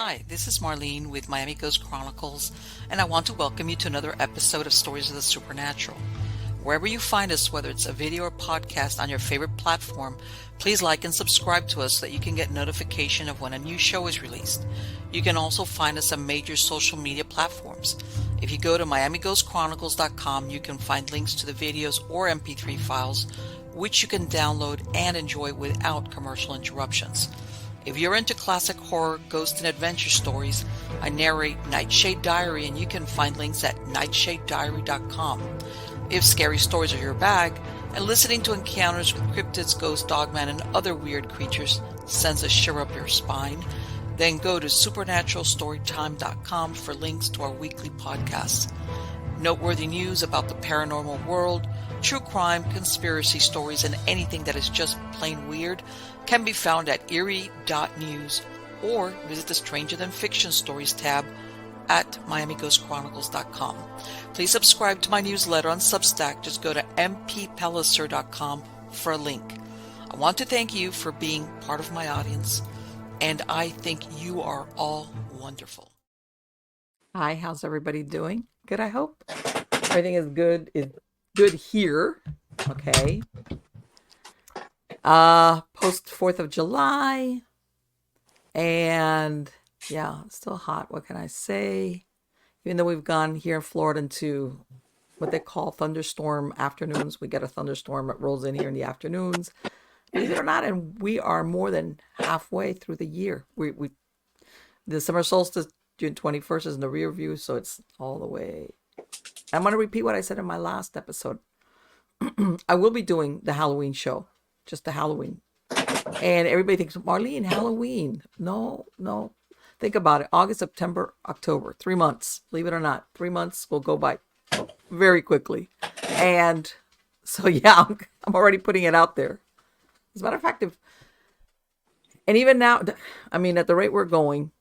Hi, this is Marlene with Miami Ghost Chronicles, and I want to welcome you to another episode of Stories of the Supernatural. Wherever you find us, whether it's a video or podcast on your favorite platform, please like and subscribe to us so that you can get notification of when a new show is released. You can also find us on major social media platforms. If you go to MiamiGhostChronicles.com, you can find links to the videos or MP3 files, which you can download and enjoy without commercial interruptions. If you're into classic horror, ghost, and adventure stories, I narrate Nightshade Diary, and you can find links at nightshadediary.com. If scary stories are your bag, and listening to encounters with cryptids, ghosts, dogmen, and other weird creatures sends a shiver up your spine, then go to supernaturalstorytime.com for links to our weekly podcasts. Noteworthy news about the paranormal world, true crime, conspiracy stories, and anything that is just plain weird can be found at eerie.news or visit the Stranger Than Fiction Stories tab at miamighostchronicles.com. Please subscribe to my newsletter on Substack. Just go to mppellicer.com for a link. I want to thank you for being part of my audience, and I think you are all wonderful. Hi, how's everybody doing? Good, I hope. Everything is good here. Okay. Post 4th of July. And yeah, it's still hot. What can I say? Even though we've gone here in Florida into what they call thunderstorm afternoons. We get a thunderstorm that rolls in here in the afternoons. Believe it or not, and we are more than halfway through the year. The summer solstice, June 21st, is in the rear view, so it's all the way. I'm going to repeat what I said in my last episode. I will be doing the Halloween show, just the Halloween. And everybody thinks, Marlene, Halloween. No. Think about it. August, September, October, 3 months. Believe it or not, 3 months will go by very quickly. And so, yeah, I'm already putting it out there. As a matter of fact, and even now, I mean, at the rate we're going,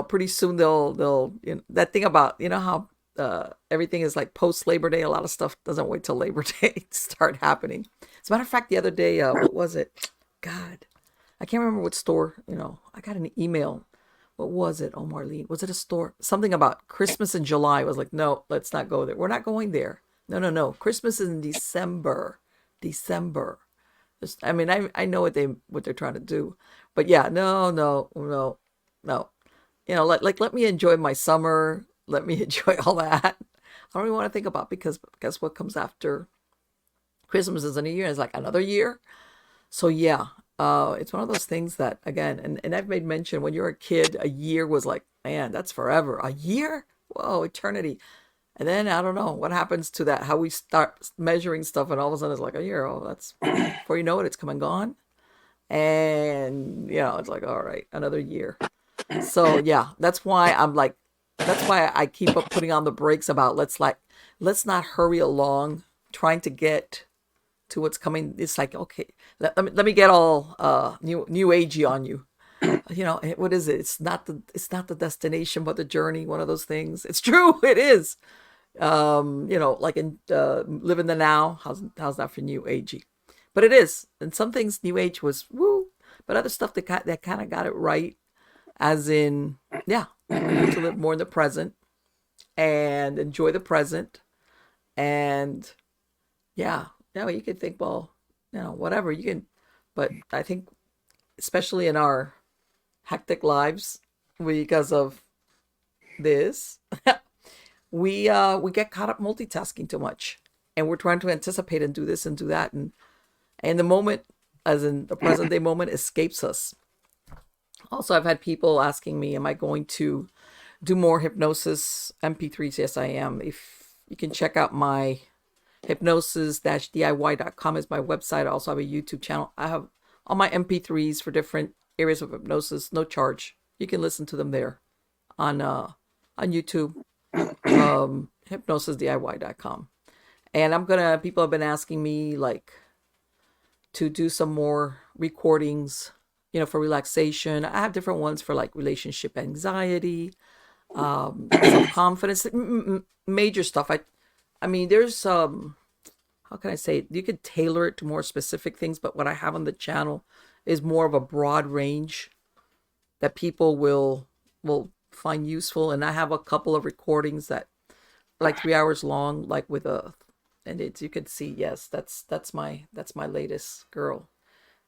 pretty soon they'll that thing about, how everything is like post Labor Day. A lot of stuff doesn't wait till Labor Day to start happening. As a matter of fact, the other day, what was it? God, I can't remember what store, I got an email. What was it? Oh, Marlene, was it a store? Something about Christmas in July. I was like, no, let's not go there. We're not going there. No. Christmas is in December. I mean, I know what they're trying to do, but yeah, no. Let me enjoy my summer. Let me enjoy all that. I don't even want to think about, because guess what comes after Christmas is a new year. It's like another year. So yeah, it's one of those things that, again, and I've made mention, when you're a kid, a year was like, man, that's forever. A year? Whoa, eternity. And then I don't know what happens to that, how we start measuring stuff, and all of a sudden it's like a year. Oh, that's, before you know it, it's come and gone. And, it's like, all right, another year. So yeah, that's why I keep up putting on the brakes about let's not hurry along trying to get to what's coming. It's like, okay, let me get all new agey on you. What is it? It's not the destination, but the journey. One of those things. It's true. It is. Like in live in the now. How's that for new agey? But it is. And some things new age was woo, but other stuff that kind of got it right. As in, yeah, we need to live more in the present and enjoy the present. And yeah, you can think, well, whatever you can, but I think, especially in our hectic lives, because of this, we get caught up multitasking too much, and we're trying to anticipate and do this and do that, and the moment, as in the present day moment, escapes us. Also, I've had people asking me, am I going to do more hypnosis MP3s? Yes, I am. If you can check out my hypnosis-diy.com is my website. I also have a YouTube channel. I have all my MP3s for different areas of hypnosis, no charge. You can listen to them there on YouTube, hypnosis-diy.com. And people have been asking me to do some more recordings, for relaxation. I have different ones for relationship anxiety, self-confidence, major stuff. I mean, there's how can I say it? You could tailor it to more specific things, but what I have on the channel is more of a broad range that people will will find useful. And I have a couple of recordings that like 3 hours long, like with a, and it's, you can see, yes, that's my latest girl.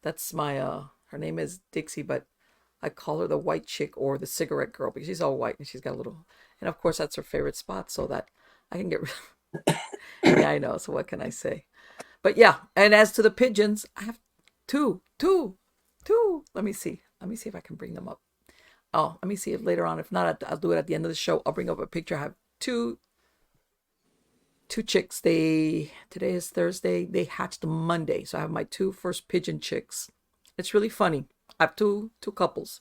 That's my her name is Dixie, but I call her the white chick or the cigarette girl because she's all white and she's got a little, and of course that's her favorite spot, so that I can get. Yeah, I know. So what can I say? But yeah, and as to the pigeons, I have two. Let me see. Let me see if I can bring them up. Oh, let me see if later on. If not, I'll do it at the end of the show. I'll bring up a picture. I have two chicks. Today is Thursday. They hatched Monday, so I have my two first pigeon chicks. It's really funny. I have two couples.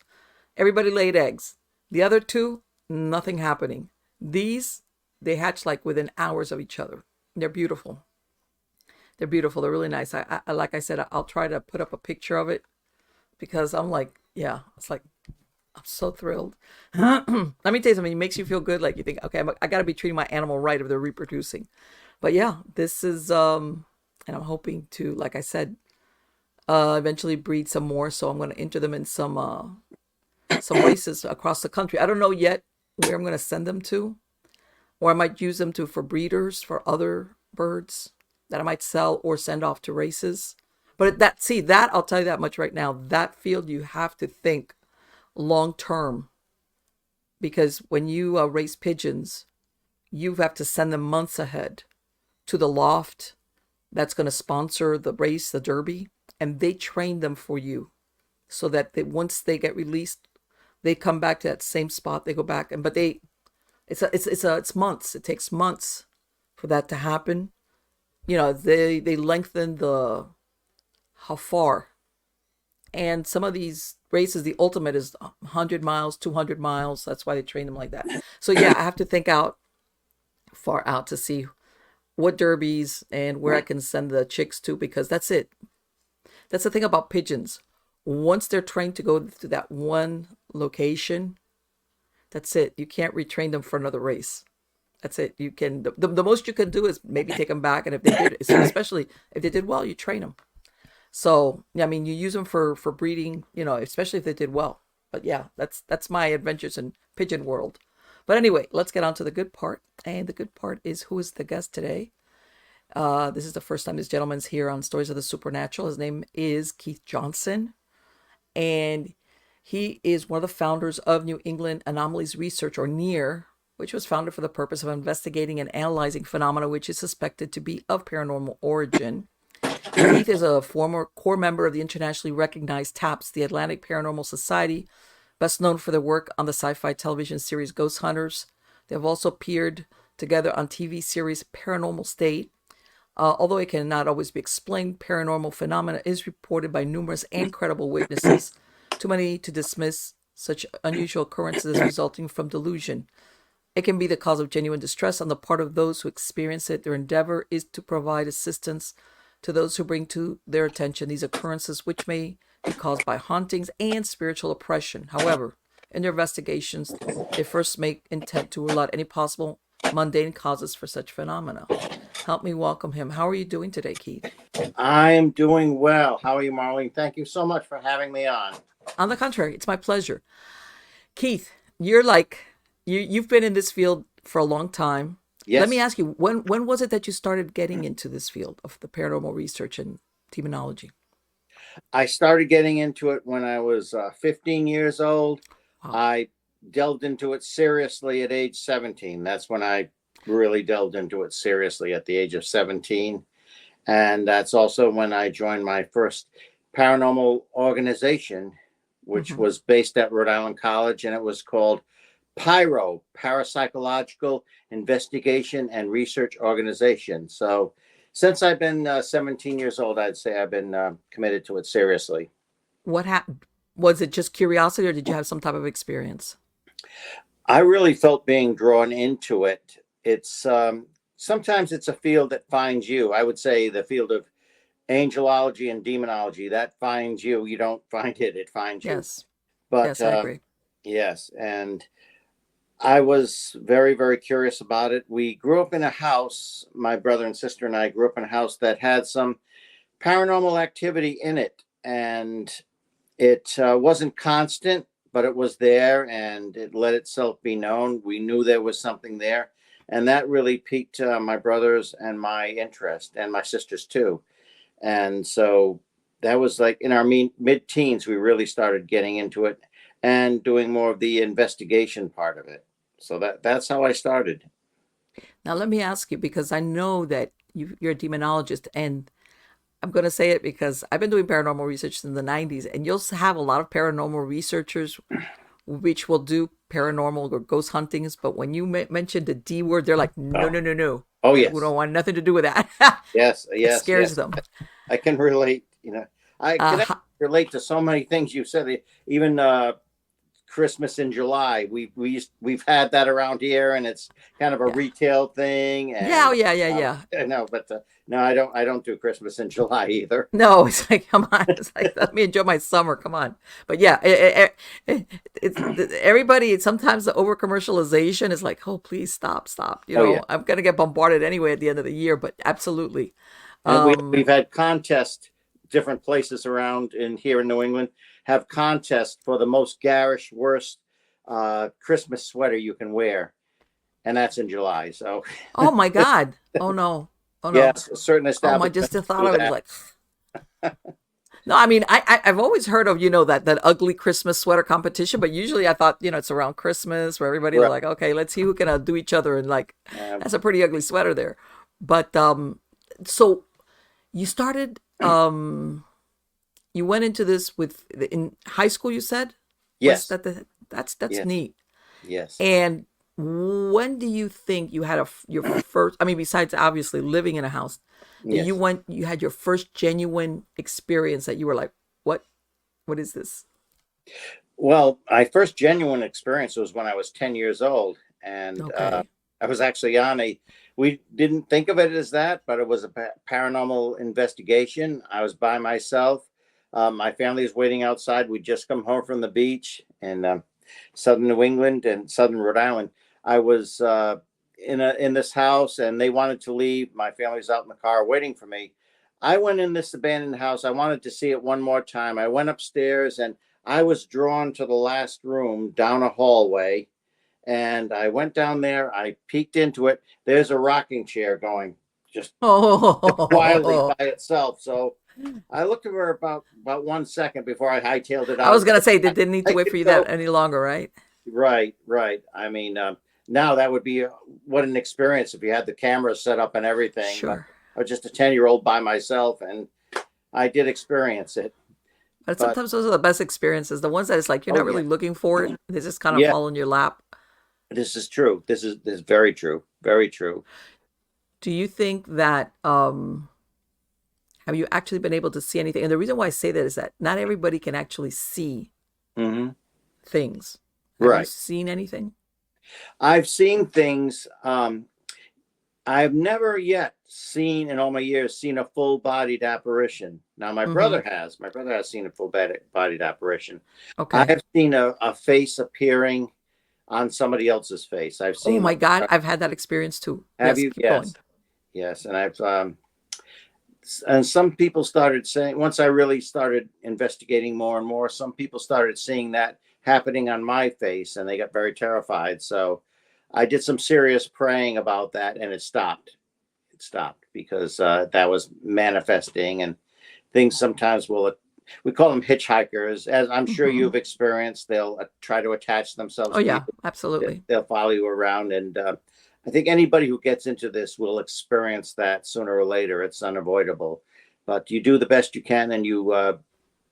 Everybody laid eggs. The other two, nothing happening. These, they hatch like within hours of each other. They're beautiful. They're beautiful. They're really nice. I like I said, I'll try to put up a picture of it because I'm like, yeah, it's like I'm so thrilled. Let me tell you something. It makes you feel good. Like you think, okay, I got to be treating my animal right if they're reproducing. But yeah, this is, and I'm hoping to, like I said, eventually breed some more. So I'm going to enter them in some races across the country. I don't know yet where I'm going to send them to, or I might use them for breeders for other birds that I might sell or send off to races. But that I'll tell you that much right now. That field you have to think long term because when you raise pigeons, you have to send them months ahead to the loft that's going to sponsor the race, the derby, and they train them for you so that once they get released, they come back to that same spot. They go back but it's months. It takes months for that to happen. They lengthen how far. And some of these races, the ultimate is 100 miles, 200 miles. That's why they train them like that. So yeah, I have to think far out to see what derbies and where I can send the chicks to, because that's it. That's the thing about pigeons. Once they're trained to go to that one location, that's it. You can't retrain them for another race. That's it. You can the most you can do is maybe take them back, and if they did, especially if they did well, you train them. So yeah, I mean, you use them for breeding, especially if they did well. But yeah, that's my adventures in pigeon world. But anyway, let's get on to the good part. And the good part is who is the guest today. This is the first time this gentleman's here on Stories of the Supernatural. His name is Keith Johnson, and he is one of the founders of New England Anomalies Research, or NEAR, which was founded for the purpose of investigating and analyzing phenomena which is suspected to be of paranormal origin. Keith is a former core member of the internationally recognized TAPS, the Atlantic Paranormal Society, best known for their work on the SciFi television series Ghost Hunters. They have also appeared together on TV series Paranormal State. Although it cannot always be explained, paranormal phenomena is reported by numerous and credible witnesses, too many to dismiss such unusual occurrences resulting from delusion. It can be the cause of genuine distress on the part of those who experience it. Their endeavor is to provide assistance to those who bring to their attention these occurrences, which may be caused by hauntings and spiritual oppression. However, in their investigations, they first make intent to rule out any possible mundane causes for such phenomena. Help me welcome him. How are you doing today, Keith? I'm doing well. How are you, Marlene? Thank you so much for having me on. On the contrary, it's my pleasure. Keith, you've been in this field for a long time. Yes. Let me ask you, when was it that you started getting into this field of the paranormal research and demonology? I started getting into it when I was 15 years old. Wow. I delved into it seriously at age 17. That's when I really delved into it seriously, at the age of 17. And that's also when I joined my first paranormal organization, which was based at Rhode Island College, and it was called PIRO, Parapsychological Investigation and Research Organization. So since I've been 17 years old, I'd say I've been committed to it seriously. What happened? Was it just curiosity, or did you have some type of experience? I really felt being drawn into it. It's sometimes it's a field that finds you. I would say the field of angelology and demonology, that finds you. You don't find it, it finds you. Yes. But Yes, I agree. yes, and I was very, very curious about it. We grew up in a house, my brother and sister and I grew up in a house that had some paranormal activity in it. And it wasn't constant, but it was there and it let itself be known. We knew there was something there. And that really piqued my brothers and my interest, and my sisters too. And so that was like in our mid teens, we really started getting into it and doing more of the investigation part of it. So that's how I started. Now, let me ask you, because I know that you're a demonologist, and I'm going to say it because I've been doing paranormal research in the 90s, and you'll have a lot of paranormal researchers which will do paranormal or ghost huntings. But when you mention the D word, they're like, no, no, no, no. Oh, We yes. don't want nothing to do with that. Yes, It yes, scares yes. them. I can relate. I can Uh, relate to so many things you said. Even Christmas in July, we've had that around here, and it's kind of a yeah. retail thing. Yeah, oh, And yeah, yeah, yeah. no, but no, I don't do Christmas in July either. No, it's like, come on. It's like, let me enjoy my summer. Come on. But yeah, it's everybody. Sometimes the over commercialization is like, oh, please stop, stop. Oh yeah, I'm gonna get bombarded anyway at the end of the year. But absolutely, and we um, we've had contests. Different places around in here in New England have contests for the most garish, worst Christmas sweater you can wear, and that's in July. So oh my God. Oh no. Oh no. yes, certain Oh my. Just establishments the thought do of it is that. like. No, I mean, I've always heard of, that ugly Christmas sweater competition, but usually I thought, it's around Christmas where everybody's Right. like, okay, let's see who can outdo each other, and like, Um, that's a pretty ugly sweater there. But so you started, you went into this in high school, you said? Was yes, that that's yes, neat. yes, And when do you think you had your first, I mean, besides obviously living in a house, that yes. you had your first genuine experience that you were like, what is this? Well, my first genuine experience was when I was 10 years old, and Okay. I was actually on a. We didn't think of it as that, but it was a paranormal investigation. I was by myself. My family was waiting outside. We'd just come home from the beach in southern New England and southern Rhode Island. I was in this house, and they wanted to leave. My family was out in the car waiting for me. I went in this abandoned house. I wanted to see it one more time. I went upstairs, and I was drawn to the last room down a hallway, and I went down there. I peeked into it. There's a rocking chair going just wildly Oh, by itself. So I looked at her about 1 second before I hightailed it I out. was gonna say they didn't need I to wait could for you that go any longer, right? right, right. I mean, now that would be what an experience if you had the camera set up and everything. But Sure. I was just a 10-year-old by myself, and I did experience it. But But sometimes those are the best experiences. The ones that it's like you're oh not yeah, really looking for it. They just kind of yeah. fall in your lap. This is true. This is very true. Very true. Do you think that have you actually been able to see anything? And the reason why I say that is that not everybody can actually see Hmm. things. Have you Right. seen anything? I've seen things. I've never yet seen in all my years seen a full-bodied apparition. Now my Mm-hmm. brother has. My brother has seen a full-bodied apparition. I Okay. have seen a face appearing on somebody else's face. I've Oh seen my like, God, I've had that experience too. have Yes, you? keep going. Yes, yes. And and some people started saying, once I really started investigating more and more, some people started seeing that happening on my face, and they got very terrified. So I did some serious praying about that, and it stopped. It stopped because that was manifesting, and things sometimes will. We call them hitchhikers, as I'm sure Hmm. you've experienced. They'll try to attach Oh themselves to you. yeah, absolutely. They'll follow you around, and I think anybody who gets into this will experience that sooner or later. It's unavoidable, but you do the best you can, and you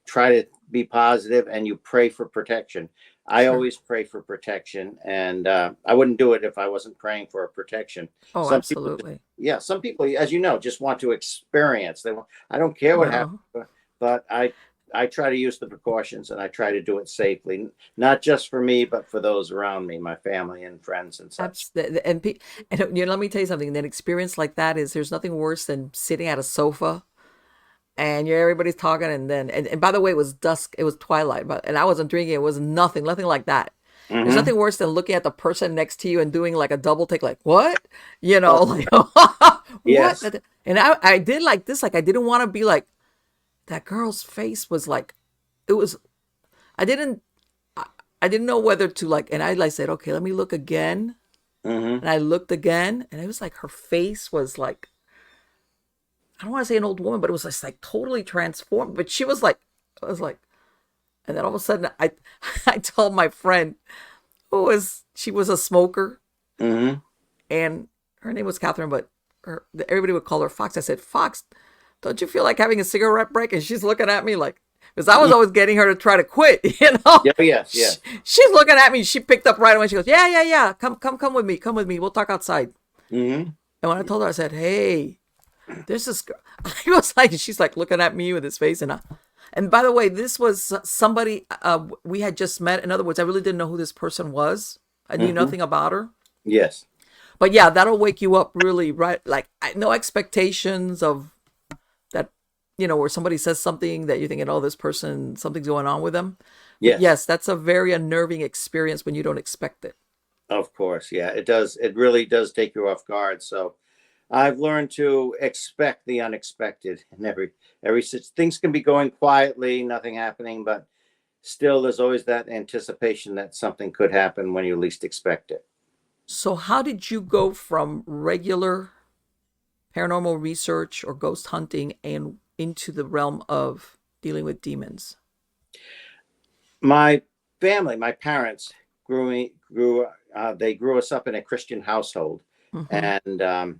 try to be positive, and you pray for protection. I Sure. always pray for protection, and I wouldn't do it if I wasn't praying for protection. Oh, Some people, absolutely. yeah, some people, as you know, just want to experience. I don't care what No. happens, but I try to use the precautions, and I try to do it safely, not just for me, but for those around me, my family and friends and such. And, let me tell you something. An experience like that is there's nothing worse than sitting at a sofa and everybody's talking, and then and by the way, it was dusk, it was twilight, but and I wasn't drinking. It was nothing like that. There's Hmm. nothing worse than looking at the person next to you and doing like a double take, like what, Oh, like yes. what? And I did like this, like I didn't want to be like that girl's face was like it was. I didn't. I didn't know whether to like, and I like said, okay, let me look again. Mm-hmm. And I looked again, and it was like her face was like, I don't want to say an old woman, but it was just like totally transformed. But she was like, I was like, and then all of a sudden I told my friend she was a smoker, Mm-hmm. and her name was Catherine, but everybody would call her Fox. I said, Fox, don't you feel like having a cigarette break? And she's looking at me like, because I was always getting her to try to quit, you know? Yeah, yes, yes. She's looking at me. She picked up right away. She goes, yeah, yeah, yeah. Come with me. Come with me. We'll talk outside. Mm-hmm. And when I told her, I said, hey, this is, I was like, she's like looking at me with his face. And by the way, this was somebody we had just met. In other words, I really didn't know who this person was. I knew Mm-hmm. nothing about her. Yes. But yeah, that'll wake you up really, right? Like, no expectations of that, where somebody says something that you're thinking, oh, this person, something's going on with them. But Yes. yes, that's a very unnerving experience when you don't expect it. Of course. Yeah, it does. It really does take you off guard. So I've learned to expect the unexpected, and every things can be going quietly, nothing happening, but still there's always that anticipation that something could happen when you least expect it. So how did you go from regular paranormal research or ghost hunting and into the realm of dealing with demons? My family, my parents they grew us up in a Christian household, Mm-hmm. and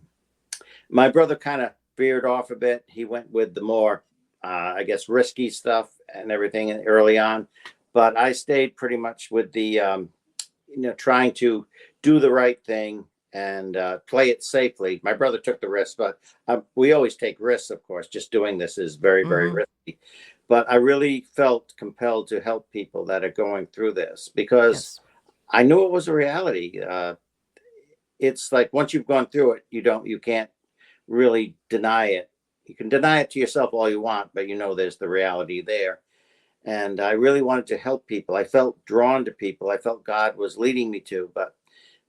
my brother kind of veered off a bit. He went with the more, I guess, risky stuff and everything early on, but I stayed pretty much with the, trying to do the right thing and play it safely. My brother took the risk, but we always take risks, of course. Just doing this is very, very Mm-hmm. risky. But I really felt compelled to help people that are going through this because Yes. I knew it was a reality. It's like once you've gone through it, you can't really deny it. You can deny it to yourself all you want, but there's the reality there. And I really wanted to help people. I felt drawn to people. I felt God was leading me to. But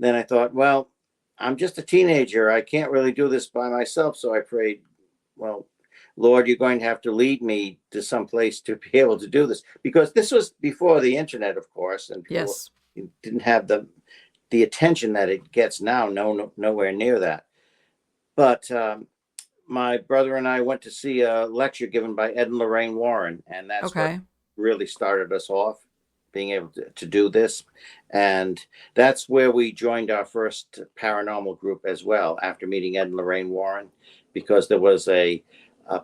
then I thought, well, I'm just a teenager. I can't really do this by myself. So I prayed, well, Lord, you're going to have to lead me to some place to be able to do this, because this was before the internet, of course, and people Yes. didn't have the attention that it gets now. No, nowhere near that. But my brother and I went to see a lecture given by Ed and Lorraine Warren, and that's what Okay. really started us off being able to do this. And that's where we joined our first paranormal group as well, after meeting Ed and Lorraine Warren, because there was a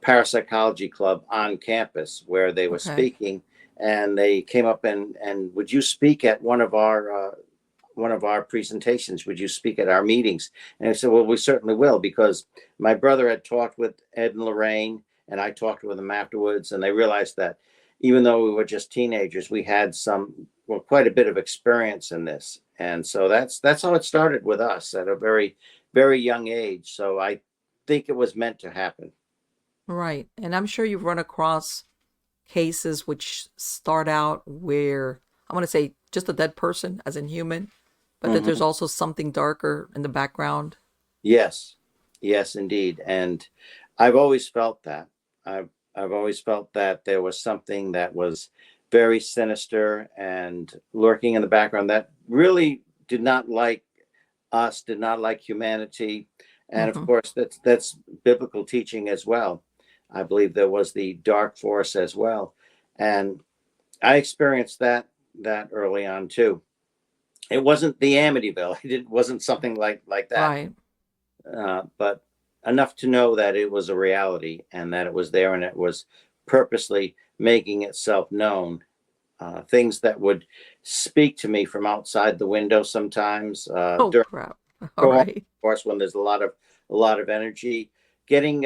parapsychology club on campus where they were Okay. speaking, and they came up and would you speak at one of our presentations? Would you speak at our meetings? And I said, well, we certainly will, because my brother had talked with Ed and Lorraine, and I talked with them afterwards, and they realized that even though we were just teenagers, we had quite a bit of experience in this. And so that's how it started with us at a very, very young age. So I think it was meant to happen. Right. And I'm sure you've run across cases which start out where I want to say just a dead person, as in human, but that there's Mhm. also something darker in the background. Yes, yes, indeed. And I've always felt that. I've always felt that there was something that was very sinister and lurking in the background that really did not like us, did not like humanity. And of Mm-hmm. course, that's biblical teaching as well. I believe there was the dark force as well. And I experienced that early on too. It wasn't the Amityville. It wasn't something like that, Right. but enough to know that it was a reality and that it was there, and it was purposely making itself known. Things that would speak to me from outside the window sometimes, Oh during crap. All of right. course, when there's a lot of energy, getting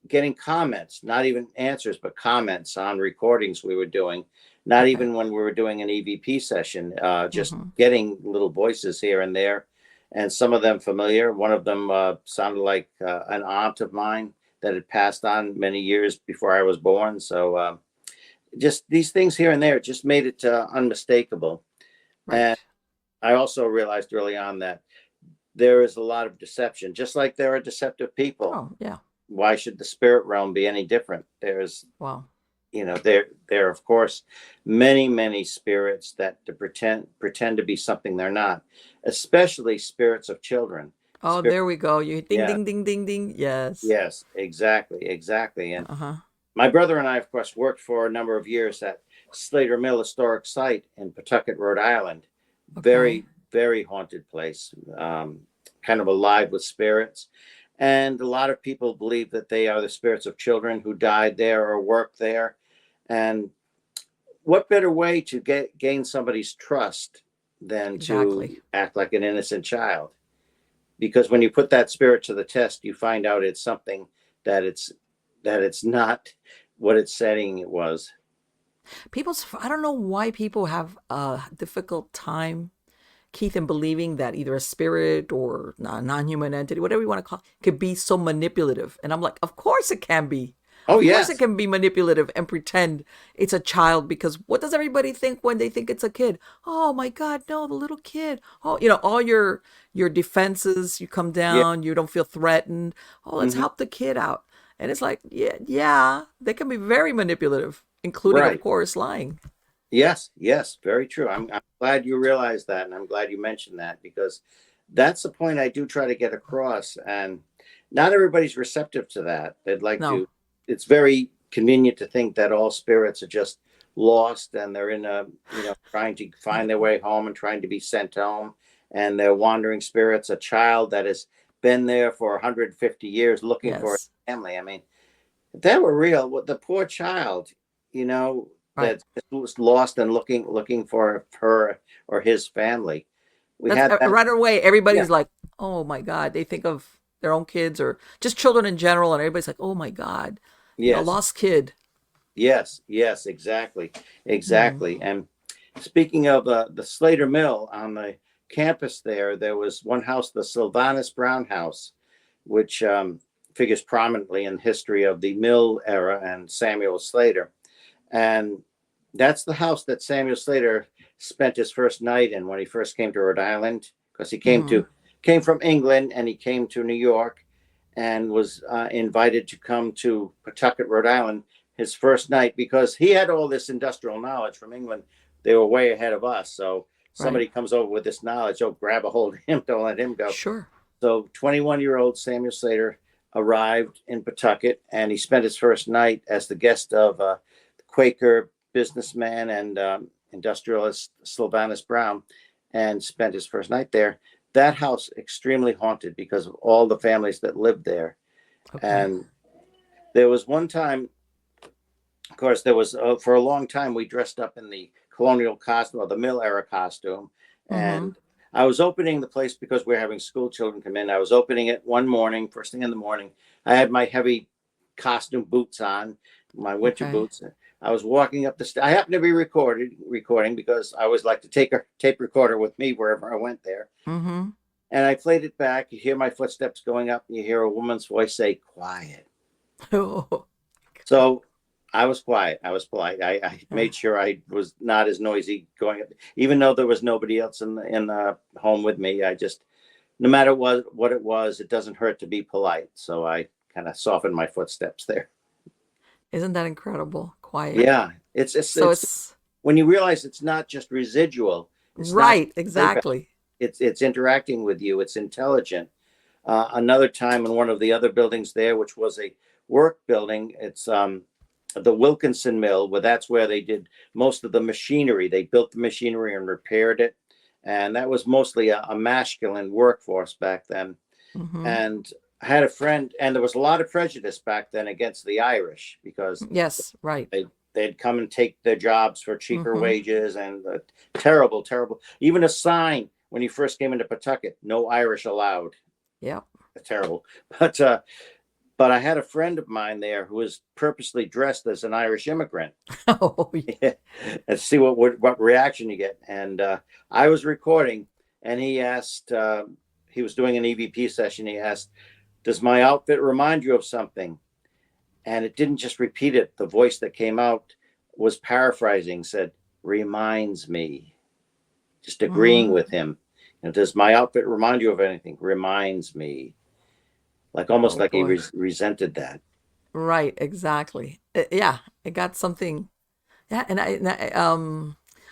getting comments, not even answers, but comments on recordings we were doing. Not Okay. even when we were doing an EVP session, just Mm-hmm. getting little voices here and there, and some of them familiar. One of them sounded like an aunt of mine that had passed on many years before I was born. So just these things here and there just made it unmistakable. And Right. I also realized early on that there is a lot of deception, just like there are deceptive people. Oh yeah. Why should the spirit realm be any different? There's Wow. there are, of course, many spirits that pretend to be something they're not, especially spirits of children. Oh, Spirit, there we go. You ding yeah, ding ding ding ding. Yes. yes, exactly. And Uh-huh. my brother and I, of course, worked for a number of years at Slater Mill Historic Site in Pawtucket, Rhode Island. Okay. Very haunted place, kind of alive with spirits. And a lot of people believe that they are the spirits of children who died there or worked there. And what better way to gain somebody's trust than to Exactly. act like an innocent child? Because when you put that spirit to the test, you find out it's something that it's not what it's saying it was. I don't know why people have a difficult time, Keith, in believing that either a spirit or a non-human entity, whatever you want to call it, could be so manipulative. And I'm like, of course it can be. Oh Of course it yes, can be manipulative and pretend it's a child, because what does everybody think when they think it's a kid? Oh my God, no, the little kid. Oh, all your defenses, you come yeah, down, you don't feel threatened. Oh, let's hmm help the kid out. And it's like, yeah, yeah, they can be very manipulative, including, of right. course, lying. Yes, very true. I'm glad you realized that, and I'm glad you mentioned that because that's the point I do try to get across. And not everybody's receptive to that. They'd like No, to. It's very convenient to think that all spirits are just lost and they're in a trying to find their way home and trying to be sent home, and they're wandering spirits. A child that has been there for 150 years looking for yes, a family. I mean, if that were real, what the poor child, you know, right. that was lost and looking for her or his family. We That's had that. right away. Yeah. Everybody's like, oh my God. They think of their own kids or just children in general. And everybody's like, oh my God, Yes. lost kid. Yes. Hmm. Exactly. And speaking of the Slater Mill on the campus there was one house, the Sylvanus Brown House, which figures prominently in the history of the Mill era and Samuel Slater. And that's the house that Samuel Slater spent his first night in when he first came to Rhode Island, because he Hmm. came from England and he came to New York and was invited to come to Pawtucket, Rhode Island, his first night, because he had all this industrial knowledge from England. They were way ahead of us. So Right. somebody comes over with this knowledge, oh, grab a hold of him, don't let him go. Sure. So 21-year-old Samuel Slater arrived in Pawtucket, and he spent his first night as the guest of Quaker businessman and industrialist Sylvanus Brown, and spent his first night there. That house extremely haunted because of all the families that lived there. Okay. And there was one time, of course, there was for a long time we dressed up in the colonial costume or the mill era costume, Hmm. and I was opening the place because we are having school children come in. I was opening it one morning, first thing in the morning. I had my heavy costume boots on, my winter Okay. boots. I was walking up the stairs. I happened to be recording because I always like to take a tape recorder with me wherever I went there. Hmm. And I played it back. You hear my footsteps going up, and you hear a woman's voice say, "Quiet." Oh, So I was quiet. I was polite. I yeah. made sure I was not as noisy going, even though there was nobody else in the home with me. I just, no matter what it was, it doesn't hurt to be polite. So I kind of softened my footsteps there. Isn't that incredible? Quiet. Yeah, So it's it's when you realize it's not just residual. It's not right. playback. Exactly. It's interacting with you. It's intelligent. Another time in one of the other buildings there, which was a work building, it's the Wilkinson Mill, where that's where they did most of the machinery. They built the machinery and repaired it, and that was mostly a masculine workforce back then. Hmm. And I had a friend, and there was a lot of prejudice back then against the Irish because Yes. Right. they'd come and take their jobs for cheaper Hmm. wages, and terrible. Even a sign when you first came into Pawtucket, no Irish allowed. Yep. Terrible. But I had a friend of mine there who was purposely dressed as an Irish immigrant. Oh, yeah. And see what reaction you get. And I was recording, and he asked. He was doing an EVP session. He asked, "Does my outfit remind you of something?" And it didn't just repeat it. The voice that came out was paraphrasing. Said, "Reminds me." Just agreeing Mm. with him. Does my outfit remind you of anything? Reminds me. Like almost Oh like he boy. resented that. Right, exactly. Yeah, it got something. Yeah,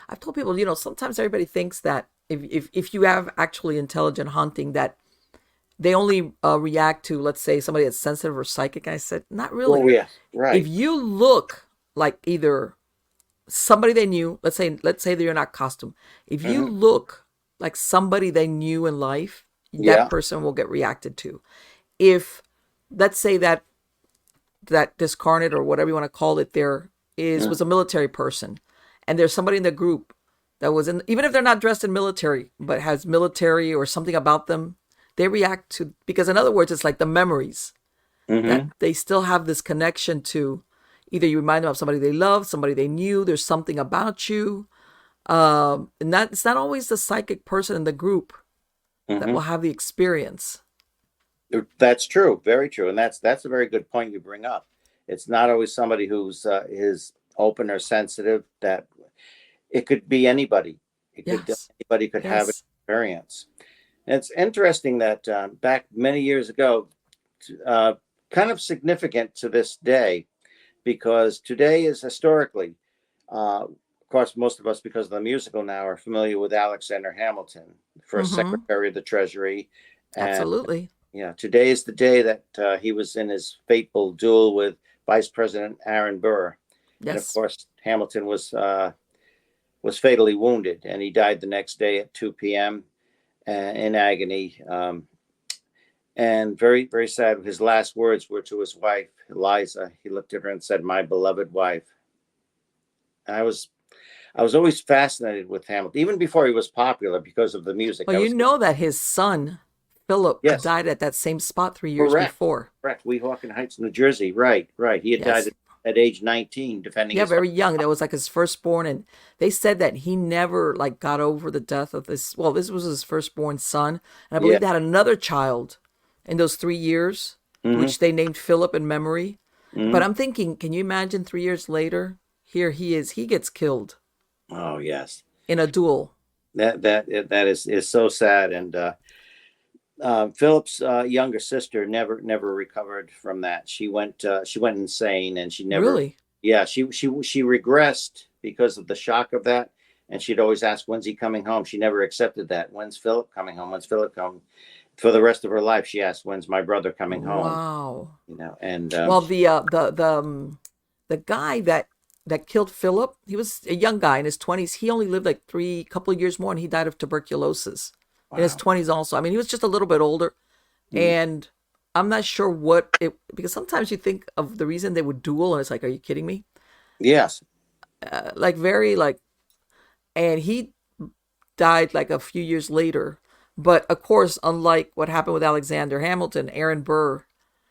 I've told people, sometimes everybody thinks that if you have actually intelligent haunting, that they only react to, let's say, somebody that's sensitive or psychic. I said, not Oh really. yes, If right. you look like either somebody they knew, let's say they're not costume. If you Hmm. look like somebody they knew in life, that Yeah. person will get reacted to. If let's say that discarnate or whatever you want to call it there is Mm. was a military person, and there's somebody in the group that was in, even if they're not dressed in military but has military or something about them, they react to, because in other words it's like the memories that Hmm. they still have this connection to. Either you remind them of somebody they love, somebody they knew, there's something about you, and that it's not always the psychic person in the group that will Hmm. have the experience. That's true, very true, and that's a very good point you bring up. It's not always somebody who's is open or sensitive. That it could be anybody. It could Yes, anybody could have an yes. experience. And it's interesting that back many years ago, uh, kind of significant to this day, because today is historically, of course, most of us, because of the musical now, are familiar with Alexander Hamilton, first Mm-hmm. Secretary of the Treasury. And Absolutely. yeah, today is the day that he was in his fateful duel with Vice President Aaron Burr. And of Yes. course, Hamilton was fatally wounded, and he died the next day at 2 p.m. In agony. And very, very sad. His last words were to his wife, Eliza. He looked at her and said, "My beloved wife." And I was always fascinated with Hamilton, even before he was popular because of the music. Well, I you was know that his son, Philip, yes, died at that same spot 3 years correct, before. correct. Weehawken Heights, New Jersey. Right, right. He had died Yes. at age 19, defending Yeah, his. very young. That was like his firstborn. And they said that he never like got over the death of this. Well, this was his firstborn son. And I Yeah. believe they had another child in those 3 years, Mm-hmm, which they named Philip in memory. But mm-hmm. I'm thinking, can you imagine 3 years later? Here he is. He gets killed Oh yes, in a duel. that is so sad. And Philip's younger sister never recovered from that. She went insane, and she never. Really? Yeah, she regressed because of the shock of that, and she'd always ask, "When's he coming home?" She never accepted that. When's Philip coming home? When's Philip coming? For the rest of her life, she asked, "When's my brother coming home?" Wow. And Well, the guy that killed Philip, he was a young guy in his 20s. He only lived like three couple of years more, and he died of tuberculosis in his wow. 20s also. I mean, he was just a little bit older, Mm. and I'm not sure what it, because sometimes you think of the reason they would duel, and it's like, are you kidding me? Yes. Like very like, and he died like a few years later. But of course, unlike what happened with Alexander Hamilton, Aaron Burr,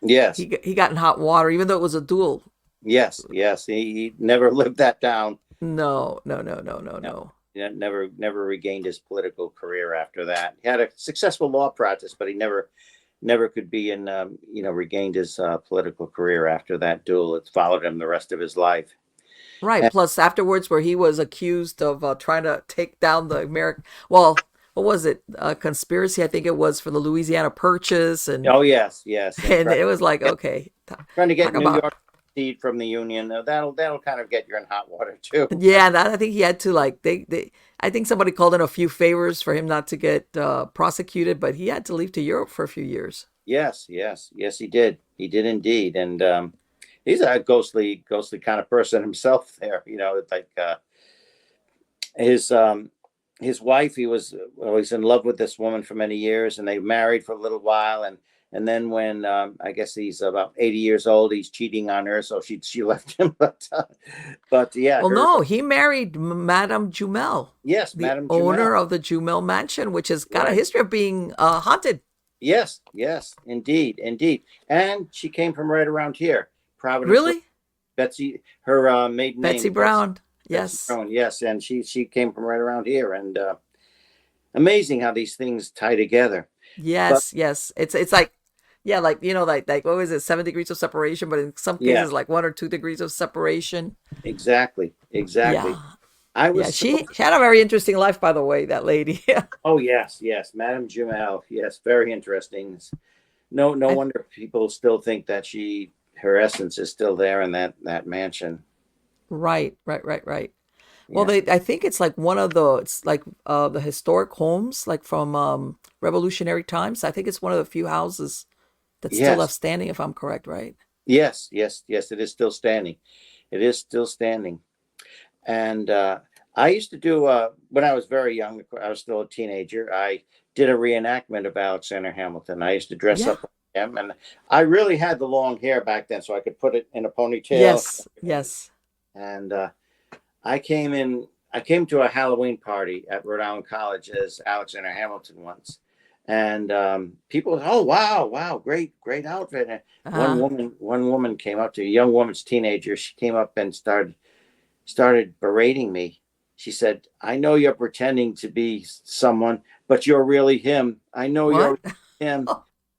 Yes. he got in hot water, even though it was a duel. Yes. Yes. He never lived that down. No, no, no, no, no, No. no. He never regained his political career after that. He had a successful law practice, but he never could be in regained his political career after that duel. It followed him the rest of his life. Right. And, Plus, afterwards, where he was accused of trying to take down the American, well, what was it? Conspiracy, I think it was, for the Louisiana Purchase, and oh yes, yes, and and it was like, get, okay, trying to talk get New about, York seed from the Union. That'll kind of get you in hot water too. yeah. That I think he had to like I think somebody called in a few favors for him not to get prosecuted, but he had to leave to Europe for a few years. Yes, yes, yes, he did. He did indeed, and he's a ghostly kind of person himself. There, it's like his his wife. He was always in love with this woman for many years, and they married for a little while, and then when I guess he's about 80 years old, he's cheating on her, so she left him. But yeah, Well, her no, he married Madame Jumel, yes, the Madame owner Jumel. of the Jumel Mansion, which has got a Right. history of being haunted. Yes, yes, indeed, indeed. And she came from right around here, Providence, Really? Betsy. Her maiden name Betsy is Betsy. Brown. Betsy Yes. Brown. Yes, and she came from right around here, and amazing how these things tie together. But Yes, yes. It's like, yeah, like like what was it, 7 degrees of separation, but in some yeah, cases like 1 or 2 degrees of separation. exactly, exactly. Yeah, I yeah. was so. She had a very interesting life, by the way, that lady. Oh yes, yes, Madame Jumel. Yes, very interesting. No I wonder people still think that she her essence is still there in that mansion. Right, right, right, right. Well, Yeah. they I think it's like one of the it's like the historic homes like from revolutionary times. I think it's one of the few houses that's still left Yes. standing if I'm correct, right? Yes. Yes. Yes. It is still standing. It is still standing. And I used to do when I was very young. I was still a teenager. I did a reenactment of Alexander Hamilton. I used to dress Yeah. up like him, and I really had the long hair back then, so I could put it in a ponytail. Yes, yes. And I came in. I came to a Halloween party at Rhode Island College as Alexander Hamilton once, and people, oh wow, wow, great, great outfit. And Uh-huh. one woman came up to a young woman's teenager. She came up and started berating me. She said, "I know you're pretending to be someone, but you're really him. I know What? you're him."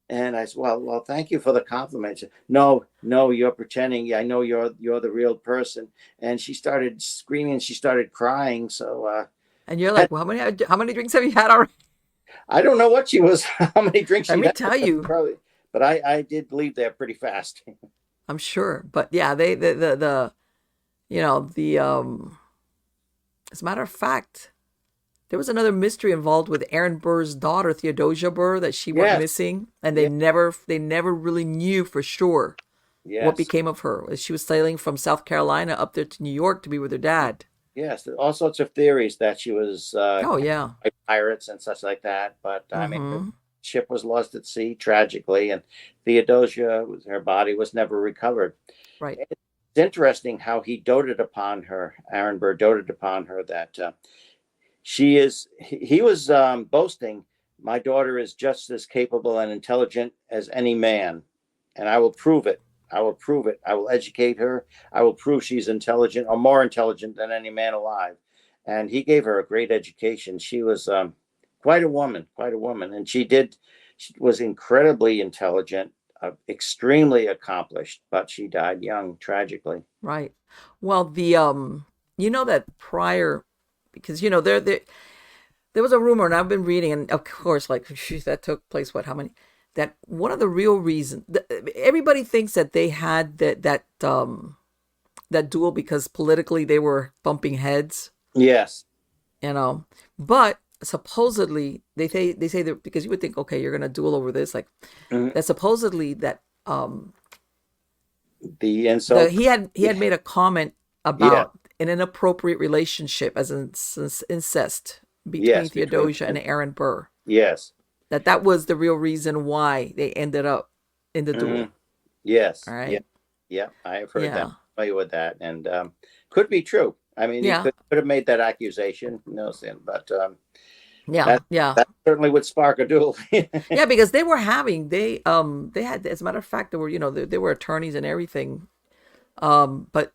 And I said, "Well, thank you for the compliment." She said, no, no, you're pretending. I know you're the real person. And she started screaming. She started crying. So And you're like, well, how many drinks have you had already? I don't know what she was, how many drinks Let she'd me had, tell you, probably, but I did leave there pretty fast. I'm sure. But yeah, they the you know, the as a matter of fact, there was another mystery involved with Aaron Burr's daughter, Theodosia Burr, that she went Yes, missing, and yes, they never really knew for sure what yes, became of her. She was sailing from South Carolina up there to New York to be with her dad. yes. All sorts of theories that she was Oh yeah. by pirates and such like that. But I mean, her Mm-hmm. ship was lost at sea tragically, and Theodosia, her body was never recovered. Right. It's interesting how he doted upon her. Aaron Burr doted upon her that she is. He was boasting, "My daughter is just as capable and intelligent as any man, and I will prove it. I will prove it. I will educate her. I will prove she's intelligent or more intelligent than any man alive." And he gave her a great education. She was quite a woman, and she did. She was incredibly intelligent, extremely accomplished, but she died young, tragically. Right. Well, the you know that prior, because you know there was a rumor, and I've been reading, and of course, like geez, that took place. What? How many? That one of the real reasons everybody thinks that they had that duel because politically they were bumping heads, Yes. you know. But supposedly they say that because you would think, okay, you're gonna duel over this, like Mhm. that supposedly that The insult. he had made a comment Yeah. about an inappropriate relationship as in incest between Yes. Between. Theodosia and Aaron Burr. Yes. That was the real reason why they ended up in the duel. Mhm. Yes. All Yeah. right. Yeah. I have heard that. Yeah. I'm familiar with that, and could be true. I mean, he Yeah. could have made that accusation, no sin, but Yeah. that Yeah. that certainly would spark a duel. Yeah, because they were having they had, as a matter of fact, there were, you know, they were attorneys and everything. But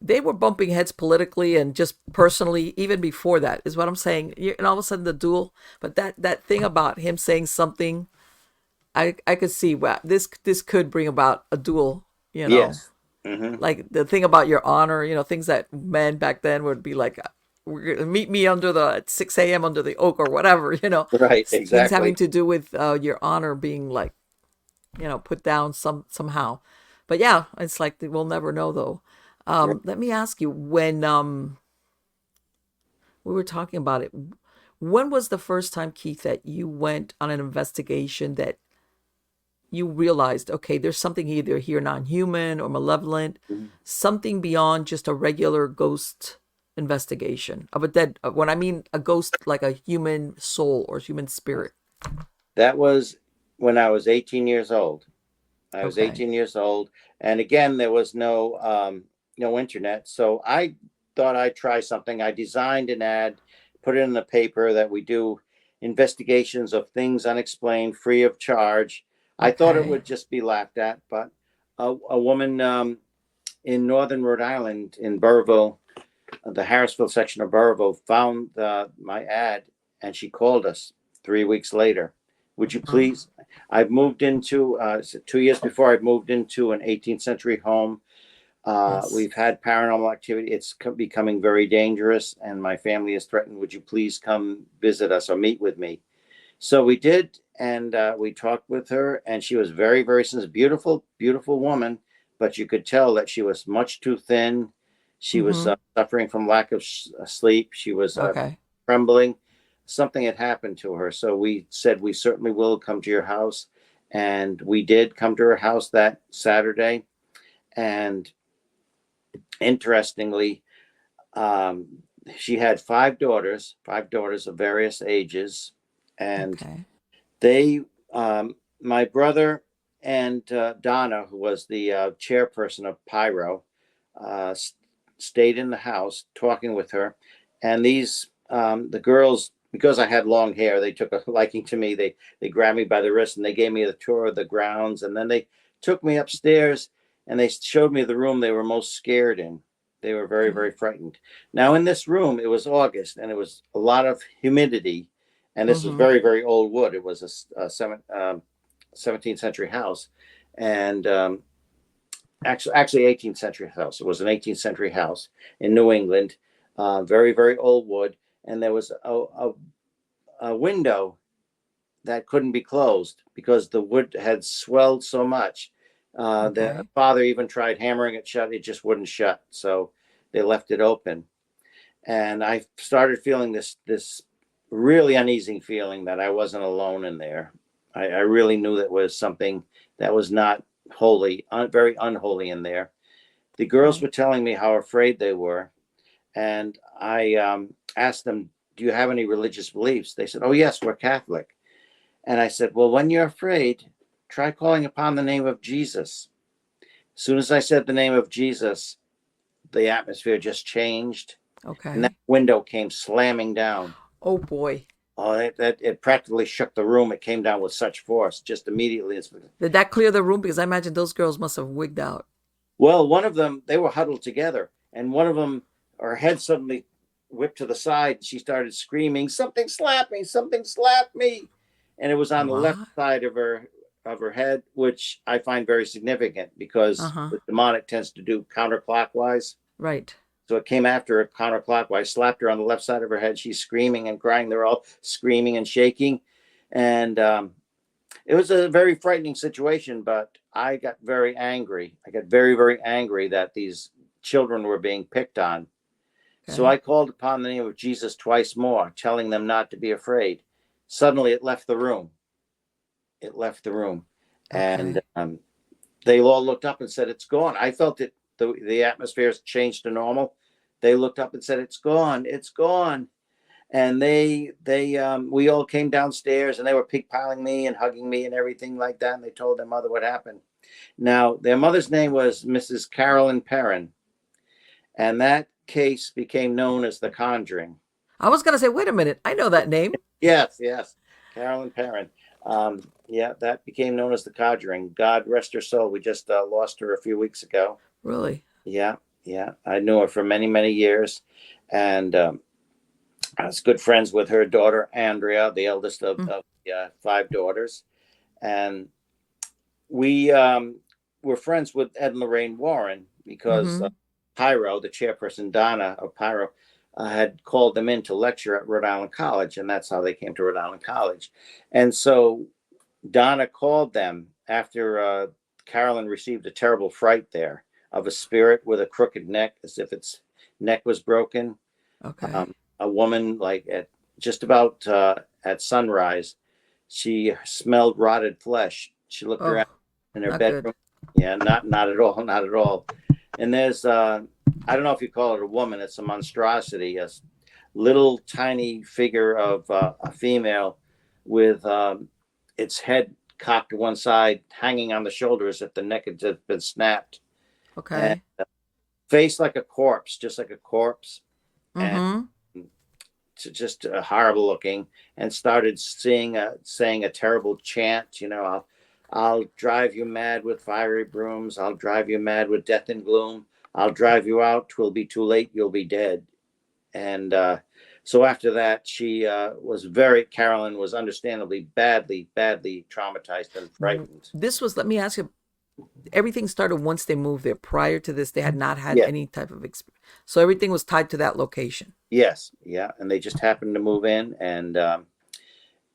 they were bumping heads politically and just personally even before that is what I'm saying. And all of a sudden the duel, but that thing about him saying something, I could see, wow, this could bring about a duel, you know. Yes. Hmm. Like the thing about your honor, you know, things that men back then would be like, we're gonna meet me under the at 6 a.m. under the oak or whatever, you know, Right. things having Exactly. to do with your honor being like, you know, put down somehow. But yeah, it's like we'll never know though. Right. Let me ask you, when we were talking about it, when was the first time, Keith, that you went on an investigation that you realized, okay, there's something either here non-human or malevolent, Mhm. something beyond just a regular ghost investigation of a dead, when I mean a ghost, like a human soul or human spirit? That was when I was 18 years old. I was Okay. 18 years old, and again, there was no internet, so I thought I'd try something. I designed an ad, put it in the paper that we do investigations of things unexplained, free of charge. I thought it Okay. would just be laughed at, but a woman in northern Rhode Island, in Burrville, the Harrisville section of Burrville, found my ad, and she called us 3 weeks later. Would you Uh, please? I've moved into 2 years before I've moved into an 18th century home. yes. We've had paranormal activity. It's becoming very dangerous, and my family is threatened. Would you please come visit us or meet with me? So we did, and we talked with her, and she was very, very beautiful, beautiful woman, but you could tell that she was much too thin. She was Mm-hmm. suffering from lack of sleep. She was Okay. trembling. Something had happened to her. So we said, we certainly will come to your house. And we did come to her house that Saturday. And interestingly, um, she had five daughters of various ages. And Okay. they, my brother and Donna, who was the chairperson of Pyro, uh, stayed in the house talking with her. And the girls, because I had long hair, they took a liking to me. They grabbed me by the wrist and they gave me the tour of the grounds. And then they took me upstairs and they showed me the room they were most scared in. They were very, Okay. very frightened. Now, in this room, it was August and it was a lot of humidity. And this was Mm-hmm. very, very old wood. It was a 17th century house. And actually 18th century house. It was an 18th century house in New England, very, very old wood. And there was a window that couldn't be closed because the wood had swelled so much. The Okay. father even tried hammering it shut. It just wouldn't shut. So they left it open. And I started feeling this really uneasy feeling that I wasn't alone in there. I really knew that was something that was not holy, very unholy in there. The girls Okay. were telling me how afraid they were. And I asked them, do you have any religious beliefs? They said, oh, yes, we're Catholic. And I said, well, when you're afraid, try calling upon the name of Jesus. As soon as I said the name of Jesus, the atmosphere just changed. And that Okay. window came slamming down. Oh boy. Oh, it practically shook the room. It came down with such force just immediately. Did that clear the room? Because I imagine those girls must have wigged out. Well, one of them, they were huddled together, and one of them, her head suddenly whipped to the side. She started screaming, "Something slapped me! Something slapped me!" And it was on the left What? side of her head, which I find very significant because Uh-huh. the demonic tends to do counterclockwise. Right. So it came after her counterclockwise, slapped her on the left side of her head. She's screaming and crying. They're all screaming and shaking, and it was a very frightening situation, but I got very angry. I got very, very angry that these children were being picked on. So Okay. I called upon the name of Jesus twice more, telling them not to be afraid. Suddenly it left the room. It left the room. And Okay. they all looked up and said, it's gone. I felt it. The atmosphere changed to normal. They looked up and said, it's gone. It's gone. And we all came downstairs and they were pigpiling me and hugging me and everything like that. And they told their mother what happened. Now, their mother's name was Mrs. Carolyn Perrin, and that case became known as the Conjuring. I was gonna say, wait a minute. I know that name. Yes, yes, Carolyn Perrin. Yeah, that became known as the Conjuring. God rest her soul. We just lost her a few weeks ago. Really? Yeah, yeah. I knew her for many, many years, and I was good friends with her daughter Andrea, the eldest Mm. of five daughters, and we were friends with Ed and Lorraine Warren because Mm-hmm. Pyro, the chairperson Donna of Pyro, had called them in to lecture at Rhode Island College, and that's how they came to Rhode Island College. And so Donna called them after Carolyn received a terrible fright there of a spirit with a crooked neck, as if its neck was broken. Okay. A woman, like at just about at sunrise, she smelled rotted flesh. She looked around Oh, in her not good. bedroom. Yeah, not at all, not at all. And there's I don't know if you call it a woman. It's a monstrosity, a little tiny figure of a female with its head cocked to one side, hanging on the shoulder as if the neck had just been snapped, and Okay. face like a corpse, just like a corpse, and Mm-hmm. just horrible looking, and started saying a terrible chant. I'll drive you mad with fiery brooms. I'll drive you mad with death and gloom. I'll drive you out. 'Twill be too late. You'll be dead. And so after that, Carolyn was understandably badly, badly traumatized and frightened. This was, let me ask you, everything started once they moved there. Prior to this, they had not had Yeah. any type of experience. So everything was tied to that location. Yes. Yeah. And they just happened to move in, and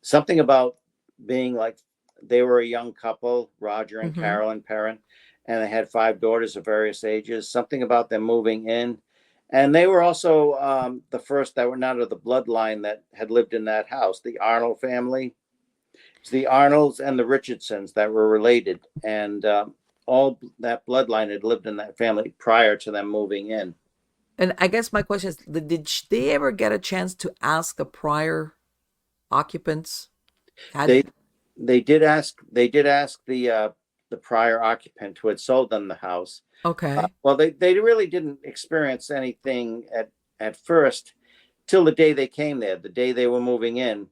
something about being like they were a young couple, Roger and Mm-hmm. Carolyn Perrin, and they had 5 daughters of various ages. Something about them moving in. And they were also the first that were not of the bloodline that had lived in that house. The Arnold family, it's the Arnolds and the Richardsons that were related. And all that bloodline had lived in that family prior to them moving in. And I guess my question is, did they ever get a chance to ask the prior occupants? They Had they did ask the prior occupant who had sold them the house. Okay. Well, they really didn't experience anything at first till the day they came there. The day they were moving in,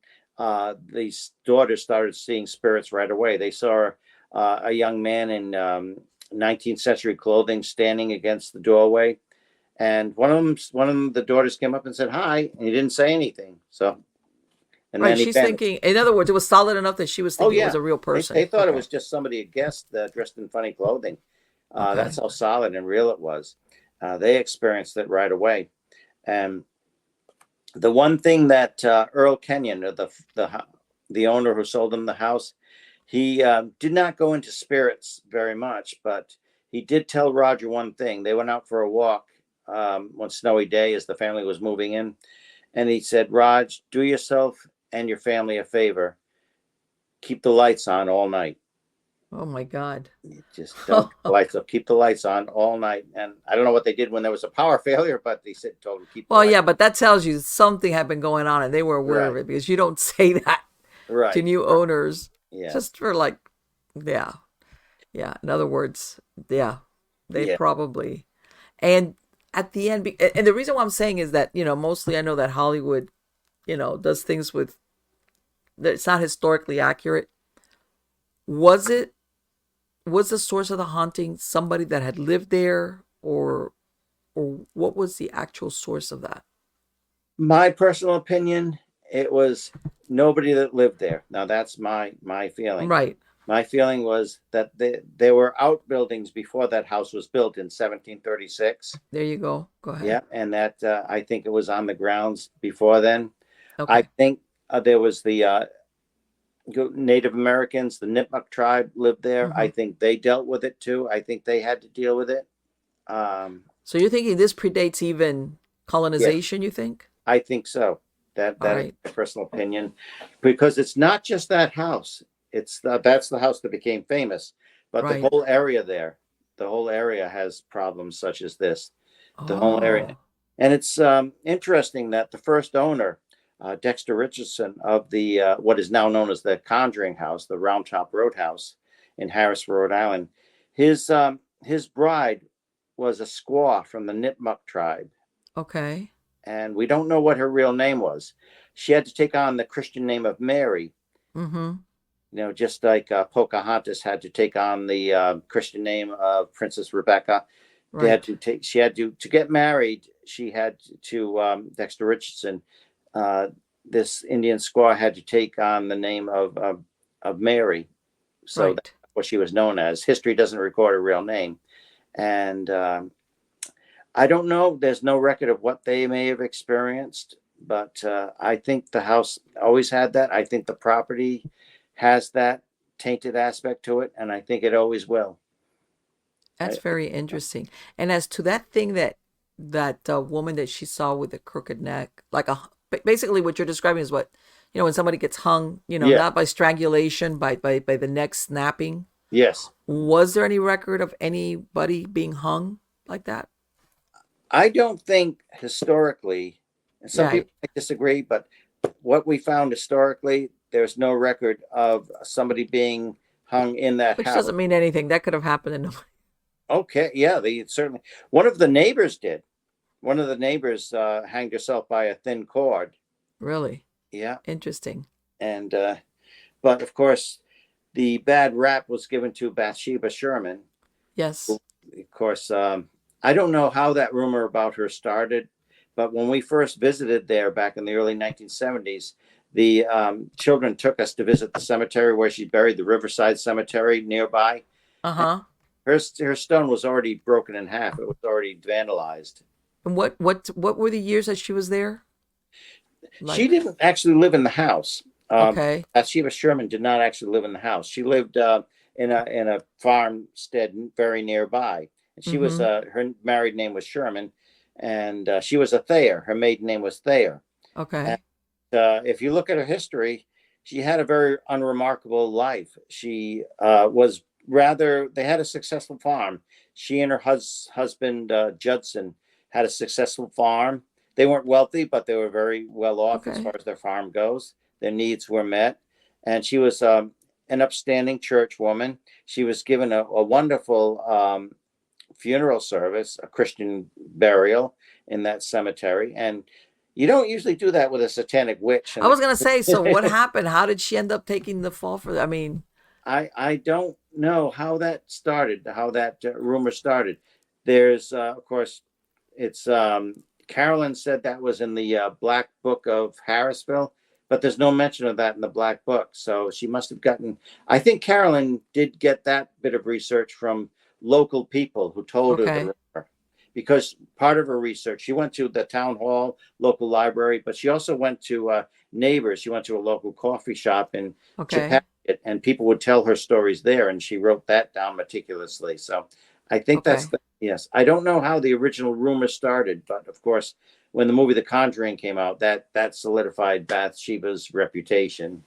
these daughters started seeing spirits right away. They saw a young man in 19th century clothing standing against the doorway, and one of them, the daughters came up and said hi, and he didn't say anything. So, and Right. then he She's vanished. thinking, in other words, it was solid enough that she was Oh thinking it was yeah, a real they person. thought it Okay. was just somebody, a guest dressed in funny clothing. That's Okay. how solid and real it was. They experienced it right away. And the one thing that Earl Kenyon, or the owner who sold him the house, he did not go into spirits very much, but he did tell Roger one thing. They went out for a walk one snowy day as the family was moving in, and he said, "Raj, do yourself and your family a favor. Keep the lights on all night. Oh my God. Just don't keep the lights up. Keep the lights on all night." And I don't know what they did when there was a power failure, but they said told them keep the Well, lights. yeah, but that tells you something had been going on and they were aware of Right, it, because you don't say that to right, new owners yeah, just for like, yeah, yeah. In other words, yeah, they yeah, probably, and at the end, and the reason why I'm saying is that, mostly I know that Hollywood, does things with, that it's not historically accurate. Was it, was the source of the haunting somebody that had lived there, or what was the actual source of that? my personal opinion, it was nobody that lived there. Now that's my feeling. Right. My feeling was that there were outbuildings before that house was built in 1736. There you go. Go ahead. Yeah, and that I think it was on the grounds before then. I Okay. think there was the Native Americans, the Nipmuc tribe lived there. I Hmm. think they dealt with it too. I think they had to deal with it. Um, So you're thinking this predates even yeah, colonization, you think? I think so. All That is right. my personal opinion, because it's not just that house. That's the house that became famous, but Right. the whole area has problems such as this. The whole area, Oh, and it's interesting that the first owner, Dexter Richardson of the what is now known as the Conjuring House, the Round Top Roadhouse in Harris, Rhode Island, his bride was a squaw from the Nipmuc tribe, okay. and we don't know what her real name was. She had to take on the Christian name of Mary, Mm-hmm. just like Pocahontas had to take on the Christian name of Princess Rebecca. Right. She had to get married. She had to Dexter Richardson. Uh, this Indian squaw had to take on the name of Mary, so that's Right. what she was known as. History doesn't record her real name, and I don't know. There's no record of what they may have experienced, but I think the house always had that. I think the property has that tainted aspect to it, and I think it always will. That's I, very interesting. And as to that thing that woman that she saw with the crooked neck, like basically what you're describing is what, when somebody gets hung, yeah, not by strangulation, by the neck snapping. yes. Was there any record of anybody being hung like that? I don't think historically, and some Yeah, people might disagree, but what we found historically, there's no record of somebody being hung in that which house. doesn't mean anything. That could have happened in nobody. Okay, yeah, they certainly. One of the neighbors did. One of the neighbors hanged herself by a thin cord. Really Yeah, interesting. and but of course, the bad rap was given to Bathsheba Sherman. Yes. Of course, I don't know how that rumor about her started, but when we first visited there back in the early 1970s, the children took us to visit the cemetery where she's buried, the Riverside Cemetery nearby. Uh-huh. Her stone was already broken in half. It was already vandalized. And what were the years that she was there? She Like, didn't actually live in the house. okay. Bathsheba Sherman did not actually live in the house. She lived in a farmstead very nearby. And she was Mm-hmm. her married name was Sherman, and she was a Thayer. Her maiden name was Thayer. And Okay. if you look at her history, she had a very unremarkable life. She was rather, they had a successful farm. She and her husband, Judson, had a successful farm. They weren't wealthy, but they were very well off as Okay. far as their farm goes. Their needs were met. And she was an upstanding church woman. She was given a wonderful funeral service, a Christian burial in that cemetery. And you don't usually do that with a satanic witch. I And was gonna say, so what happened? How did she end up taking the fall for that? I mean, I don't know how that started, how that rumor started. There's of course, it's Carolyn said that was in the Black Book of Harrisville, but there's no mention of that in the Black Book. So she must have gotten. I think Carolyn did get that bit of research from local people who told her the okay. rumor, because part of her research, she went to the town hall, local library, but she also went to neighbors. She went to a local coffee shop in Okay. Chepachet, and people would tell her stories there, and she wrote that down meticulously. So I think that's Okay. the, yes. I don't know how the original rumor started, but of course, when the movie The Conjuring came out, that solidified Bathsheba's reputation.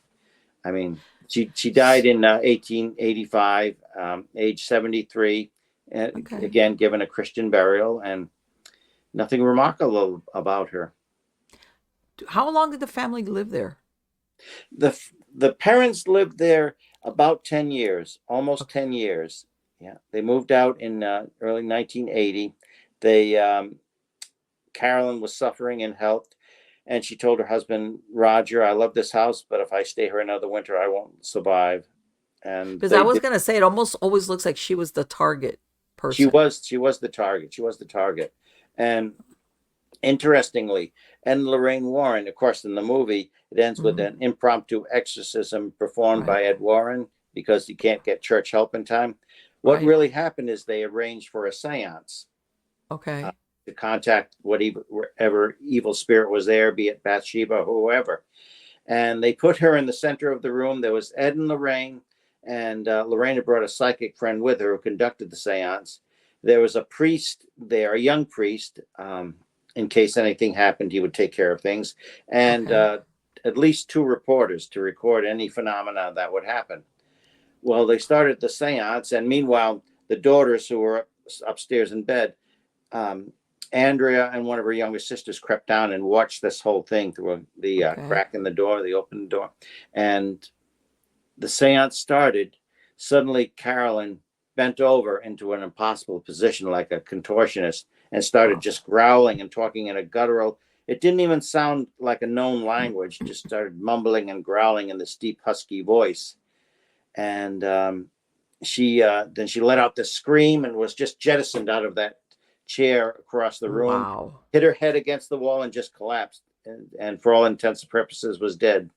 I mean, she died in 1885, age 73, and Okay. again given a Christian burial, and nothing remarkable about her. How long did the family live there? the The parents lived there about 10 years, almost Okay. 10 years. Yeah, they moved out in early 1980. They Carolyn was suffering in health, and she told her husband Roger, I love this house, but if I stay here another winter I won't survive. And Because I they was did. gonna say it almost always looks like she was the target she person. was she was the target. She was the target. And interestingly, and Lorraine Warren, of course, in the movie, it ends with Hmm. an impromptu exorcism performed Right. by Ed Warren because he can't get church help in time. What Right. really happened is they arranged for a seance uh, Okay. to contact whatever evil spirit was there, be it Bathsheba or whoever. And they put her in the center of the room. There was Ed and Lorraine, and Lorraine had brought a psychic friend with her who conducted the seance. There was a priest there, a young priest. In case anything happened, he would take care of things, and Okay. at least two reporters to record any phenomena that would happen. Well, they started the seance, and meanwhile, the daughters who were upstairs in bed, um, Andrea and one of her younger sisters crept down and watched this whole thing through the Okay. crack in the door, the open door. And the seance started. Suddenly, Carolyn bent over into an impossible position like a contortionist and started Wow. just growling and talking in a guttural. It didn't even sound like a known language, just started mumbling and growling in this deep, husky voice. And she then she let out this scream and was just jettisoned out of that chair across the room, Wow. hit her head against the wall, and just collapsed. And for all intents and purposes, was dead.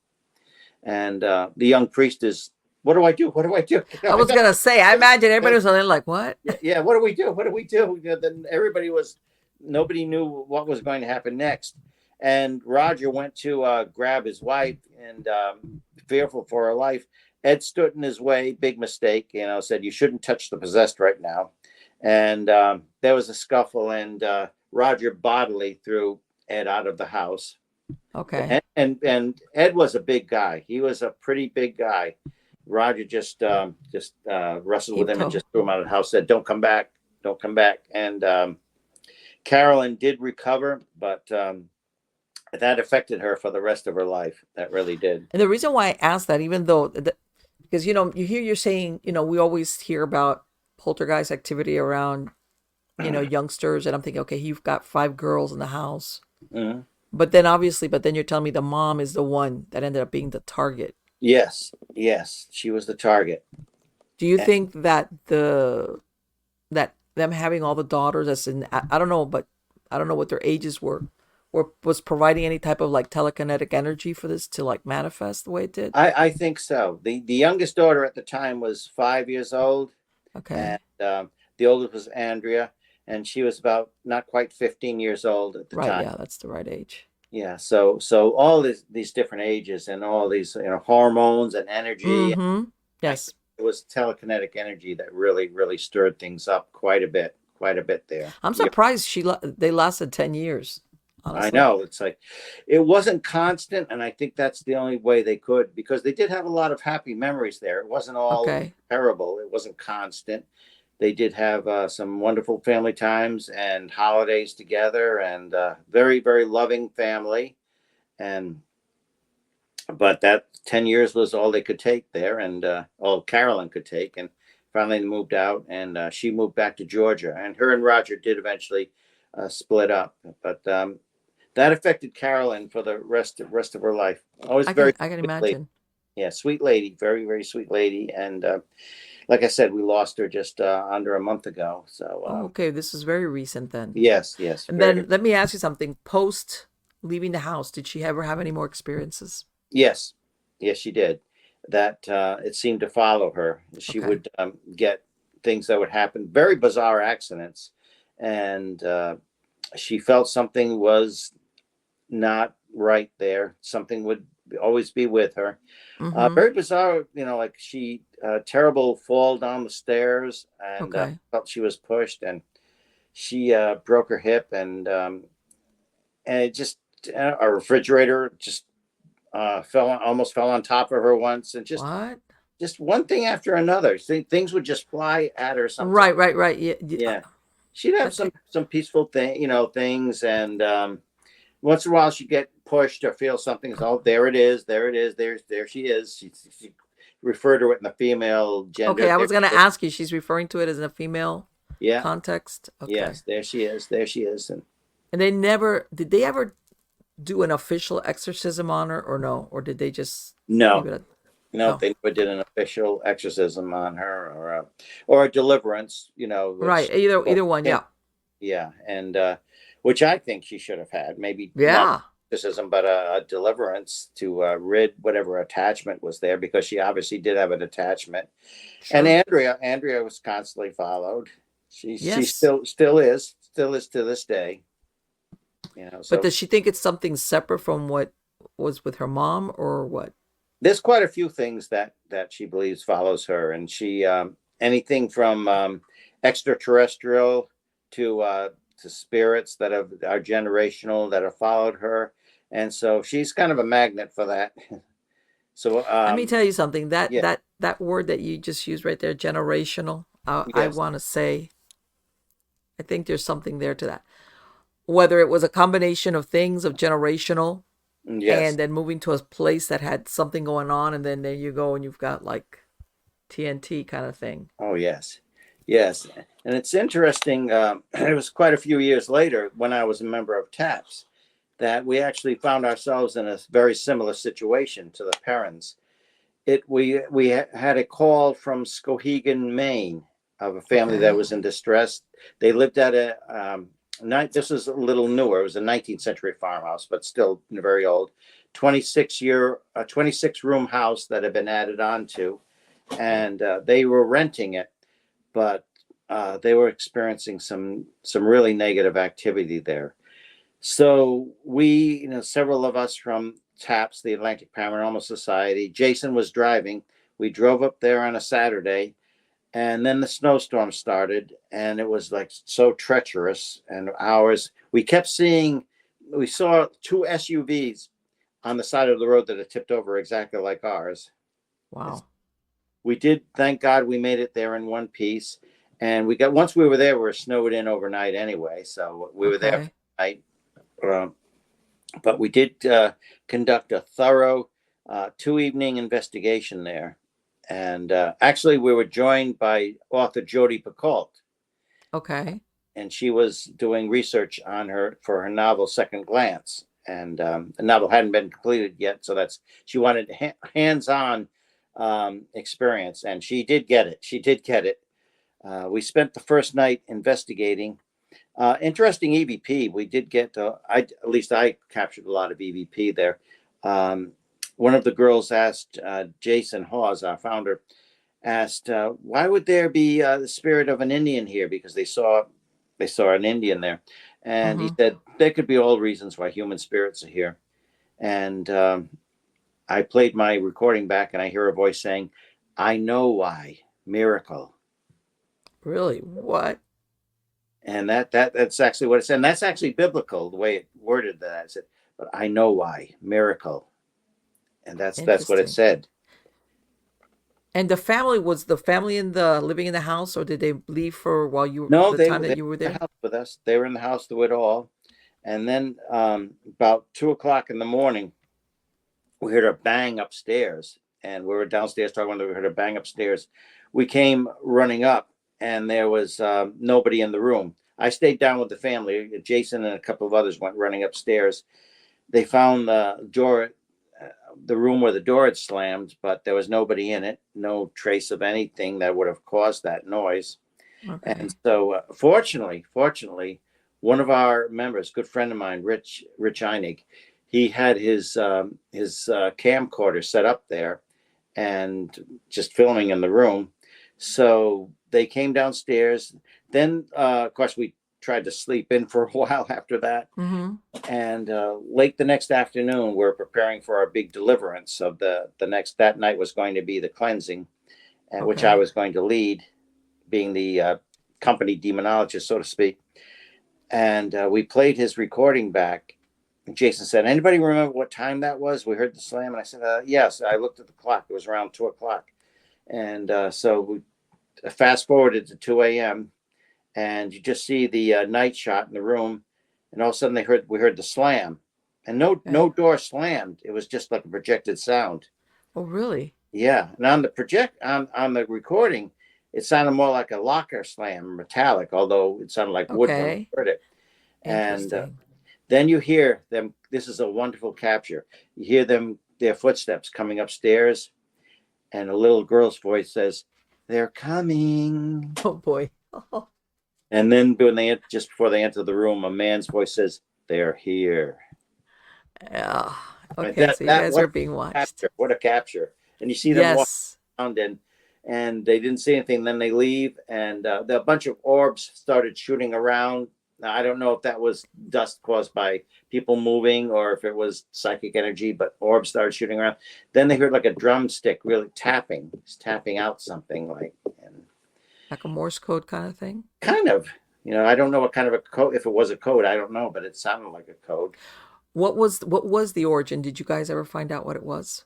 And the young priest is, what do I do? What do I do? I was gonna say, I imagine everybody was like, "What?" Yeah, what do we do? What do we do? Then everybody was, nobody knew what was going to happen next. And Roger went to grab his wife, and fearful for her life, Ed stood in his way. Big mistake, said you shouldn't touch the possessed right now. And there was a scuffle, and Roger bodily threw Ed out of the house. Okay. And Ed was a big guy. He was a pretty big guy. Roger just wrestled with Keep him and toe. just threw him out of the house. Said, "Don't come back, don't come back." And Carolyn did recover, but that affected her for the rest of her life. That really did. And the reason why I asked that, even though, because you hear you're saying, we always hear about poltergeist activity around, youngsters, and I'm thinking, okay, you've got five girls in the house, Mhm. but then you're telling me the mom is the one that ended up being the target. Yes, yes, she was the target. Do you think that that them having all the daughters, as in, I don't know, but I don't know what their ages were was providing any type of like telekinetic energy for this to like manifest the way it did? I think so. The youngest daughter at the time was 5 years old, and Okay. the oldest was Andrea, and she was about not quite 15 years old at the Right. time. Yeah, that's the right age. Yeah, so all these different ages and all these hormones and energy, Mm-hmm. I Yes. was telekinetic energy that really, really stirred things up quite a bit there. I'm Yeah, surprised they lasted 10 years, I honestly. know. It's like it wasn't constant, and I think that's the only way they could, because they did have a lot of happy memories there. It wasn't all Okay. terrible. It wasn't constant. They did have some wonderful family times and holidays together, and very, very loving family. And but that 10 years was all they could take there, and all Carolyn could take. And finally they moved out, and she moved back to Georgia, and her and Roger did eventually split up. But that affected Carolyn for the rest of her life. Always very I can sweet lady. imagine. Yeah, sweet lady, very, very sweet lady. And like I said, we lost her just under a month ago. So Oh, okay. This is very recent then. yes, yes, And very. then let me ask you something. Post leaving the house, did she ever have any more experiences? Yes, yes, she did. That it seemed to follow her. She Okay. would get things that would happen, very bizarre accidents, and she felt something was not right there. Something would always be with her. Mm-hmm. Very bizarre, like she terrible fall down the stairs, and Okay. felt she was pushed, and she broke her hip, and it just a refrigerator just almost fell on top of her once, and What? just one thing after another. Things would just fly at her sometimes. Right, right, right. Yeah, Yeah, she'd have that some take, peaceful things, and once in a while she'd get pushed or feel something. Oh, there it is, there she is. She referred to it in the female gender. okay, I There, was gonna ask you, she's referring to it as a female yeah, context. Okay. yes, there she is, and And did they ever do an official exorcism on her or no? Or did they just leave no, it at, no, oh, they never did an official exorcism on her, or a deliverance, right. which Either one, yeah. yeah, and which I think she should have had. Maybe not Yeah. exorcism, but a deliverance to rid whatever attachment was there, because she obviously did have an attachment. And Sure. Andrea was constantly followed. She Yes. still is to this day. But So does she think it's something separate from what was with her mom or what? there's quite a few things that she believes follows her, and she anything from extraterrestrial to spirits that are generational, that have followed her, and so she's kind of a magnet for that. So Let me tell you something. That yeah, that that word that you just used right there, generational. I yes, want to say, I think there's something there to that. Whether it was a combination of things of generational yes, and then moving to a place that had something going on, and then there you go, and you've got like TNT kind of thing. oh yes, yes. And it's interesting. It was quite a few years later, when I was a member of TAPS, that we actually found ourselves in a very similar situation to the Perrons. We had a call from Skohegan, Maine, of a family that Okay. was in distress. They lived at a night. This was a little newer. It was a 19th century farmhouse, but still very old. 26 room house that had been added on to, and they were renting it, but they were experiencing some really negative activity there. So we, several of us from TAPS, the Atlantic Paranormal Society, Jason was driving. We drove up there on a Saturday, and then the snowstorm started, and it was like so treacherous. And we saw two SUVs on the side of the road that had tipped over exactly like ours. Wow. We did, thank God we made it there in one piece. And once we were there, we were snowed in overnight anyway. So we were there for Okay. the night. Um, but we did conduct a thorough 2 evening investigation there. And actually, we were joined by author Jodi Picoult, Okay. and she was doing research on her for her novel Second Glance. And the novel hadn't been completed yet, so she wanted hands-on experience, and she did get it. We spent the first night investigating. Interesting EVP. We did get, at least I captured a lot of EVP there. One of the girls asked, Jason Hawes, our founder, asked, why would there be the spirit of an Indian here? Because they saw an Indian there. And he Mm-hmm. said, there could be all reasons why human spirits are here. And I played my recording back, and I hear a voice saying, I know why. Miracle. Really? What? And that's actually what it said. And that's actually biblical, the way it worded that. It said, but I know why. Miracle. And that's what it Interesting. said. And was the family in the living in the house, or did they leave for while No, the they time were that in you were the there? house with us. They were in the house through it all. And then about 2 o'clock in the morning, we heard a bang upstairs. And we were downstairs talking. We heard a bang upstairs. We came running up, and there was nobody in the room. I stayed down with the family. Jason and a couple of others went running upstairs. They found the door, the room where the door had slammed, but there was nobody in it. No trace of anything that would have caused that noise. And Okay. so, fortunately, one of our members, good friend of mine, Rich Einig, he had his camcorder set up there and just filming in the room. So they came downstairs. Then, of course, we tried to sleep in for a while after that. Mm-hmm. And late the next afternoon, we're preparing for our big deliverance of the next. That night was going to be the cleansing, which I Okay. was going to lead, being the company demonologist, so to speak. And we played his recording back. Jason said, "Anybody remember what time that was? We heard the slam." And I said, "Yes." I looked at the clock. It was around 2 o'clock. And so we fast forwarded to 2 a.m. and you just see the night shot in the room, and all of a sudden we heard the slam, and no Okay. door slammed. It was just like a projected sound. Oh, really? Yeah, and on the recording, it sounded more like a locker slam, metallic, although it sounded like wood when we Okay. heard it. And Interesting. then you hear them. This is a wonderful capture. You hear their footsteps coming upstairs, and a little girl's voice says, "They're coming." Oh boy. Oh, And then when just before they enter the room, a man's voice says, "They're here." yeah. I mean, Okay. So you guys what are being a watched. capture! What a capture! And you see them walk Yes. around, and they didn't see anything. Then they leave, and a bunch of orbs started shooting around. Now, I don't know if that was dust caused by people moving or if it was psychic energy, but orbs started shooting around. Then they heard like a drumstick really tapping, it's tapping out something like, and Like a Morse code kind of thing. kind of, I don't know what kind of a code, if it was a code, I don't know, but it sounded like a code. What was the origin? Did you guys ever find out what it was?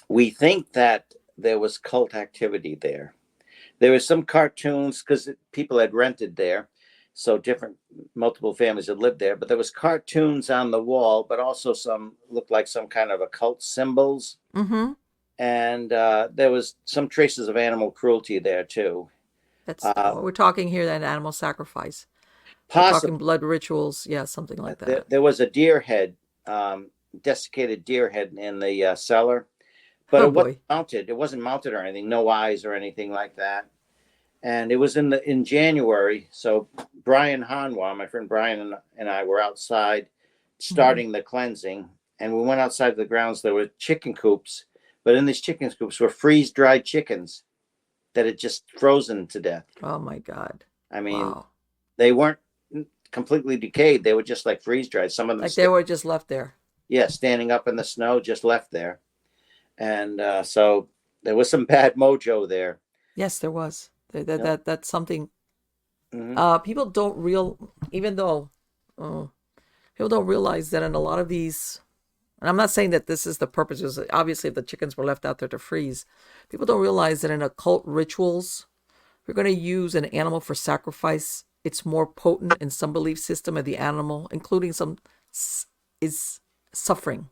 We think that there was cult activity there. There was some cartoons because people had rented there, so multiple families had lived there. But there was cartoons on the wall, but also some looked like some kind of occult symbols, Mm-hmm. and there was some traces of animal cruelty there too. That's Uh, what we're talking here. Then animal sacrifice. We're Possibly talking blood rituals. Yeah, something like that. there was a deer head, desiccated deer head in the cellar, but Oh it wasn't boy. mounted. It wasn't mounted or anything. No eyes or anything like that. And it was in January. So Brian Hanwa, my friend Brian, and I were outside Hmm. starting the cleansing, and we went outside the grounds. There were chicken coops, but in these chicken coops were freeze dried chickens that had just frozen to death. Oh my God. I mean, Wow. they weren't completely decayed. They were just like freeze dried. Some of them, Like they were just left there. yeah, standing up in the snow, just left there. And so there was some bad mojo there. Yes, there was. Yep. That's something. Mm-hmm. People don't even though uh, people don't realize that in a lot of these, and I'm not saying that this is the purpose, because obviously if the chickens were left out there to freeze, people don't realize that in occult rituals, if you're going to use an animal for sacrifice, it's more potent in some belief system of the animal, including some is suffering.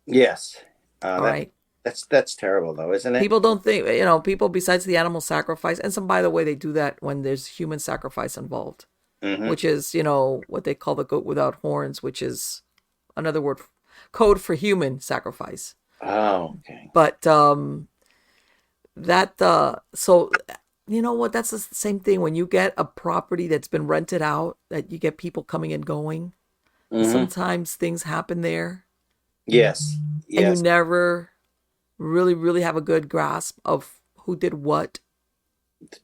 Yes, All right. that's terrible though, isn't it? People don't think, people besides the animal sacrifice, and some, by the way, they do that when there's human sacrifice involved, Mm-hmm. which is, what they call the goat without horns, which is another word, code for human sacrifice. Oh, okay. But that so you know what, that's the same thing when you get a property that's been rented out, that you get people coming and going, and Mm-hmm. sometimes things happen there, Yes, and you yes, never really have a good grasp of who did what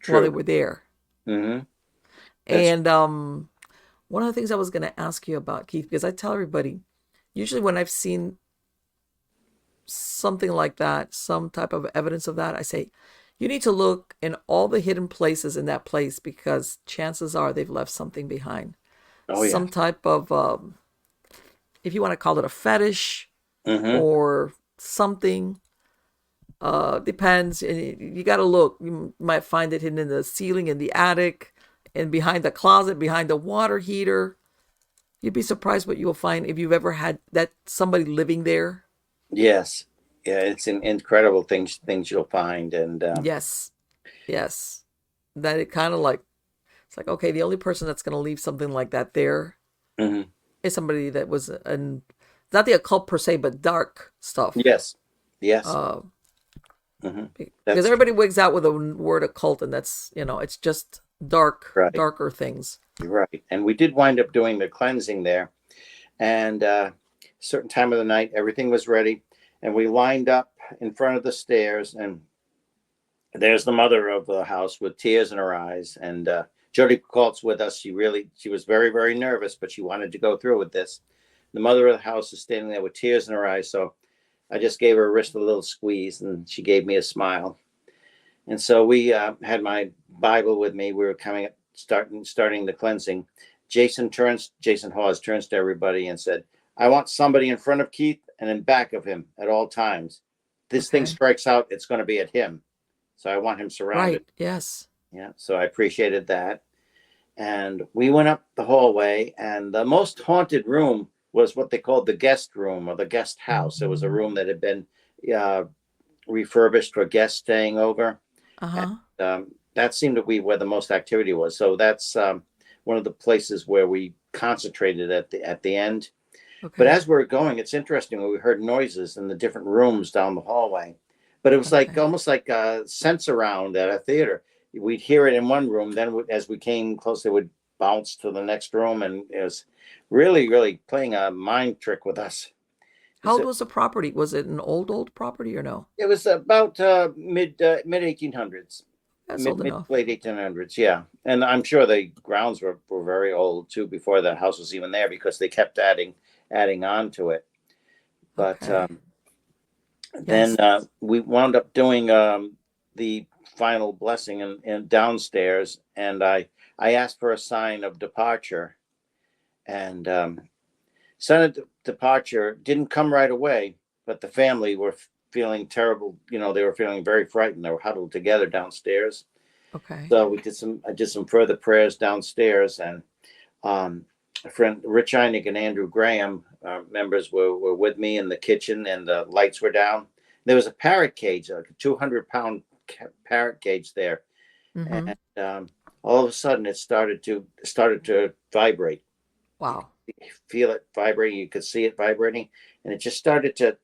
while they true. were there. Mm-hmm. That's And one of the things I was going to ask you about, Keith, because I tell everybody, usually when I've seen something like that, some type of evidence of that, I say you need to look in all the hidden places in that place because chances are they've left something behind. Oh yeah. Some type of, if you want to call it a fetish Mm-hmm. or something, depends. You got to look. You might find it hidden in the ceiling, in the attic, and behind the closet, behind the water heater. You'd be surprised what you'll find if you've ever had that somebody living there. Yes. Yeah, it's incredible things you'll find, and Yes, yes. That it kind of like it's like okay, the only person that's going to leave something like that there mhm. is somebody that was an not the occult per se, but dark stuff. Yes, yes. Uh, Hmm. because That's everybody wigs out with the word occult, and that's it's just right. darker things. You're right. And we did wind up doing the cleansing there, and certain time of the night, everything was ready, and we lined up in front of the stairs, and there's the mother of the house with tears in her eyes, and Jody Picoult's with us. She was very, very nervous, but she wanted to go through with this. The mother of the house is standing there with tears in her eyes, so I just gave her wrist a little squeeze, and she gave me a smile. And so we had my Bible with me. We were coming up, starting the cleansing. Jason Hawes turns to everybody and said, "I want somebody in front of Keith and in back of him at all times. This thing Okay. strikes out, it's going to be at him. So I want him surrounded." Right. Yes. Yeah. So I appreciated that. And we went up the hallway, and the most haunted room was what they called the guest room or the guest house. It was a room that had been uh, refurbished for guests staying over. And Uh-huh. that seemed to be where the most activity was. So that's one of the places where we concentrated at the end. But Okay. as we were going, it's interesting. We heard noises in the different rooms down the hallway, but it was like Okay. almost like a sense around at a theater. We'd hear it in one room, then as we came close, it would bounce to the next room, and it was really, really playing a mind trick with us. How It's old was the property? Was it an old property or no? It was about mid 1800s, That's old mid enough. late 1800s, yeah. And I'm sure the grounds were very old too before the house was even there because they kept adding on to it. But Okay. then Yes. we wound up doing the final blessing in downstairs, and I asked for a sign of departure, and sign of departure didn't come right away, but the family were feeling terrible. They were feeling very frightened. They were huddled together downstairs. Okay. So I did some further prayers downstairs, and a friend Rich Einig and Andrew Graham members were with me in the kitchen, and the lights were down. There was a parrot cage, like a 200-pound parrot cage there, Mm-hmm. and all of a sudden it started to vibrate. You Wow. could feel it vibrating. You could see it vibrating, and it just started to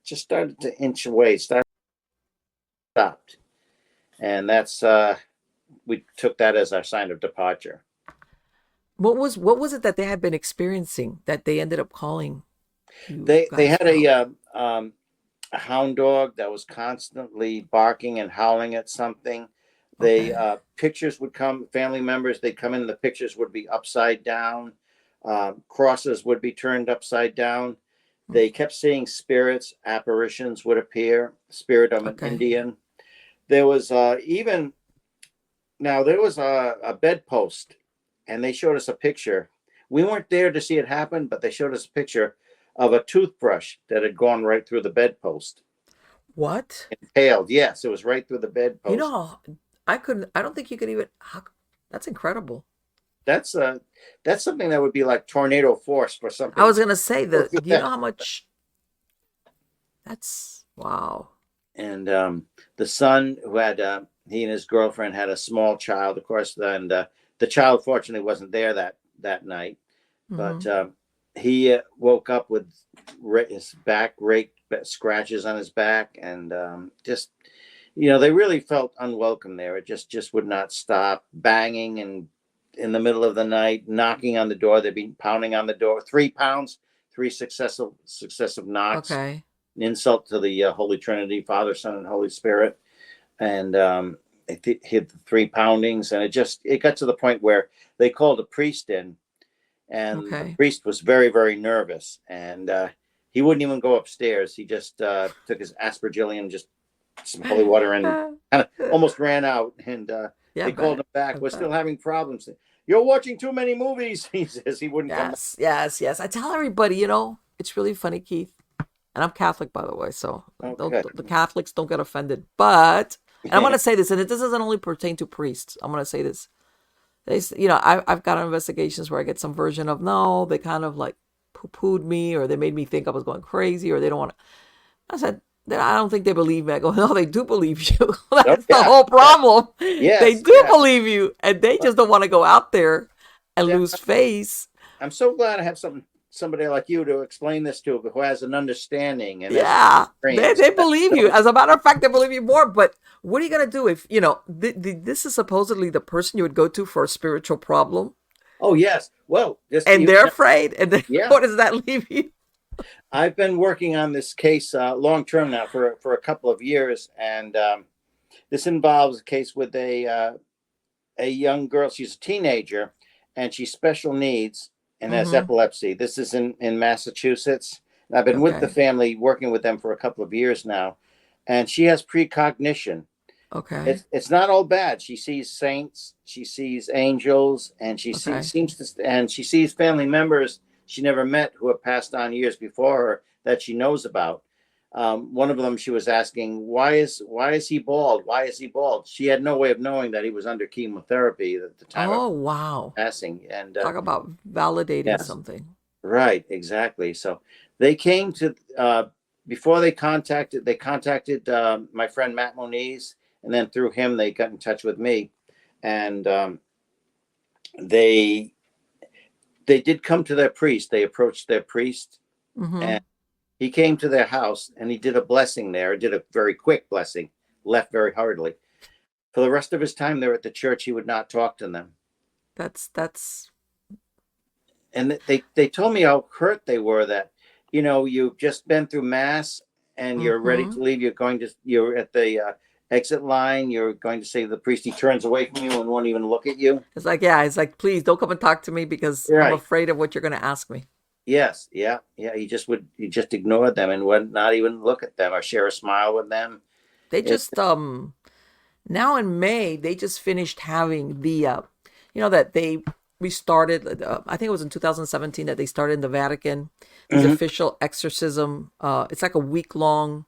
inch away. Stopped, and that's we took that as our sign of departure. What was it that they had been experiencing that they ended up calling you They guys had out? a hound dog that was constantly barking and howling at something. They Okay. pictures would come, family members, they'd come in, the pictures would be upside down, crosses would be turned upside down. Mm. They kept seeing spirits, apparitions would appear, spirit of an Okay. Indian. There was even now there was a bedpost, and they showed us a picture. We weren't there to see it happen, but they showed us a picture of a toothbrush that had gone right through the bedpost. What? Impaled. Yes, it was right through the You bedpost. know, I couldn't. I don't think you could even. That's incredible. That's that's something that would be like tornado force for I something. was gonna say that. Do you know how much? That's wow. And the son who had he and his girlfriend had a small child, of course, and the child fortunately wasn't there that night. But Mm-hmm. he woke up with his back raked, scratches on his back, and just they really felt unwelcome there. It just would not stop banging, and in the middle of the night, knocking on the door. They'd be pounding on the door. 3 pounds, three successive knocks. Okay. An insult to the Holy Trinity, Father, Son, and Holy Spirit. And it hit the 3 poundings, and it got to the point where they called a priest in, and the Okay. priest was very, very nervous, and he wouldn't even go upstairs. He just took his aspergillium, just some holy water, and kind of almost ran out. And Yeah, they called him back. I We're bet. still having problems. You're watching too many movies. He says he wouldn't come back. Yes, yes, yes. I tell everybody, it's really funny, Keith. And I'm Catholic, by the way, so Okay. the Catholics don't get offended. But, and I'm going to say this, and this doesn't only pertain to priests. I'm going to say this. I've got investigations where I get some version of, no, they kind of like poo-pooed me, or they made me think I was going crazy, or they don't want to. I said, I don't think they believe me. I go, no, they do believe you. Oh, That's the yeah. whole problem. They Yes. do Yeah. believe you, and they just don't want to go out there and Yeah. lose face. I'm so glad I have somebody like you to explain this to, who has an understanding and has Yeah, experience. they believe you. As a matter of fact, they believe you more. But what are you gonna do if this is supposedly the person you would go to for a spiritual problem, Oh yes. Well, just and they're afraid, and then yeah. what does that leave you? I've been working on this case long term now for a couple of years, and this involves a case with a young girl. She's a teenager, and she's special needs and has Mm-hmm. epilepsy. This is in Massachusetts. And I've been with the Okay. family, working with them for a couple of years now, and she has precognition. Okay. It's not all bad. She sees saints, she sees angels, and Okay. she sees family members she never met who have passed on years before her that she knows about. One of them, she was asking, why is he bald? Why is he bald? She had no way of knowing that he was under chemotherapy at the time of Oh, wow. passing. And Talk about validating yes, something. right, exactly. So they came to before they contacted my friend Matt Moniz, and then through him they got in touch with me, and they they did come to their priest. They approached their priest, Mm-hmm. and he came to their house, and he did a blessing there. Did a very quick blessing, left very hurriedly. For the rest of his time there at the church, he would not talk to them. That's And they told me how hurt they were, that you've just been through mass and you're ready mm-hmm. to leave. You're at the exit line. You're going to say to the priest. He turns away from you and won't even look at you. It's like, please don't come and talk to me because I'm Right. afraid of what you're gonna ask me. Yes. Yeah. Yeah. He just ignored them and would not even look at them or share a smile with them. They It, just now in May, they just finished having that they restarted. I think it was in 2017 that they started in the Vatican these Mhm. official exorcism. It's like a week long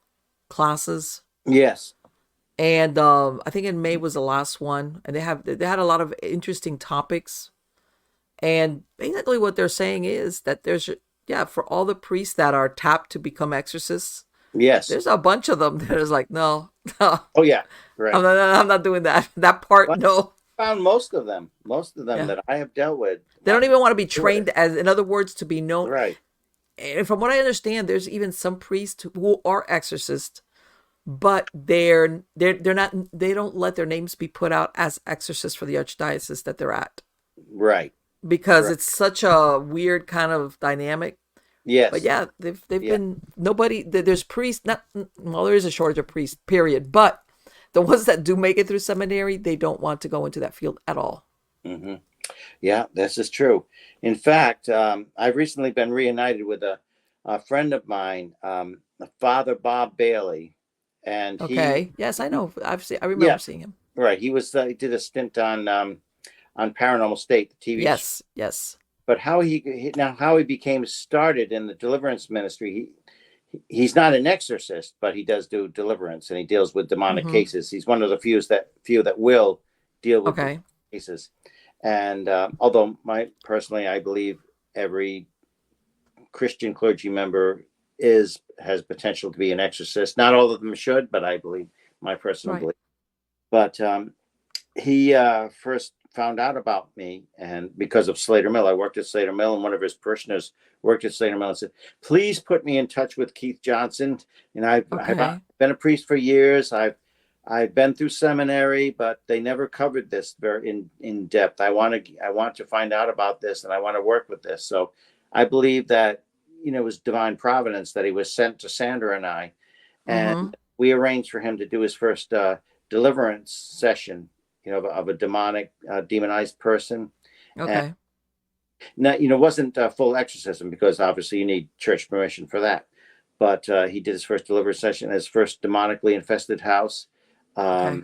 classes, Yes. and I think in May was the last one, and they had a lot of interesting topics. And basically, what they're saying is that for all the priests that are tapped to become exorcists, Yes. there's a bunch of them that is like, no, no, Oh yeah. Right. I'm not doing that. That part, Well, no. I found most of them Yeah. that I have dealt with. They don't even want to be Do it. trained as, in other words, to be known. Right. And from what I understand, there's even some priests who are exorcists, but they're not. They don't let their names be put out as exorcists for the archdiocese that they're at Right. because Right. it's such a weird kind of dynamic. But Yes. yeah, they've Yeah. been nobody. There's priests. Not well, there is a shortage of priests. Period. But the ones that do make it through seminary, they don't want to go into that field at all. Hmm. Yeah, this is true. In fact, I've recently been reunited with a friend of mine, Father Bob Bailey, and Okay. Yes, I know. I yeah, remember seeing him. right. He did a stint on Paranormal State, the TV show. Yes. Yes. But how he became started in the deliverance ministry. He's not an exorcist, but he does do deliverance, and he deals with demonic Mm-hmm. cases. He's one of the few that will deal with Okay. cases. And although personally, I believe every Christian clergy member has potential to be an exorcist. Not all of them should, but I believe, my personal Right. belief. But he first found out about me, and because of Slater Mill. I worked at Slater Mill, and one of his parishioners worked at Slater Mill and said, "Please put me in touch with Keith Johnson." And I've Okay. been a priest for years. I've been through seminary, but they never covered this very in depth. I want to find out about this, and I want to work with this. So I believe that it was divine providence that he was sent to Sandra and I, and Mm-hmm. we arranged for him to do his first deliverance session, of a demonized person. And Okay. now, it wasn't full exorcism, because obviously you need church permission for that. but he did his first delivery session in his first demonically infested house. Okay.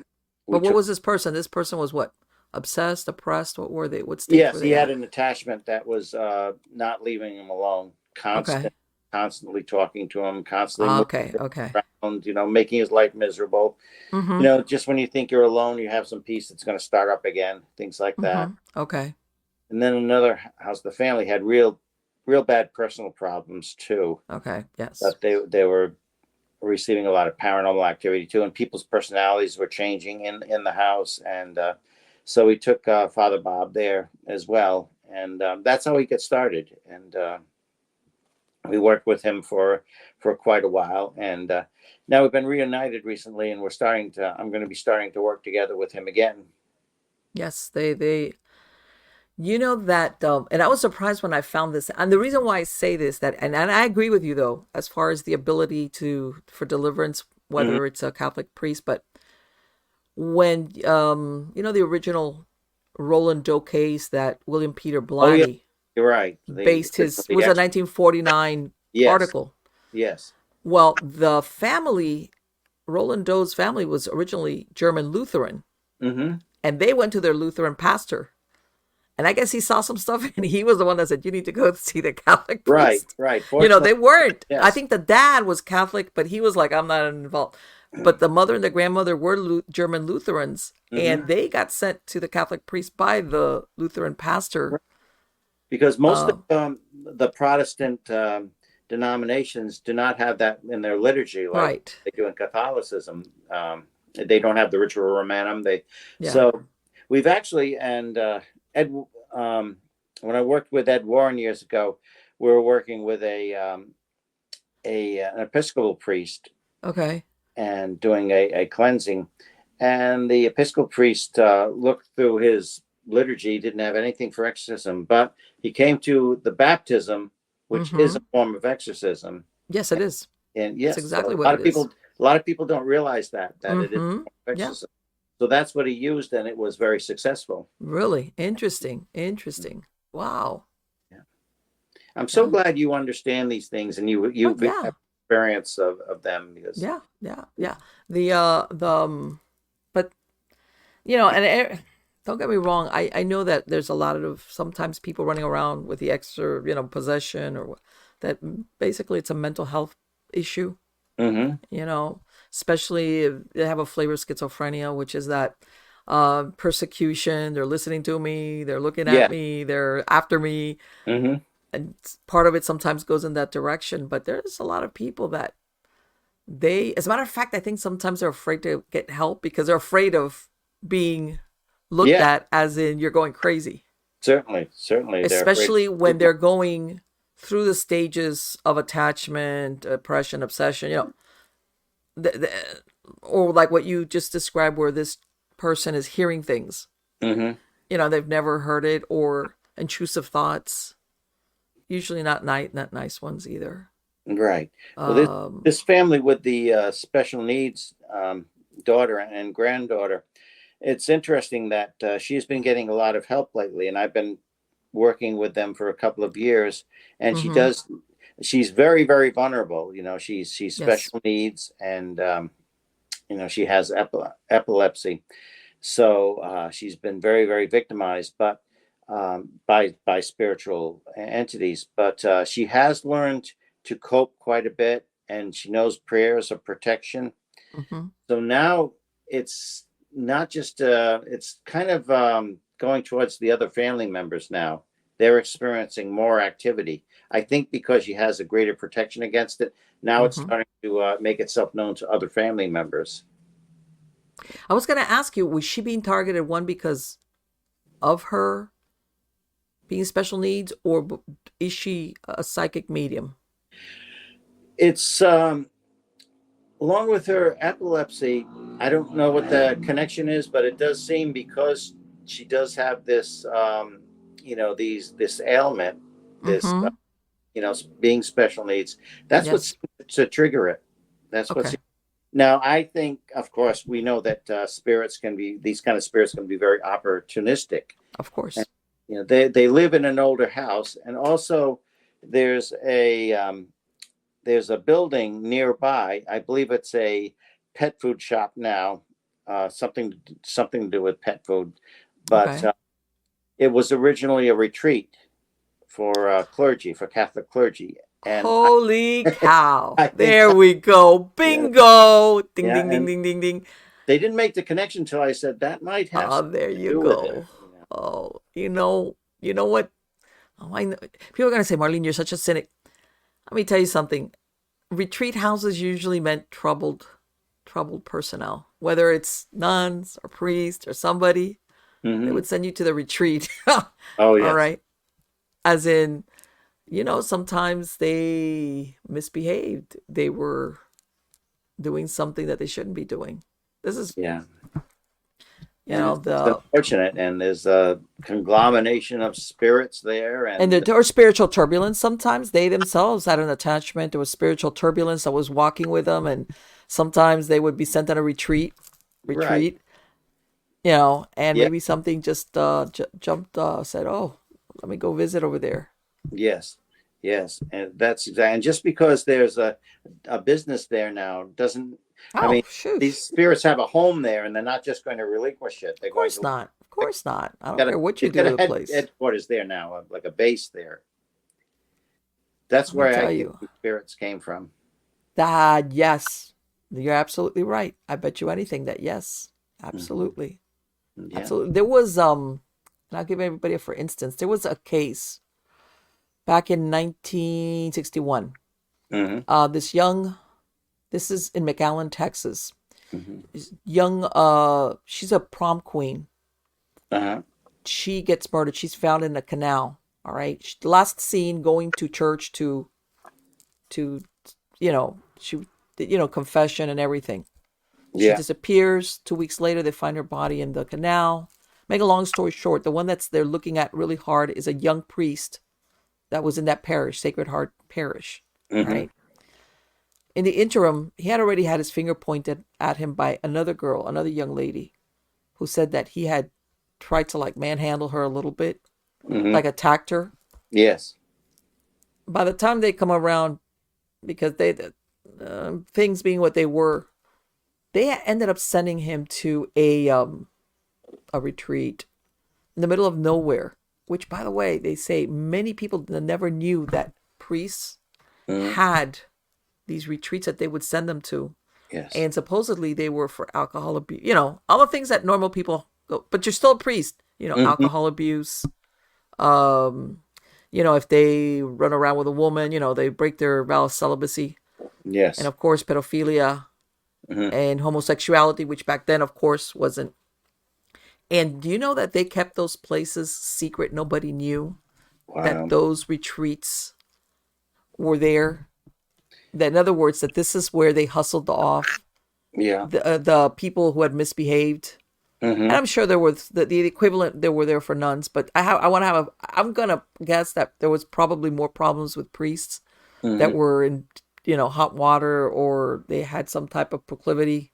We But what took was this person? This person was what? Obsessed, oppressed? What were they? What stage were Yes, he they had at? an attachment that was not leaving him alone. Okay. Constantly talking to him, constantly moving Okay. Okay. around, making his life miserable. Mm-hmm. Just when you think you're alone, you have some peace that's going to start up again, things like that. Mm-hmm. Okay. And then another house, the family had real bad personal problems too. Okay. Yes. But they were receiving a lot of paranormal activity too, and people's personalities were changing in the house. And so we took Father Bob there as well, and that's how we got started. And we worked with him for quite a while, and now we've been reunited recently, and I'm going to be starting to work together with him again. Yes. They. You know that, and I was surprised when I found this. And the reason why I say this, and I agree with you though, as far as the ability for deliverance, Hmm. whether it's a Catholic priest, but when, the original Roland Doe case that William Peter Oh yeah, Blatty you're right. based The was a ex 1949 Yes, article. yes. Well, the family, Roland Doe's family was originally German Lutheran, Hmm. and they went to their Lutheran pastor. And I guess he saw some stuff, and he was the one that said, "You need to go see the Catholic Right, priest." right. Fortunately, They weren't. I yes. think the dad was Catholic, but he was like, "I'm not involved." But the mother and the grandmother were German Lutherans, Hmm. and they got sent to the Catholic priest by the Lutheran pastor. Because most Uh, of the Protestant denominations do not have that in their liturgy like right. they do in Catholicism. They don't have the Ritual Romanum. Yeah. So we've actually, and Ed, when I worked with Ed Warren years ago, we were working with an Episcopal priest Okay. and doing a cleansing. And the Episcopal priest looked through his liturgy, didn't have anything for exorcism, but he came to the baptism, which is Mm-hmm. a form of exorcism. Yes, it is. And That's yes, exactly so what it is. a lot of people don't realize that it is a Mm-hmm. form of Yeah. exorcism. So that's what he used, and it was very successful. Really interesting. Interesting. Wow. Yeah. I'm so Yeah. glad you understand these things and Oh you yeah. have experience of them because Yeah. Yeah. Yeah. But and don't get me wrong. I know that there's a lot of sometimes people running around with the extra, possession that basically it's a mental health issue, hmm you know, especially if they have a flavor of schizophrenia, which is that persecution. They're listening to me, they're looking at yeah. me, they're after me. Hmm. And part of it sometimes goes in that direction. But there's a lot of people that as a matter of fact, I think sometimes they're afraid to get help because they're afraid of being looked Yeah, at as in you're going crazy, certainly they're afraid especially to when they're going through the stages of attachment, depression, obsession, the, the, or like what you just described, where this person is hearing things, hmm they've never heard it, or intrusive thoughts, usually not nice ones either. Right. Well, Um, this family with the special needs daughter and granddaughter, it's interesting that she's been getting a lot of help lately, and I've been working with them for a couple of years, and mm-hmm. she's very vulnerable. She's Yes. special needs, and she has epilepsy, so she's been very victimized, but by spiritual entities. But she has learned to cope quite a bit, and she knows prayers of protection. Mm-hmm. So now it's not just it's kind of going towards the other family members now. They're experiencing more activity. I think because she has a greater protection against it, now it's Mm-hmm. starting to make itself known to other family members. I was going to ask you, was she being targeted one because of her being special needs, or is she a psychic medium? It's along with her epilepsy. I don't know what the connection is, but it does seem because she does have this, this ailment, this, Mm-hmm. being special needs. That's what Yes. seems to trigger it. That's what's Okay. now. I think, of course, we know that these kind of spirits can be very opportunistic. Of And, course. they live in an older house, and also there's there's a building nearby. I believe it's a pet food shop now, something to do with pet food, but Okay. it was originally a retreat for clergy, for Catholic clergy, and Holy cow. I think There that, we go. yeah, Bingo. Ding, yeah, ding, ding, and ding, ding, ding. they didn't make the connection until I said that might have Oh, something there to you do with it. go. Oh, you know what? Oh, I know. People are going to say, Marlene, you're such a cynic. Let me tell you something. Retreat houses usually meant troubled personnel, whether it's nuns or priests or somebody. They Hmm. would send you to the retreat. Oh All yes, right. As in, sometimes they misbehaved. They were doing something that they shouldn't be doing. This is, yeah, and it's the unfortunate. And there's a conglomeration of spirits there, and and there was spiritual turbulence. Sometimes they themselves had an attachment. There was spiritual turbulence that was walking with them, and sometimes they would be sent on a right, retreat, and yeah, maybe something just jumped, said, "Oh, let me go visit over there." yes, yes, and that's exactly. And just because there's a business there now doesn't. I Oh, mean, shoot! these spirits have a home there, and they're not just going to relinquish it. They're Of going course to not. Of course not. I don't got a care what you it's do got to a the place. headquarters there now, like a base there. That's Let me where I tell think you. the spirits came from. That yes, you're absolutely right. I bet you anything that yes, Hmm. absolutely, Yeah. absolutely. There was and I'll give everybody a for instance. There was a case back in 1961. Hmm. This is in McAllen, Texas. Hmm. This young, she's a prom queen. Uh-huh. She gets murdered. She's found in a canal. All right. Last seen going to church to, she, confession and everything. She Yeah. disappears. 2 weeks later, they find her body in the canal. Make a long story short, the one that's they're looking at really hard is a young priest that was in that parish, Sacred Heart Parish. All Hmm. right. In the interim, he had already had his finger pointed at him by another girl, another young lady, who said that he had tried to like manhandle her a little bit, Hmm. like attacked her. Yes. By the time they come around, because things being what they were, they ended up sending him to a retreat in the middle of nowhere. Which, by the way, they say many people never knew that priests Hmm. had these retreats that they would send them to, Yes. and supposedly they were for alcohol abuse. All the things that normal people go, but you're still a priest. Hmm. Alcohol abuse. Um, if they run around with a woman, they break their vow of celibacy, and Yes. of course pedophilia Hmm. and homosexuality, which back then, of course, wasn't. And do you know that they kept those places secret? Nobody knew that Wow. those retreats were there. That, in other words, that this is where they hustled off Yeah. the people who had misbehaved. And Hmm. I'm sure there was the equivalent. There were there for nuns, but I want to have a. I'm gonna guess that there was probably more problems with priests that Hmm. were in hot water, or they had some type of proclivity.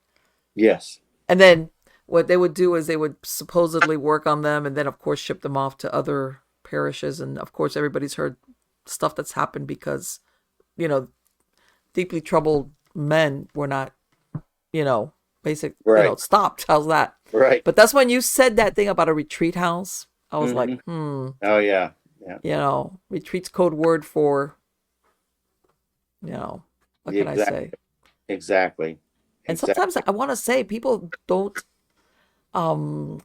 Yes. And then what they would do is they would supposedly work on them, and then of course ship them off to other parishes. And of course everybody's heard stuff that's happened because you know deeply troubled men were not you know basic Right. stopped. How's that? Right. But that's when you said that thing about a retreat house. I was like, Hmm. Oh yeah. Yeah. retreat's code word for, what can I Exactly. say? Exactly. And sometimes Exactly. I want to say people don't.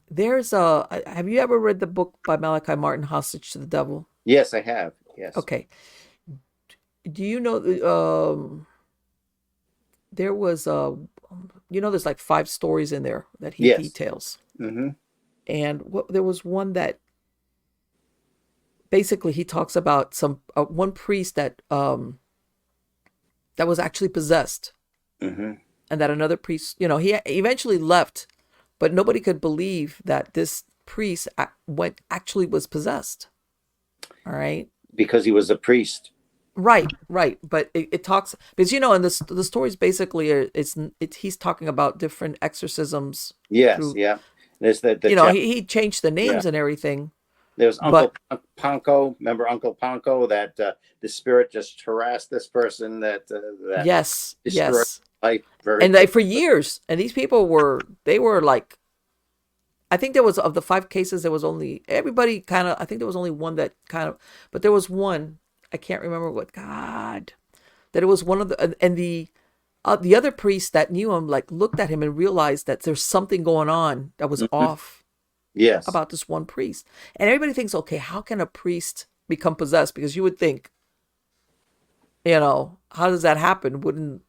There's a. Have you ever read the book by Malachi Martin, Hostage to the Devil? Yes, I have. Yes. Okay. Do you know? There was there's like 5 stories in there that he Yes. details, Hmm. and there was one that basically he talks about some one priest that was actually possessed, Hmm. and that another priest, he eventually left, but nobody could believe that this priest went actually was possessed. All right. Because he was a priest. Right, right, but it talks because in the stories basically he's talking about different exorcisms Yes. through Yeah. There's the chap. he changed the Yeah. names and everything, There's But Uncle Ponko. Remember Uncle Ponko? That the spirit just harassed this person that yes, destroyed yes. life very And they quickly. for years, and these people were like, I think there was, of the 5 cases, there was only, everybody kind of, I think there was only one that kind of, but there was one, I can't remember what, God, that it was one of the, and the other priest that knew him, like, looked at him and realized that there's something going on that was Mhm. off Yes. about this one priest. And everybody thinks, okay, how can a priest become possessed? Because you would think, how does that happen? Wouldn't,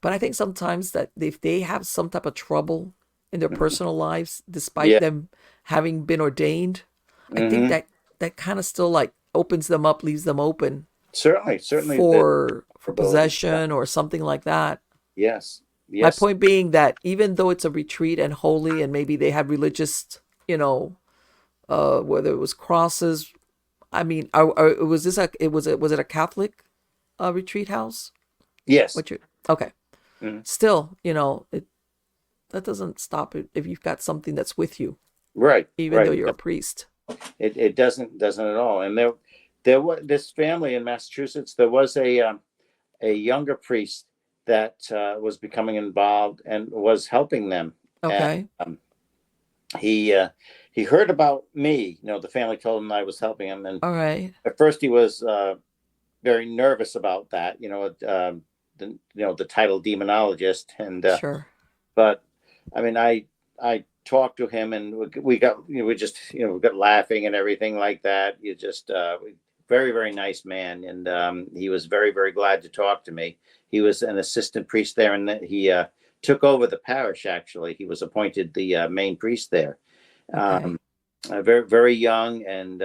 but I think sometimes that if they have some type of trouble in their Mhm. personal lives, despite Yeah. them having been ordained, I think Hmm. that kind of still like opens them up, leaves them open Certainly the for ability. possession or something like that. Yes. My Yes. point being that even though it's a retreat and holy, and maybe they had religious, whether it was crosses. I mean, was this was it a Catholic retreat house? Yes. What you Okay? Mhm. Still, that doesn't stop it if you've got something that's with you, Right. even though Right. you're a priest. It doesn't at all. And there was this family in Massachusetts. There was a younger priest that was becoming involved and was helping them. And Okay. he uh, he heard about me. The family told him I was helping him, and All right. at first he was very nervous about that. The title demonologist, and Sure. but I mean, I talked to him, and we got we just we got laughing and everything like that. You just very very nice man, and he was very glad to talk to me. He was an assistant priest there, and he took over the parish. Actually, he was appointed the main priest there. Okay. Um, very young and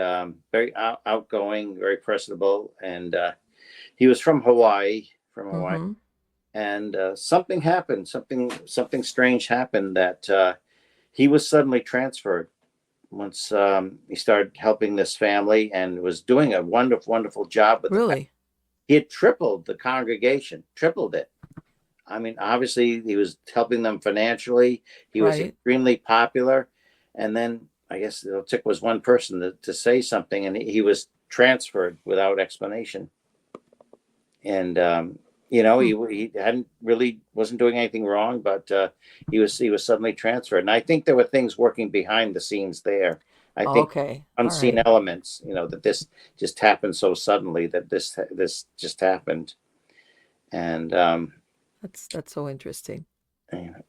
very outgoing, very personable, and he was from Hawaii. From Hawaii, Mm-hmm. and something happened. Something strange happened that he was suddenly transferred once he started helping this family and was doing a wonderful job with the family. Really? He had tripled the congregation, tripled it. I mean, obviously, he was helping them financially. He was Right. extremely popular. And then I guess it took was one person to say something, and he was transferred without explanation. And Hmm. he hadn't really wasn't doing anything wrong, but he was suddenly transferred. And I think there were things working behind the scenes there. I think Okay. All unseen right. elements, that this just happened so suddenly that this just happened. And That's so interesting.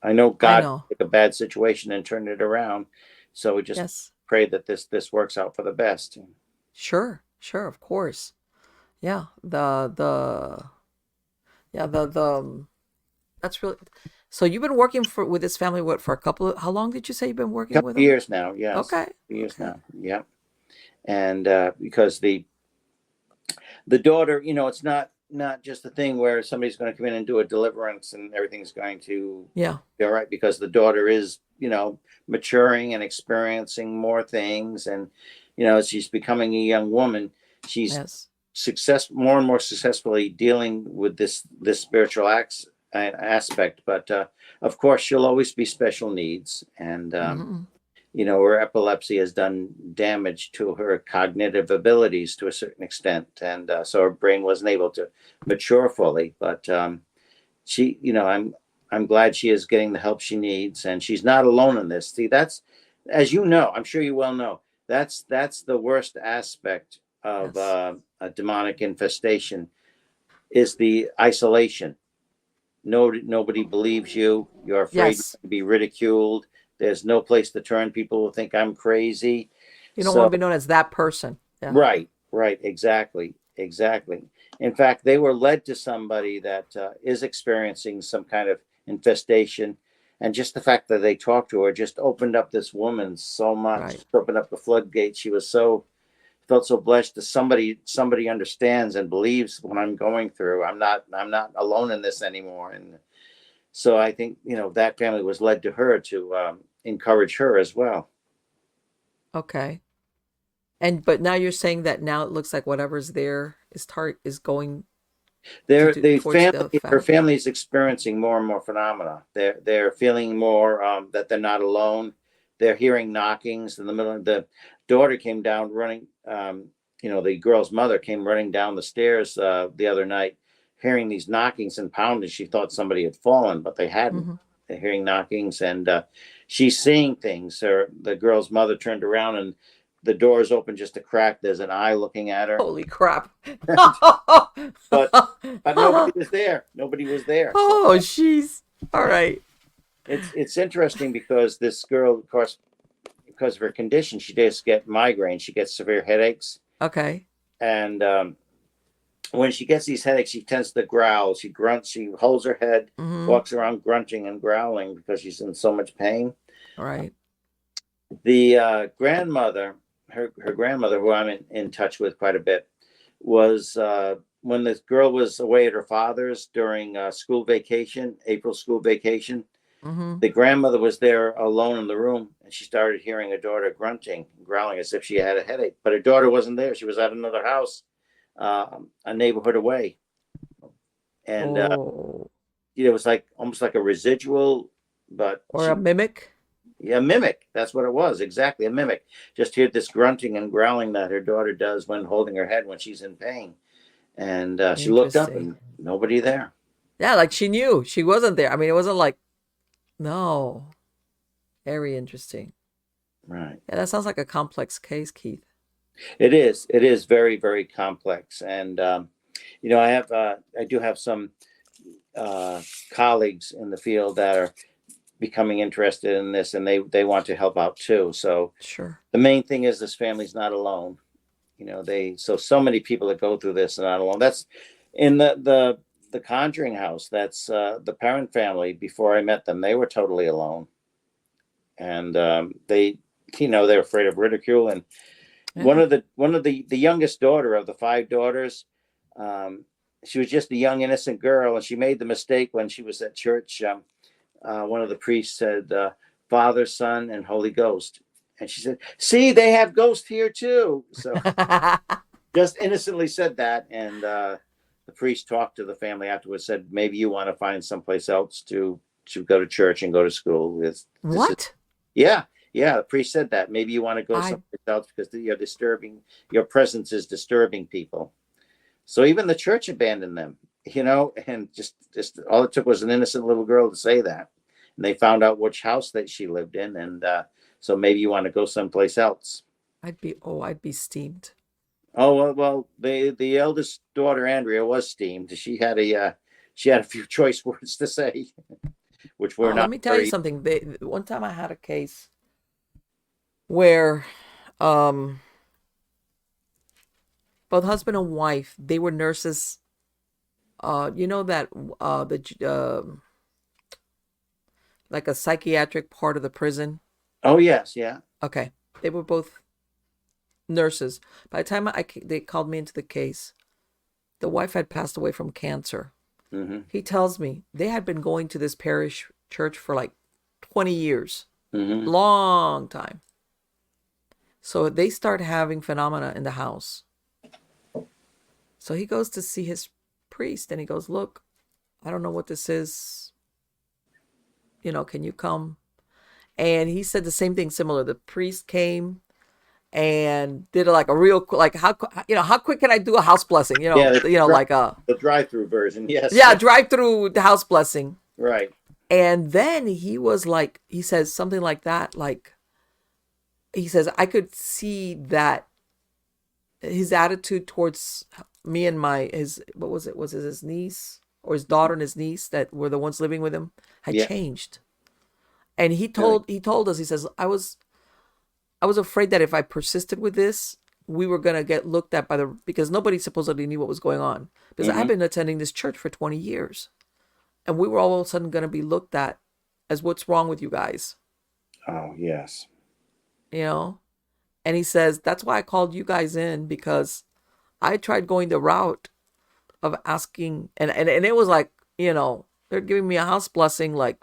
I know I God know. took a bad situation and turned it around. So we just Yes. pray that this works out for the best. Sure. Sure. Of course. Yeah. That's really. So you've been working with this family, what, for a couple of, how long did you say you've been A working couple with of them? years now, yes, Okay. years Okay. now, yeah. And because the daughter, it's not just a thing where somebody's going to come in and do a deliverance and everything's going to Yeah. be all right, because the daughter is maturing and experiencing more things, and as she's becoming a young woman, she's Yes. more and more successfully dealing with this spiritual aspect. But of course she'll always be special needs, and Hmm. her epilepsy has done damage to her cognitive abilities to a certain extent, and so her brain wasn't able to mature fully. But she, I'm glad she is getting the help she needs, and she's not alone in this. See, that's, as you know, I'm sure you well know, that's the worst aspect of Yes. a demonic infestation, is the isolation. Nobody believes you. You're afraid Yes. to be ridiculed. There's no place to turn. People will think I'm crazy. You don't want So to be known as that person. Yeah. right, exactly. In fact, they were led to somebody that is experiencing some kind of infestation, and just the fact that they talked to her just opened up this woman so much. Right. Just opened up the floodgates. She was so felt so blessed that somebody understands and believes what I'm going through. I'm not alone in this anymore. And so I think that family was led to her to encourage her as well. Okay. But now you're saying that now it looks like whatever's there is going to Their do the towards the family Her family. family is experiencing more and more phenomena. They're feeling more that they're not alone. they're hearing knockings in the middle. The daughter came down running. The girl's mother came running down the stairs the other night, hearing these knockings and pounding. She thought somebody had fallen, but they hadn't. Mm-hmm. They're hearing knockings, and she's seeing things. The girl's mother turned around, and the door's open just a crack. There's an eye looking at her. Holy crap. but nobody was there. Nobody was there. Oh, jeez. All right. It's interesting because this girl, of course, because of her condition, she does get migraines. She gets severe headaches. Okay. And when she gets these headaches, she tends to growl. She grunts. She holds her head, walks around grunting and growling because she's in so much pain. All right. The grandmother, her grandmother, who I'm in touch with quite a bit, was when this girl was away at her father's during school vacation, April school vacation. Mm-hmm. The grandmother was there alone in the room, and she started hearing her daughter grunting and growling as if she had a headache. But her daughter wasn't there. She was at another house, a neighborhood away. And it was like almost like a residual, but a mimic. Yeah, mimic. That's what it was. Exactly, a mimic. Just hear this grunting and growling that her daughter does when holding her head when she's in pain. And she looked up and nobody there. Yeah, like she knew she wasn't there. I mean, it wasn't like, no. Very interesting. Right. Yeah, that sounds like a complex case, Keith. It is. It is very, very complex. And, I do have some colleagues in the field that are becoming interested in this, and they want to help out too. So sure. The main thing is this family's not alone. So many people that go through this are not alone. That's in the Conjuring house. That's the parent family. Before I met them, they were totally alone, and they're afraid of ridicule. And one of the youngest daughter of the 5 daughters, she was just a young innocent girl, and she made the mistake when she was at church. One of the priests said, Father, Son, and Holy Ghost. And she said, see, they have ghosts here too. So just innocently said that. And the priest talked to the family afterwards, said, maybe you want to find someplace else to go to church and go to school. What? Yeah. The priest said that. Maybe you want to go someplace else because your presence is disturbing people. So even the church abandoned them, and just all it took was an innocent little girl to say that. And they found out which house that she lived in. And so maybe you want to go someplace else. I'd be steamed. Oh, well, the eldest daughter, Andrea, was steamed. She had a few choice words to say, which were not. Let me tell you something. One time I had a case where both husband and wife, they were nurses. Like a psychiatric part of the prison. Oh, yes. Yeah. Okay. They were both nurses. By the time they called me into the case, the wife had passed away from cancer. Mm-hmm. He tells me they had been going to this parish church for like 20 years. Mm-hmm. Long time. So they start having phenomena in the house. So he goes to see his priest and he goes, look, I don't know what this is. Can you come? And he said the same thing similar. The priest came and did like a real, like how quick can I do a house blessing? The drive-through version. Yes. Yeah. Drive-through the house blessing. Right. And then he was like, he says something like that. Like he says, I could see that his attitude towards me and his niece or his daughter and his niece that were the ones living with him had changed. And he told us, he says, I was afraid that if I persisted with this, we were going to get looked at because nobody supposedly knew what was going on. Because I've been attending this church for 20 years. And we were all of a sudden going to be looked at as what's wrong with you guys. Oh, yes. And he says, that's why I called you guys in, because I tried going the route of asking, and it was like, they're giving me a house blessing, like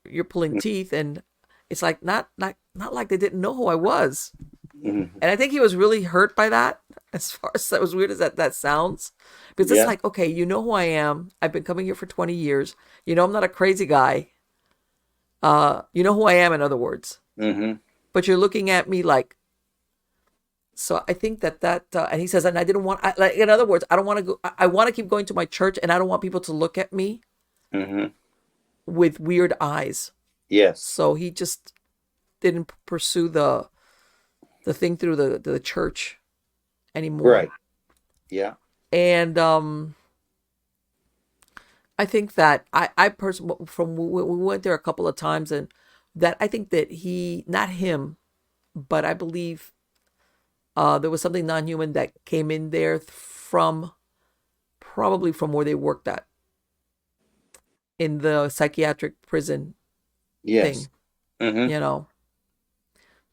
you're pulling teeth, and it's like not like they didn't know who I was. Mm-hmm. And I think he was really hurt by that, as far as that was weird as that sounds, because it's like, okay, you know who I am. I've been coming here for 20 years. I'm not a crazy guy. You know who I am, in other words. Mm-hmm. but you're looking at me like, so I think and he says, and I didn't want, like, in other words, I don't want to go, I want to keep going to my church, and I don't want people to look at me Mm-hmm. with weird eyes. Yes. So he just didn't pursue the thing through the church anymore. Right. Yeah. And I think that I personally, we went there a couple of times, and that I think that not him, but I believe there was something non-human that came in there probably from where they worked at in the psychiatric prison Yes. thing, Mm-hmm. you know,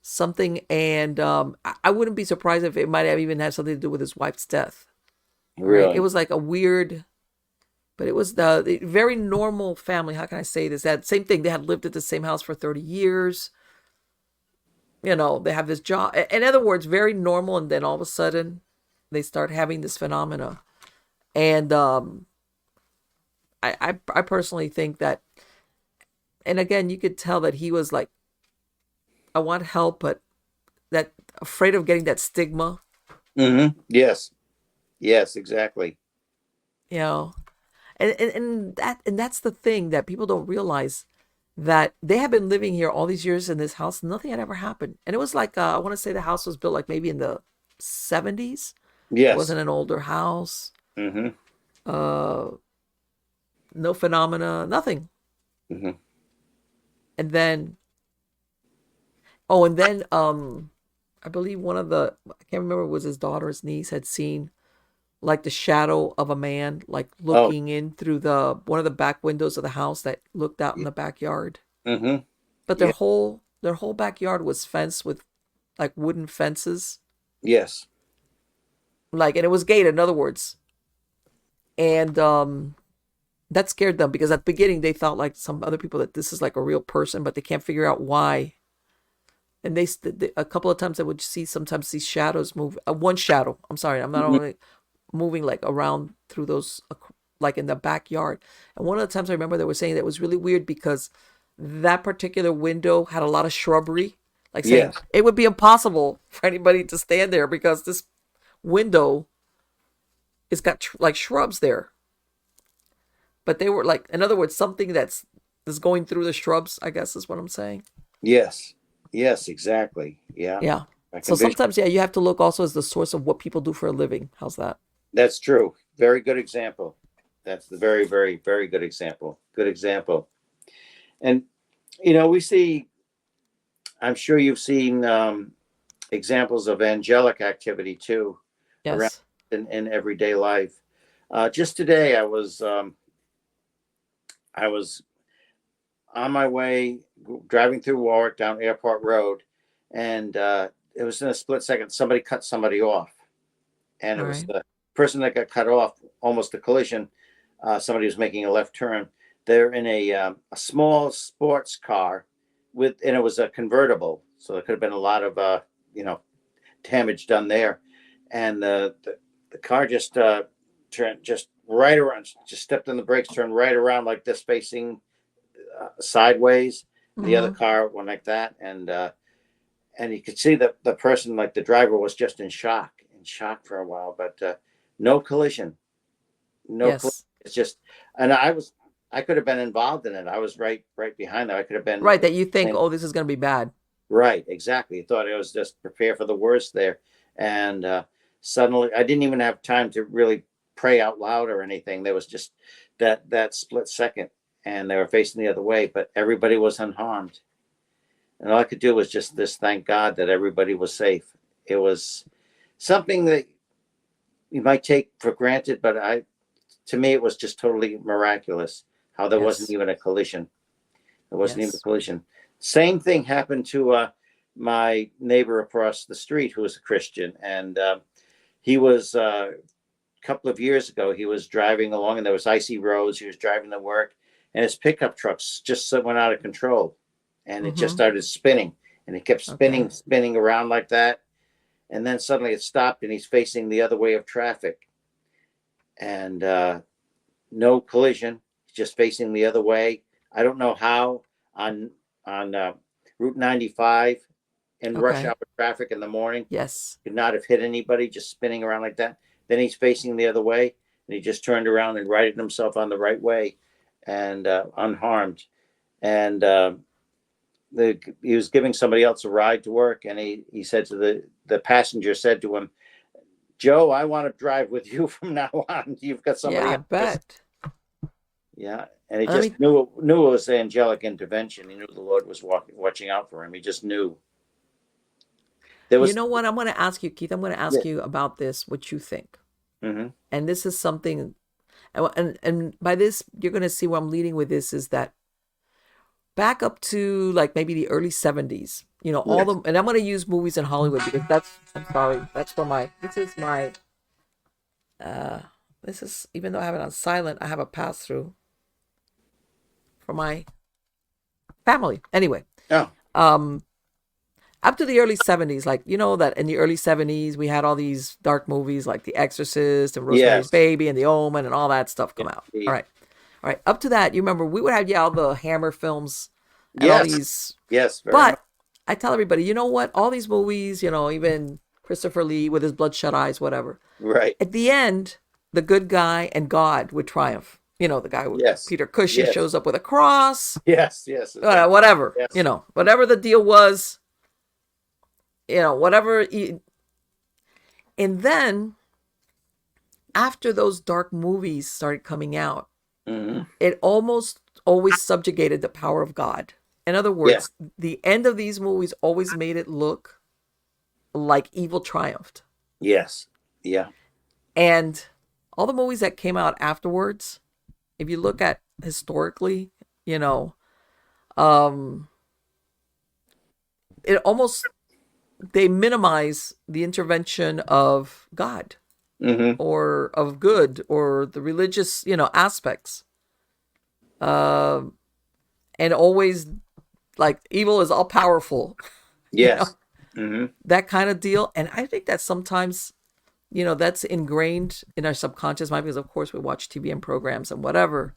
something. And I wouldn't be surprised if it might have even had something to do with his wife's death. Right? It Really. was like a weird, but it was the very normal family. How can I say this? That same thing. They had lived at the same house for 30 years. You know, they have this job. In other words, very normal. And then all of a sudden, they start having this phenomena. And I personally think that, and again, you could tell that he was like, I want help, but that afraid of getting that stigma, Mm-hmm. Yes. Yes, exactly. you know, and that's the thing that people don't realize, that they have been living here all these years in this house. Nothing had ever happened. And it was like, I want to say the house was built like maybe in the 70s. It Yes. wasn't an older house. Mm-hmm. Uh, no phenomena, nothing. Mm-hmm. And then, oh, and then, I believe I can't remember, it was his daughter's niece, had seen like the shadow of a man, like Oh, looking in through one of the back windows of the house that looked out in the backyard. mm-hmm. But Yeah. their whole backyard was fenced with like wooden fences, Yes. like, and it was gated, in other words. And that scared them, because at the beginning they thought, like some other people, that this is like a real person, but they can't figure out why. And a couple of times I would see sometimes these shadows move. One shadow, I'm sorry, I'm not Mhm. only moving like around through those, like in the backyard. And one of the times I remember they were saying that it was really weird, because that particular window had a lot of shrubbery, like saying Yes. it would be impossible for anybody to stand there, because this window, it's got like shrubs there. But they were like, in other words, something that's going through the shrubs, I guess is what I'm saying. Yes. Yes, exactly. Yeah. Yeah. I So can vision. sometimes, yeah, you have to look also as the source of what people do for a living. How's that? That's true. Very good example. That's the very, very, very good example. Good example. And we see. I'm sure you've seen examples of angelic activity too around Yes. in everyday life. Just today, I was on my way driving through Warwick down Airport Road, and it was in a split second. Somebody cut somebody off, and All it was right. the person that got cut off, almost a collision. Somebody was making a left turn. They're in a small sports car and it was a convertible, so there could have been a lot of you know damage done there. And the car just turned just right around, just stepped on the brakes, turned right around like this, facing sideways. And the other Mm-hmm. car went like that, and you could see that the person, like the driver, was just in shock for a while, but no collision, no collision. Yes. It's just, and I could have been involved in it. I was right behind them. I could have been Right. That you think, oh, this is going to be bad. right, exactly. I thought it was just prepare for the worst there, and suddenly I didn't even have time to really pray out loud or anything. There was just that split second, and they were facing the other way, but everybody was unharmed. And all I could do was just this, thank God that everybody was safe. It was something that you might take for granted, but to me, it was just totally miraculous how there wasn't Yes. even a collision. There wasn't even a Yes. collision. Same thing happened to my neighbor across the street, who was a Christian, and he was a couple of years ago. He was driving along, and there was icy roads. He was driving to work, and his pickup truck just went out of control, and it just Mm-hmm. started spinning, and it kept Okay. spinning around like that, and then suddenly it stopped, and he's facing the other way of traffic, and no collision, just facing the other way. I don't know how on Route 95 in rush Okay. hour traffic in the morning. Yes. Could not have hit anybody, just spinning around like that. Then he's facing the other way, and he just turned around and righted himself on the right way, and unharmed. And he was giving somebody else a ride to work, and he said to the passenger said to him, "Joe, I want to drive with you from now on. You've got Yeah, somebody I else." bet. Yeah, and he Let just me, knew it was angelic intervention. He knew the Lord was watching out for him. He just knew there you was. know what? I'm going to ask you, Keith. I'm going to Yeah. ask you about this, what you think. Mm-hmm. And this is something, and by this, you're going to see where I'm leading with this is that back up to like maybe the early 70s, all Yes. the, and I'm going to use movies in Hollywood because I'm sorry, that's for uh, this is, even though I have it on silent, I have a pass through for my family. Anyway, Oh, um, up to the early 70s, like, that in the early 70s, we had all these dark movies like The Exorcist and Rosemary's yes. Baby and The Omen and all that stuff come out. Indeed. All right. All right. Up to that, you remember we would have, all the Hammer films and all Yes. these. Yes. Very much. But I tell everybody, you know what? All these movies, even Christopher Lee with his bloodshot eyes, whatever. Right. At the end, the good guy and God would triumph. The guy with Yes. Peter Cushing Yes. shows up with a cross, Yes. Yes. whatever, Yes. Whatever the deal was, whatever. And then after those dark movies started coming out, Mm-hmm. it almost always subjugated the power of God. In other words, the end of these movies always made it look like evil triumphed. Yes. Yeah. And all the movies that came out afterwards, if you look at historically, it almost, they minimize the intervention of God Mm-hmm. or of good or the religious, aspects. And always like evil is all powerful, Yes. Mm-hmm. that kind of deal. And I think that sometimes, that's ingrained in our subconscious mind because, of course, we watch TV and programs and whatever,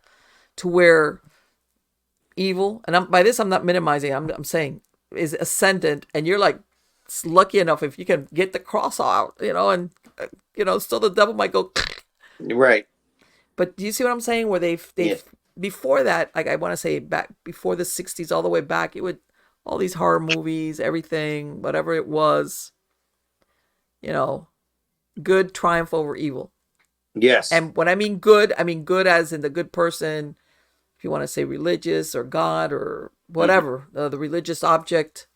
to where evil, and by this I'm not minimizing, I'm saying is ascendant, and you're like lucky enough if you can get the cross out, and still the devil might go. Right. But do you see what I'm saying? Where they've Yeah. before that, like I want to say back before the 60s, all the way back, it would all these horror movies, everything, whatever it was, good triumph over evil. Yes. And when I mean good as in the good person, if you want to say religious or God or whatever, the religious object.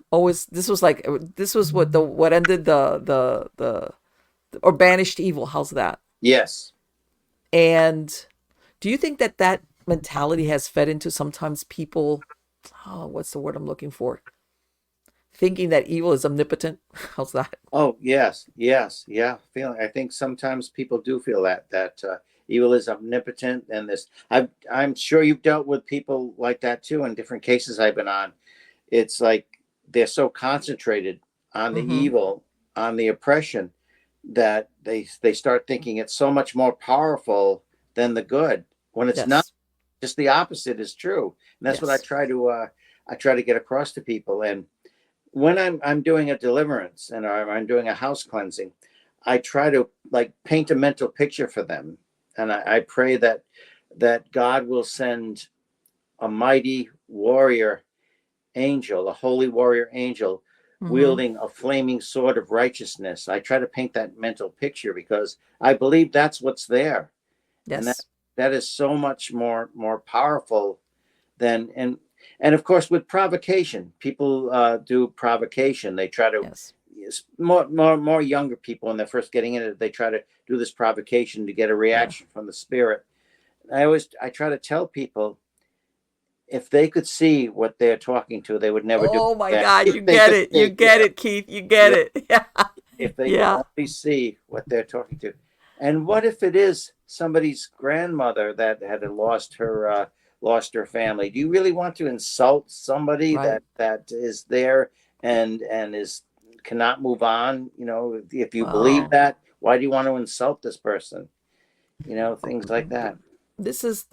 Always, this was what ended the or banished evil. How's that? Yes. And do you think that mentality has fed into sometimes people? Oh, what's the word I'm looking for? Thinking that evil is omnipotent. How's that? Oh, yes. Yes. Yeah. Feeling. I think sometimes people do feel that evil is omnipotent, and I'm sure you've dealt with people like that too in different cases I've been on. It's like they're so concentrated on the Mm-hmm. evil, on the oppression, that they start thinking it's so much more powerful than the good, when it's not. Yes. Just the opposite is true, and that's what Yes. I try to get across to people. And when I'm doing a deliverance and I'm doing a house cleansing, I try to like paint a mental picture for them, and I pray that God will send a mighty warrior angel, a holy warrior angel, Mm-hmm. wielding a flaming sword of righteousness. I try to paint that mental picture because I believe that's what's there, and Yes. that is so much more powerful than. And of course, with provocation, people do provocation. They try to, Yes. more younger people when they're first getting into it, they try to do this provocation to get a Yeah. reaction from the spirit. I try to tell people, if they could see what they're talking to, they would never do Oh my that. God, If you they get could it. You see, get yeah, it, Keith. You get yeah, it. Yeah. if they could Yeah. only see what they're talking to. And what if it is somebody's grandmother that had lost her family? Do you really want to insult somebody Right. that is there and is cannot move on? If you believe Wow. that, why do you want to insult this person? Things like that. This is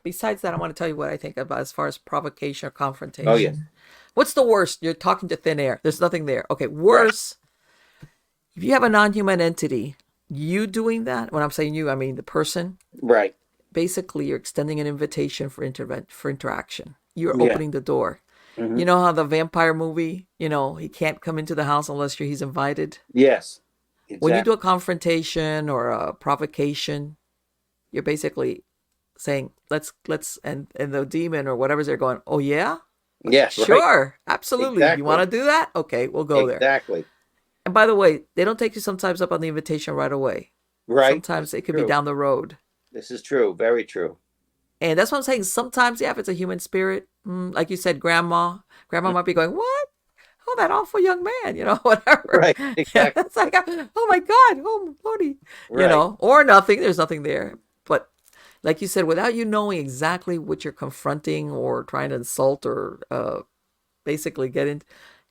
Besides that, I want to tell you what I think about as far as provocation or Oh yes. confrontation. What's the worst? You're talking to thin air. There's nothing there. Okay, Right. worse, if you have a non-human entity, you doing that, when I'm saying you, I mean the person, Right. basically you're extending an invitation for interaction. You're Yeah. opening the door. Hmm. You know how the vampire movie, he can't come into the house unless he's invited. Yes. When you do Exactly. a confrontation or a provocation, you're basically saying, let's and the demon or whatever's there going, oh yeah? Yeah. Right. Sure, absolutely. You want Exactly. to do that? Okay, we'll go there. Exactly. And by the way, they don't take you sometimes up on the invitation right away. Right. This Sometimes is it could be true. down the road. This is true. Very true. And that's what I'm saying. Sometimes, yeah, if it's a human spirit, like you said, grandma might be going, what? Oh, that awful young man, whatever. Right. Yeah, Exactly. it's like, oh my God, oh Lordy, Right. or nothing. There's nothing there. But like you said, without you knowing exactly what you're confronting or trying to insult or basically get in,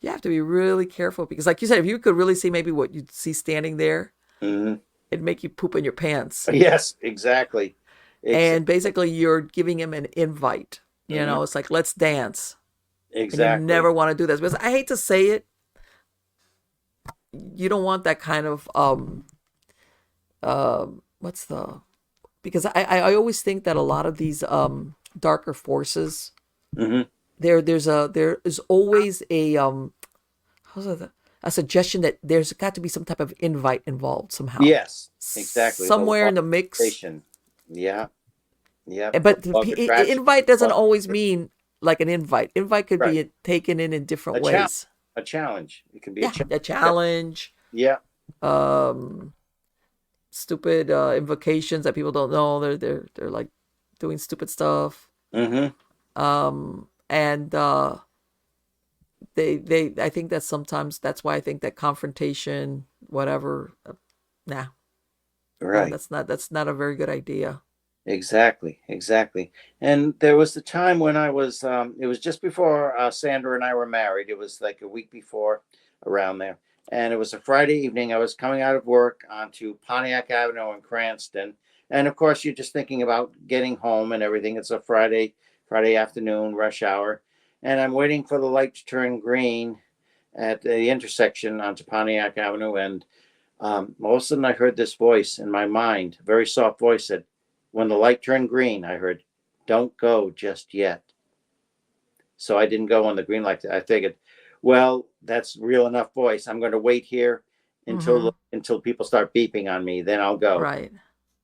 you have to be really careful because, like you said, if you could really see maybe what you'd see standing there, Hmm. it'd make you poop in your pants. Yes. Exactly. And Exactly. basically, you're giving him an invite. Hmm. It's like, let's dance. And you Exactly. never want to do this because I hate to say it, you don't want that kind of what's the because I always think that a lot of these darker forces Hmm. there is always how's it, a suggestion that there's got to be some type of invite involved somehow, Yes. Exactly. The somewhere law in of the mix. attraction. Yeah. Yep. The But law of attraction. invite Law doesn't of always attraction. mean like an invite. Invite could Right. be taken in A different challenge. ways. A challenge. It can be a Yeah, challenge. a challenge, Yeah. um, stupid invocations that people don't know. They're like doing stupid stuff. Hmm. And they I think that sometimes that's why I think that confrontation, whatever, nah, Right. that's not a very good idea. Exactly, exactly. And there was the time when it was just before Sandra and I were married. It was like a week before, around there. And it was a Friday evening. I was coming out of work onto Pontiac Avenue in Cranston. And of course, you're just thinking about getting home and everything. It's a Friday afternoon, rush hour. And I'm waiting for the light to turn green at the intersection onto Pontiac Avenue. And all of a sudden, I heard this voice in my mind, a very soft voice said, when the light turned green, I heard, don't go just yet. So I didn't go on the green light. I figured, well, that's real enough voice. I'm going to wait here Mm-hmm. until people start beeping on me. Then I'll go. Right.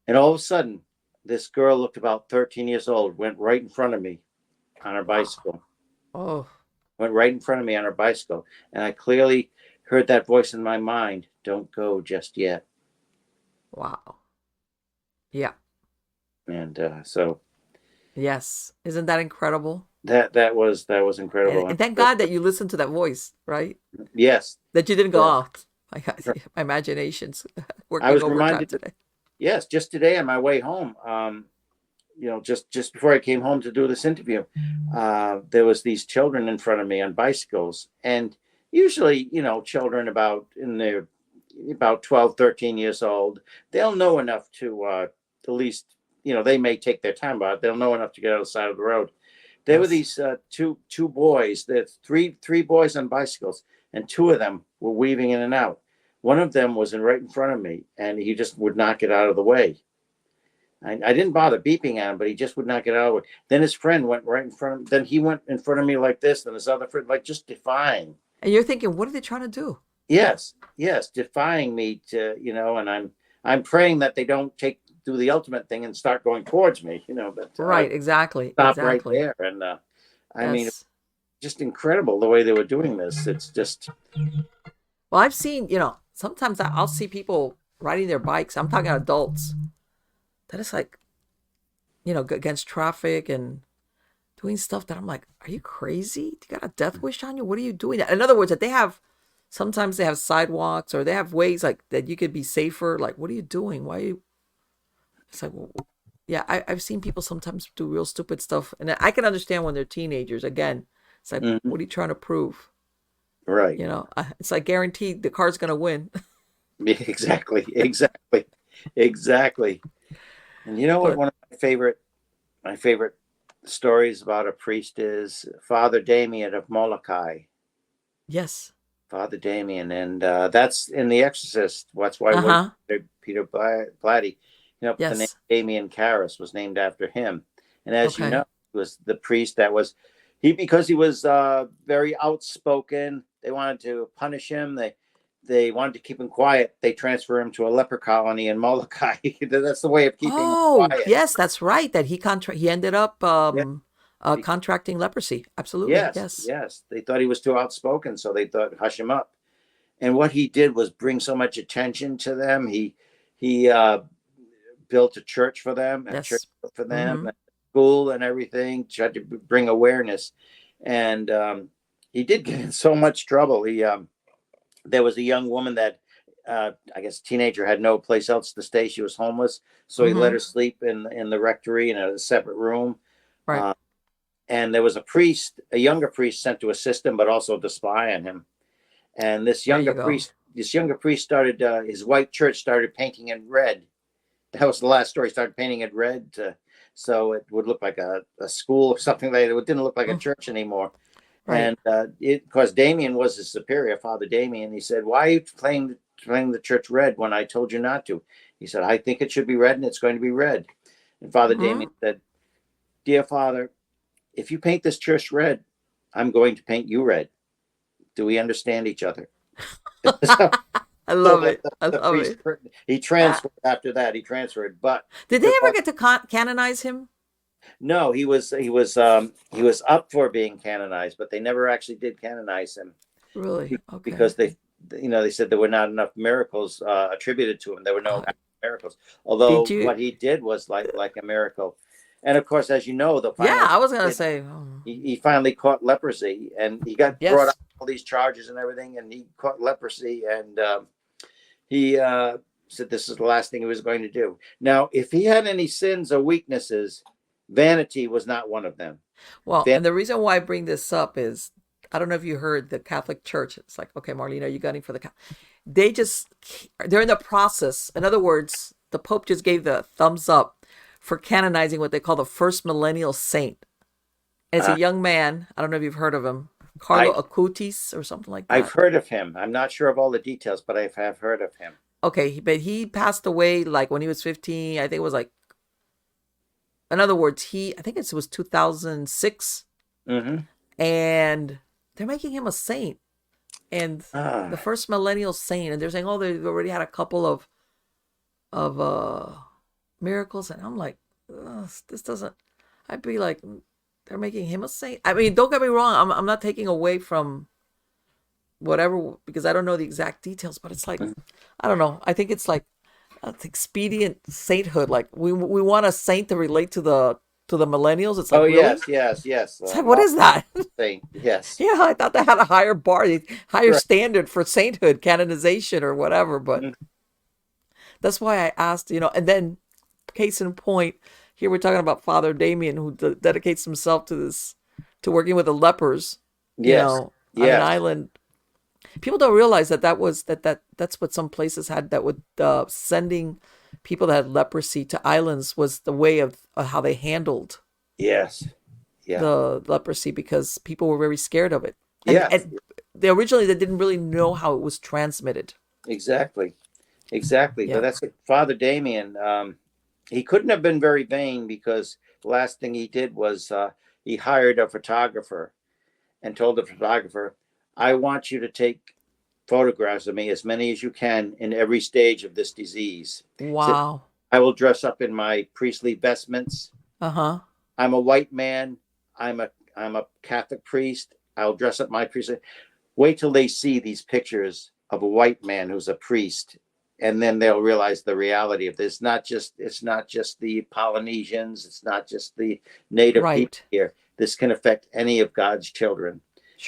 And all of a sudden, this girl looked about 13 years old, went right in front of me on her Wow. bicycle, Oh, went right in front of me on her bicycle. And I clearly heard that voice in my mind, don't go just yet. wow. Yeah. And so Yes. Isn't that incredible? that was And, incredible. and thank God that you listened to that voice, right? Yes, That you didn't go yes. off. My God, my imagination's I working was overtime reminded, today. yes, just today on my way home, just before I came home to do this interview, there was these children in front of me on bicycles, and usually, children about 12, 13 years old, they'll know enough to at least, they may take their time, but they'll know enough to get out of the side of the road. There were Yes. these two boys. There's three boys on bicycles, and two of them were weaving in and out. One of them was right in front of me, and he just would not get out of the way. I didn't bother beeping at him, but he just would not get out of the way. Then his friend went right in front of him. Then he went in front of me like this. Then his other friend, like just defying. And you're thinking, what are they trying to do? Yes, yes, defying me and I'm praying that they don't do the ultimate thing and start going towards me. But I Right. Exactly. stopped right Exactly. there, and I mean, Yes. just incredible the way they were doing this. It's just Well, I've seen, sometimes I'll see people riding their bikes. I'm talking adults. That is like, against traffic and doing stuff that I'm like, are you crazy? You got a death wish on you? What are you doing? In other words, that sometimes they have sidewalks or they have ways like that you could be safer. Like, what are you doing? Why are you? It's like, well, yeah, I've seen people sometimes do real stupid stuff. And I can understand when they're teenagers. Again, it's like, mhm, what are you trying to prove? right. It's like guaranteed the car's going to win. Exactly, exactly, exactly. And you know what? But One of my favorite my favorite stories about a priest is Father Damien of Molokai. Yes. Father Damien, and that's in The Exorcist. That's why Uh-huh. Peter Blatty, the name Yes. Damien Karras was named after him. And as you know, Okay. he was the priest that was because he was very outspoken. They wanted to punish him. They wanted to keep him quiet. They transfer him to a leper colony in Molokai. That's the way of keeping him Oh, quiet. yes, that's right. That he ended up Yeah. contracting leprosy. Absolutely. Yes, Yes. yes. They thought he was too outspoken, so they thought hush him up. And what he did was bring so much attention to them. He built a church for them, Yes. Mm-hmm. a school and everything, tried to bring awareness. And he did get in so much trouble. There was a young woman that I guess a teenager had no place else to stay. She was homeless, so he let Mm-hmm. her sleep in the rectory in a separate room. Right. Uh, and there was a younger priest sent to assist him, but also to spy on him. And There you go. this younger priest started his white church started painting in red. That was the last story. He started painting it red so it would look like a school or something like that. It didn't look like a Mm, church anymore. right. And because Damien was his superior, Father Damien, he said, "Why are you playing the church red when I told you not to?" He said, "I think it should be red, and it's going to be red." And Father Mm-hmm. Damien said, "Dear Father, if you paint this church red, I'm going to paint you red. Do we understand each other?" so, I so love it. I the love priest it. he Ah. transferred after that. He transferred, but Did they to ever get to canonize him? no, he was up for being canonized, but they never actually did canonize him Really? Okay. because they said there were not enough miracles attributed to him. There were no Uh, miracles. did Although you? what he did was like a miracle, and of course, as you know, the Yeah, final I was gonna did, say. he finally caught leprosy, and he got brought up Yes. all these charges and everything, and he caught leprosy, and he said this is the last thing he was going to do. Now, if he had any sins or weaknesses, vanity was not one of them. Well, Van- and the reason why I bring this up is I don't know if you heard the Catholic Church. It's like, okay, Marlene, are you gunning for the? They just they're in the process. In other words, the Pope just gave the thumbs up for canonizing what they call the first millennial saint. And it's a uh, young man. I don't know if you've heard of him, Carlo I Acutis or something like I've that. heard of him. I'm not sure of all the details, but I have heard of him. Okay, but he passed away like when he was 15. I think it was like, in other words, I think it was 2006, Mm-hmm. and they're making him a saint and the Ah, first millennial saint, and they're saying, oh, they've already had a couple of miracles, and I'm like, this doesn't. I'd be like, they're making him a saint. I mean, don't get me wrong. I'm not taking away from whatever because I don't know the exact details, but it's like, I don't know. I think it's like it's expedient sainthood. Like we want a saint to relate to the millennials. It's like oh really. yes, yes, yes. It's like what Mark is that? Saint. Yes, Yeah, I thought they had a higher bar, higher right. standard for sainthood, canonization, or whatever. But Mm, that's why I asked, and then case in point, here we're talking about Father Damien, who dedicates himself to to working with the lepers, yes, on an yes, island. People don't realize that's what some places had that would sending people that had leprosy to islands was the way of how they handled yes, yeah, the leprosy because people were very scared of it. And, yeah. and they originally they didn't really know how it was transmitted. Exactly, exactly. But Yeah. that's what Father Damien. He couldn't have been very vain because the last thing he did was he hired a photographer and told the photographer, "I want you to take photographs of me, as many as you can, in every stage of this disease." He said, Wow. "I will dress up in my priestly vestments. Uh-huh. I'm a white man. I'm a Catholic priest. I'll dress up my priestly. Wait till they see these pictures of a white man who's a priest, and then they'll realize the reality of this. It's not just the Polynesians. It's not just the native people Right. here. This can affect any of God's children."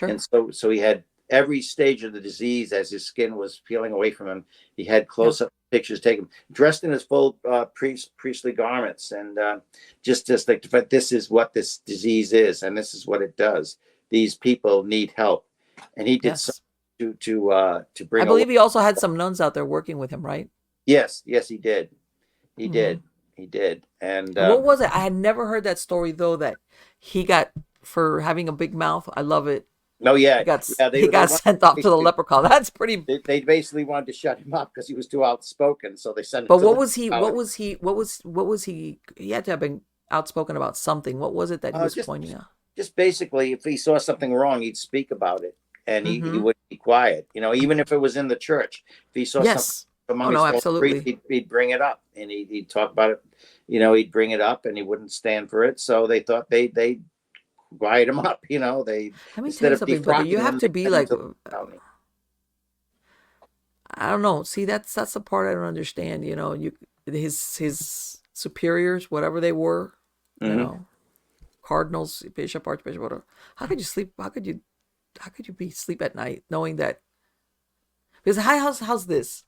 And Sure. so he had every stage of the disease as his skin was peeling away from him. He had Yeah. close-up pictures taken, dressed in his full priestly garments, and just like, but this is what this disease is, and this is what it does. These people need help, and he did so Yes. to I bring away. believe he also had some nuns out there working with him, right? Yes, yes, he did. He Mm-hmm. did. He did. And And what was it? I had never heard that story though. That he got for having a big mouth. I love it. no, He yeah, got yeah, he they got sent off to the leprechaun. That's pretty. they basically wanted to shut him up because he was too outspoken. So they sent him But to what was he? leprechaun. What was he? He had to have been outspoken about something. What was it that he was Just pointing out? just basically, if he saw something wrong, he'd speak about it, and he Mm-hmm. wouldn't be quiet. Even if it was in the church, if he saw something Yes. Oh among his no, fellow priests, absolutely. he'd bring it up, and he'd talk about it. He'd bring it up, and he wouldn't stand for it. So they thought they quiet him up. They, Let me tell instead you of something, brother. You defrocking have him, to they be sent him like, to the county. I don't know. See, that's the part I don't understand. His superiors, whatever they were, you Hmm. know, cardinals, bishop, archbishop, whatever. How could you sleep? How could you be sleep at night knowing that? Because how's this?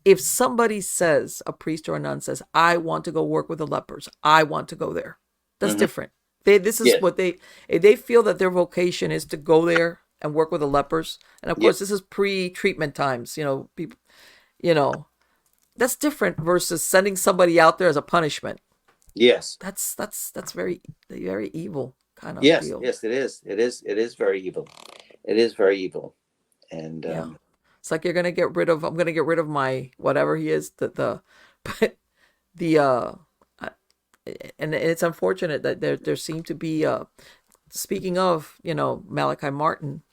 If somebody says, a priest or a nun says, I want to go work with the lepers, I want to go there. That's Hmm. different. This is Yes. what if they feel that their vocation is to go there and work with the lepers. And of Yeah. course, this is pre-treatment times, people, you know, that's different versus sending somebody out there as a punishment. Yes. That's very, very evil kind of Yes. deal. Yes. It is. It is. It is very evil. It is very evil. And Yeah. It's like I'm gonna get rid of my whatever he is, but the and it's unfortunate that there seemed to be speaking of Malachi Martin,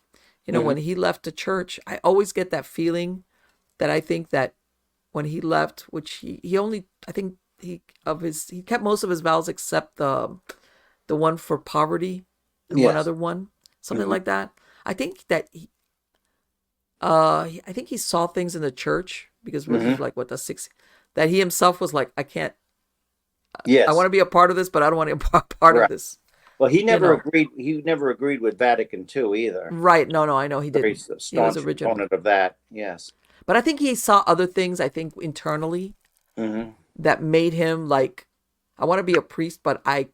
mhm. when he left the church, I always get that feeling that I think that when he left, which he only, I think he kept most of his vows except the one for poverty and one Yes. other one, something Hmm. like that. I think that I think he saw things in the church because this Hmm. was like what the six, that he himself was like, I want Yes. to be a part of this, but I don't want to be a part of Right. this. Well, he You never know, agreed. He never agreed with Vatican II either. right? No, I know he Very didn't. He was staunch original, proponent of that. Yes. but I think he saw other things. I think internally Hmm. that made him like, I want to be a priest, but I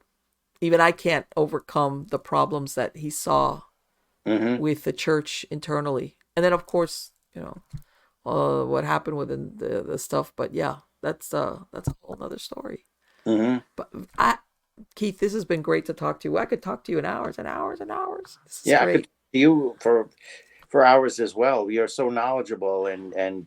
can't overcome the problems that he saw Hmm. with the church internally. And then of course, what happened within the stuff. But yeah, that's a whole nother story. Hmm. But Keith, this has been great to talk to you. I could talk to you in hours and hours and hours. This is Yeah, I could great. talk to you for hours as well. You're so knowledgeable, and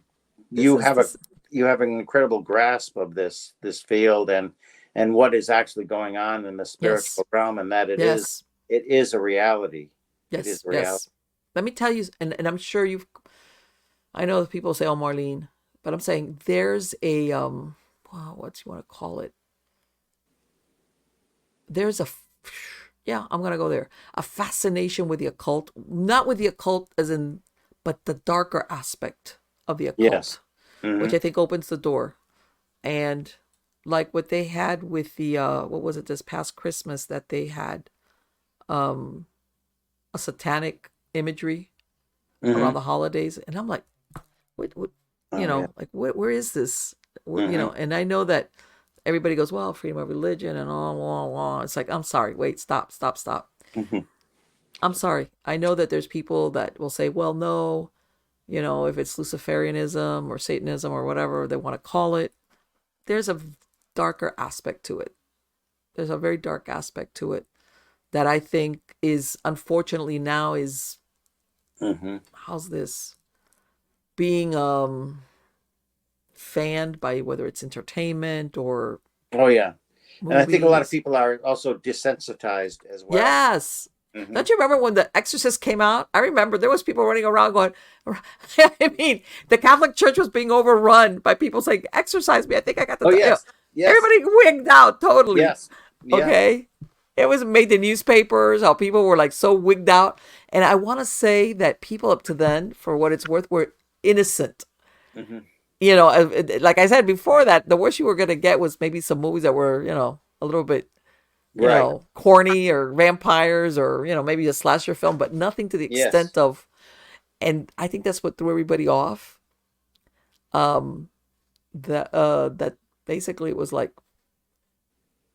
This you is have a this. you have an incredible grasp of this field and what is actually going on in the Yes, spiritual realm, and that yes, it is a reality. It is yes, a reality. yes. Let me tell you, and I'm sure I know that people say, "Oh, Marlene," but I'm saying there's a wow, what do you want to call it? There's yeah, I'm gonna go there. A fascination with the occult, not with the occult as in, but the darker aspect of the Yes. occult, Hmm. which I think opens the door. And like what they had with the what was it this past Christmas, that they had um a satanic imagery around Hmm. the holidays, and I'm like, what Oh yeah. like where is this? Hmm. And I know that everybody goes, well, freedom of religion and all. It's like, I'm sorry, wait, stop, stop, stop. Hmm. I'm sorry. I know that there's people that will say, well, no, if it's Luciferianism or Satanism or whatever they want to call it, there's a darker aspect to it. There's a very dark aspect to it that I think is, unfortunately, now is, Hmm. how's this, being fanned by whether it's entertainment or Oh yeah. And I think a lot of movies. people are also desensitized as well. Yes. Hmm. Don't you remember when The Exorcist came out? I remember there was people running around going, I mean, the Catholic Church was being overrun by people saying, exorcise me. I think I got Oh yes. Yes. everybody wigged out totally. Yes. Yeah. Okay. It was made the newspapers, how people were like so wigged out. And I want to say that people up to then, for what it's worth, were innocent. Hmm. Like I said before, that the worst you were going to get was maybe some movies that were, a little bit, Right. corny, or vampires, or, maybe a slasher film, but nothing to the Yes. extent of, and I think that's what threw everybody off. Um, that basically it was like,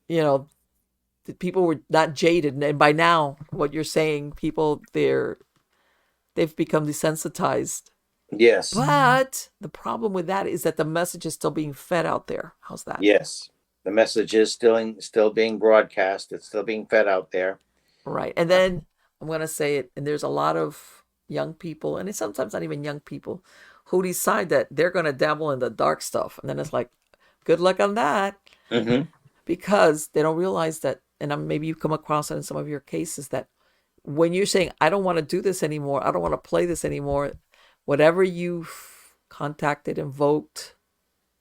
you know, the people were not jaded. And by now, what you're saying, they've become desensitized. Yes. But the problem with that is that the message is still being fed out there. How's that? Yes. The message is still being broadcast. It's still being fed out there. Right. And then I'm going to say it, and there's a lot of young people, and it's sometimes not even young people, who decide that they're going to dabble in the dark stuff. And then it's like, good luck on that, Mm-hmm. because they don't realize that, and maybe you come across it in some of your cases, that when you're saying, I don't want to do this anymore, I don't want to play this anymore, whatever you've contacted, invoked,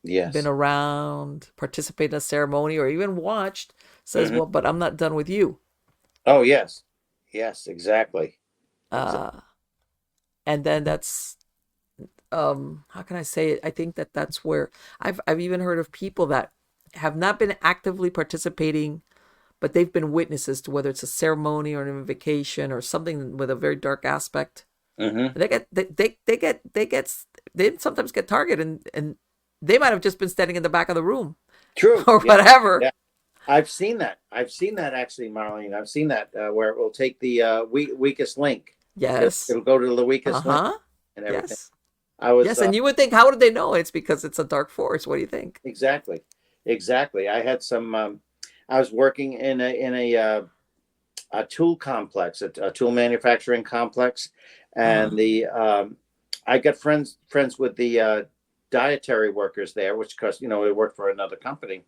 been Yes. around, participated in a ceremony, or even watched, says, Mm-hmm. well, but I'm not done with you. Oh, yes. Yes, exactly. Exactly. Uh, and then that's, how can I say it? I think that that's where I've even heard of people that have not been actively participating, but they've been witnesses to whether it's a ceremony or an invocation or something with a very dark aspect. Mm-hmm. And they sometimes get targeted, and they might have just been standing in the back of the room True. or Yeah. whatever. Yeah. I've seen that. I've seen that actually, Marlene. I've seen that where it will take the weakest link. Yes. It'll go to the weakest link Uh-huh. and everything. Yes. I was Yes. And you would think, how would they know? It's because it's a dark force. What do you think? exactly, exactly. I had some. I was working in a tool complex, a tool manufacturing complex, Uh-huh. and the I got friends with the dietary workers there, which because they worked for another company,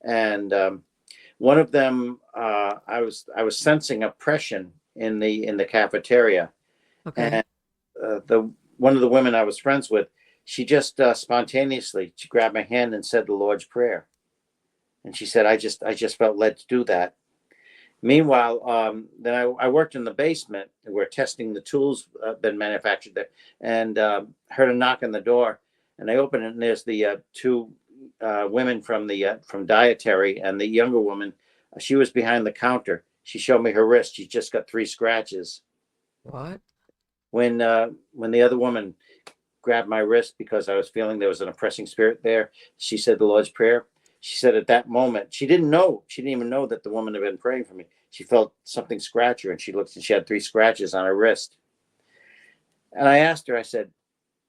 and one of them I was sensing oppression in the cafeteria, Okay. and the one of the women I was friends with, she just spontaneously she grabbed my hand and said the Lord's Prayer, and she said I just felt led to do that. Meanwhile, then I worked in the basement. We're testing the tools been manufactured there, and heard a knock on the door, and I opened it, and there's the two women from dietary, and the younger woman. She was behind the counter. She showed me her wrist. She just got 3 scratches. What? When the other woman grabbed my wrist because I was feeling there was an oppressing spirit there, she said the Lord's Prayer. She said at that moment, she didn't know, she didn't even know that the woman had been praying for me. She felt something scratch her, and she looked, and she had 3 scratches on her wrist. And I asked her, I said,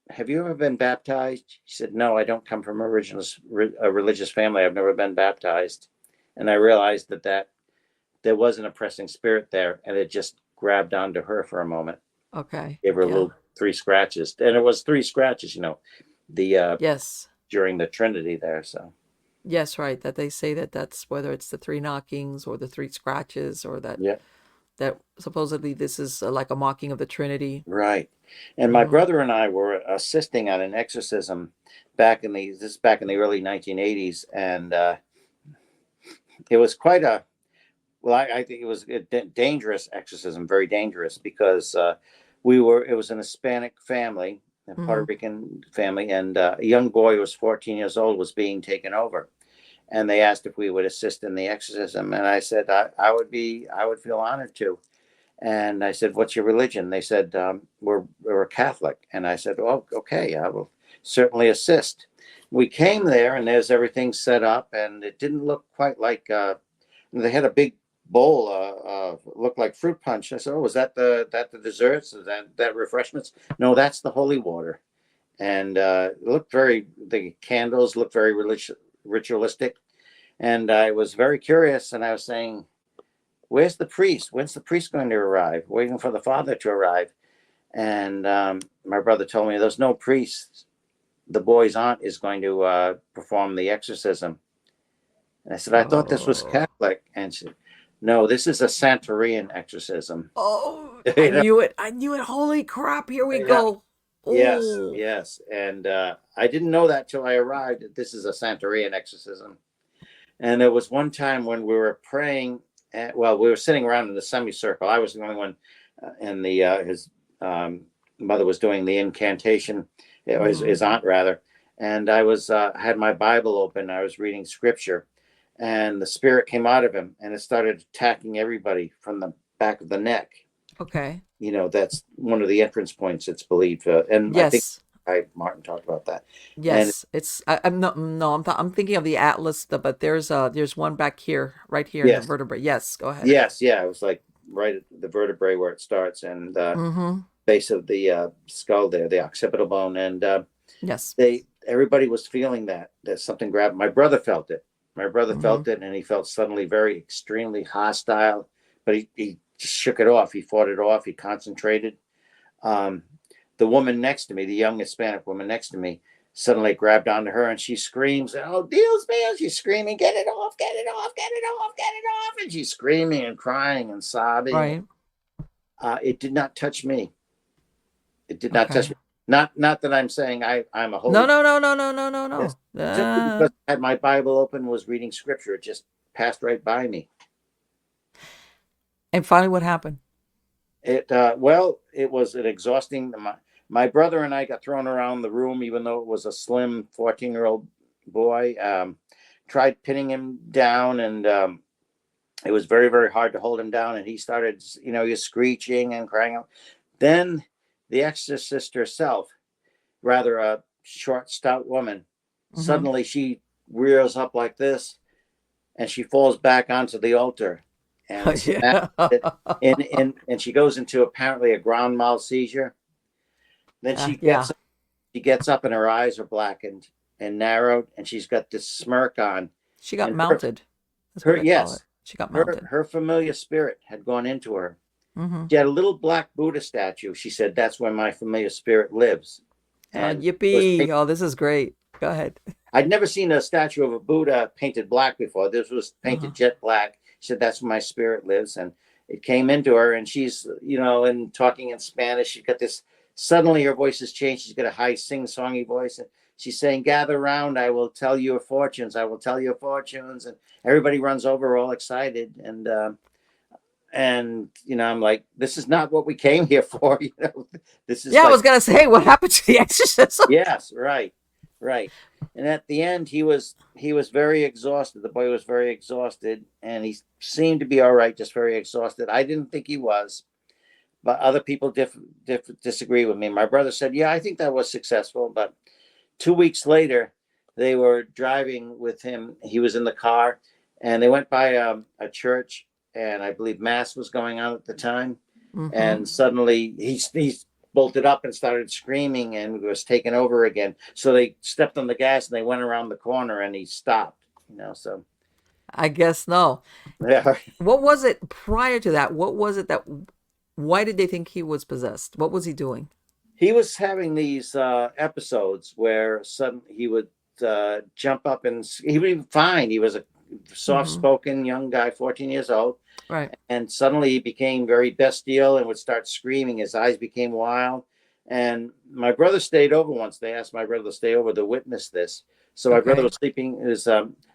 have you ever been baptized? She said, no, I don't come from a religious family. I've never been baptized. And I realized that there was an oppressing spirit there, and it just grabbed onto her for a moment, Okay. gave her a Yeah. little 3 scratches. And it was 3 scratches, the Yes. during the Trinity there. So Yes, right. That they say that that's whether it's the three knockings or the three scratches, or that yeah, supposedly this is like a mocking of the Trinity. right. And my Uh, brother and I were assisting on an exorcism back in the early 1980s, and it was quite a well. I think it was a dangerous exorcism, very dangerous, because it was an Hispanic family, a Puerto mhm. Rican family, and a young boy who was 14 years old was being taken over, and they asked if we would assist in the exorcism, and I said I would feel honored to. And I said, what's your religion? They said, we're Catholic. And I said, oh, okay, I will certainly assist. We came there, and there's everything set up, and it didn't look quite like they had a big bowl, looked like fruit punch. I said, oh, is that the desserts? Is that refreshments? No, that's the holy water. And it looked the candles looked very ritualistic. And I was very curious, and I was saying, where's the priest? When's the priest going to arrive? Waiting for the father to arrive. And my brother told me there's no priest. The boy's aunt is going to perform the exorcism. And I said, I thought this was Oh. Catholic. And she said, no, this is a Santorian exorcism. Oh, I You know? knew it. I knew it. Holy crap. Here we Yeah. go. Yes, Oh. yes. And I didn't know that till I arrived. This is a Santorian exorcism. And there was one time when we were praying. We were sitting around in the semicircle. I was the only one, and his mother was doing the incantation, Mhm. his aunt rather. And I had my Bible open. I was reading scripture, and the spirit came out of him, and it started attacking everybody from the back of the neck. Okay. That's one of the entrance points. It's believed, and I think Yes. Martin talked about that. And Yes. I'm not, no, I'm thinking of the Atlas, but there's one back here, right here in the yes, vertebrae. Yes, go ahead. yes, yeah, it was like right at the vertebrae where it starts, and Mm-hmm. base of the skull there, the occipital bone, and Yes. everybody was feeling that something grabbed. My brother felt it. My brother felt it, and he felt suddenly very extremely hostile, but he just shook it off. He fought it off. He concentrated. The woman next to me, the young Hispanic woman next to me, suddenly grabbed onto her, and she screams, "Oh, Dios mío!" She's screaming, "Get it off! Get it off! Get it off! Get it off!" And she's screaming and crying and sobbing. Right. It did not touch me. It did not touch me. Not that I'm saying I'm a holy. No. Yes. Simply because I had my Bible open, was reading scripture. It just passed right by me. And finally, what happened? It was an exhausting. My brother and I got thrown around the room, even though it was a slim 14-year-old boy. Tried pinning him down, and it was very, very hard to hold him down. And he started, he was screeching and crying out. Then the exorcist herself, rather a short, stout woman, suddenly she rears up like this, and she falls back onto the altar. And, and she goes into apparently a ground mal seizure. Then she gets up, and her eyes are blackened and narrowed, and she's got this smirk on. She got mounted. She got mounted. Her familiar spirit had gone into her. She had a little black Buddha statue. She said, "That's where my familiar spirit lives." And yippee! Oh, this is great. Go ahead. I'd never seen a statue of a Buddha painted black before. This was painted jet black. She said, "That's where my spirit lives." And it came into her, and she's, and talking in Spanish. She's got this, suddenly her voice has changed. She's got a high sing-songy voice. And she's saying, "Gather round, I will tell your fortunes. I will tell your fortunes." And everybody runs over all excited. And I'm like, this is not what we came here for. This is. Yeah, I was going to say, what happened to the exorcism? Yes, right. And at the end, he was very exhausted. The boy was very exhausted, and he seemed to be all right, just very exhausted. I didn't think he was, but other people disagree with me. My brother said, "Yeah, I think that was successful." But 2 weeks later, they were driving with him. He was in the car, and they went by a church, and I believe mass was going on at the time. And suddenly he's bolted up and started screaming and was taken over again. So they stepped on the gas, and they went around the corner, and he stopped, so. I guess no. Yeah. What was it prior to that? What was it why did they think he was possessed? What was he doing? He was having these episodes where suddenly he would jump up, and he would be fine. He was a soft-spoken young guy, 14 years old. Right. And suddenly he became very bestial and would start screaming. His eyes became wild. And my brother stayed over once. They asked my brother to stay over to witness this. So my brother was sleeping. He was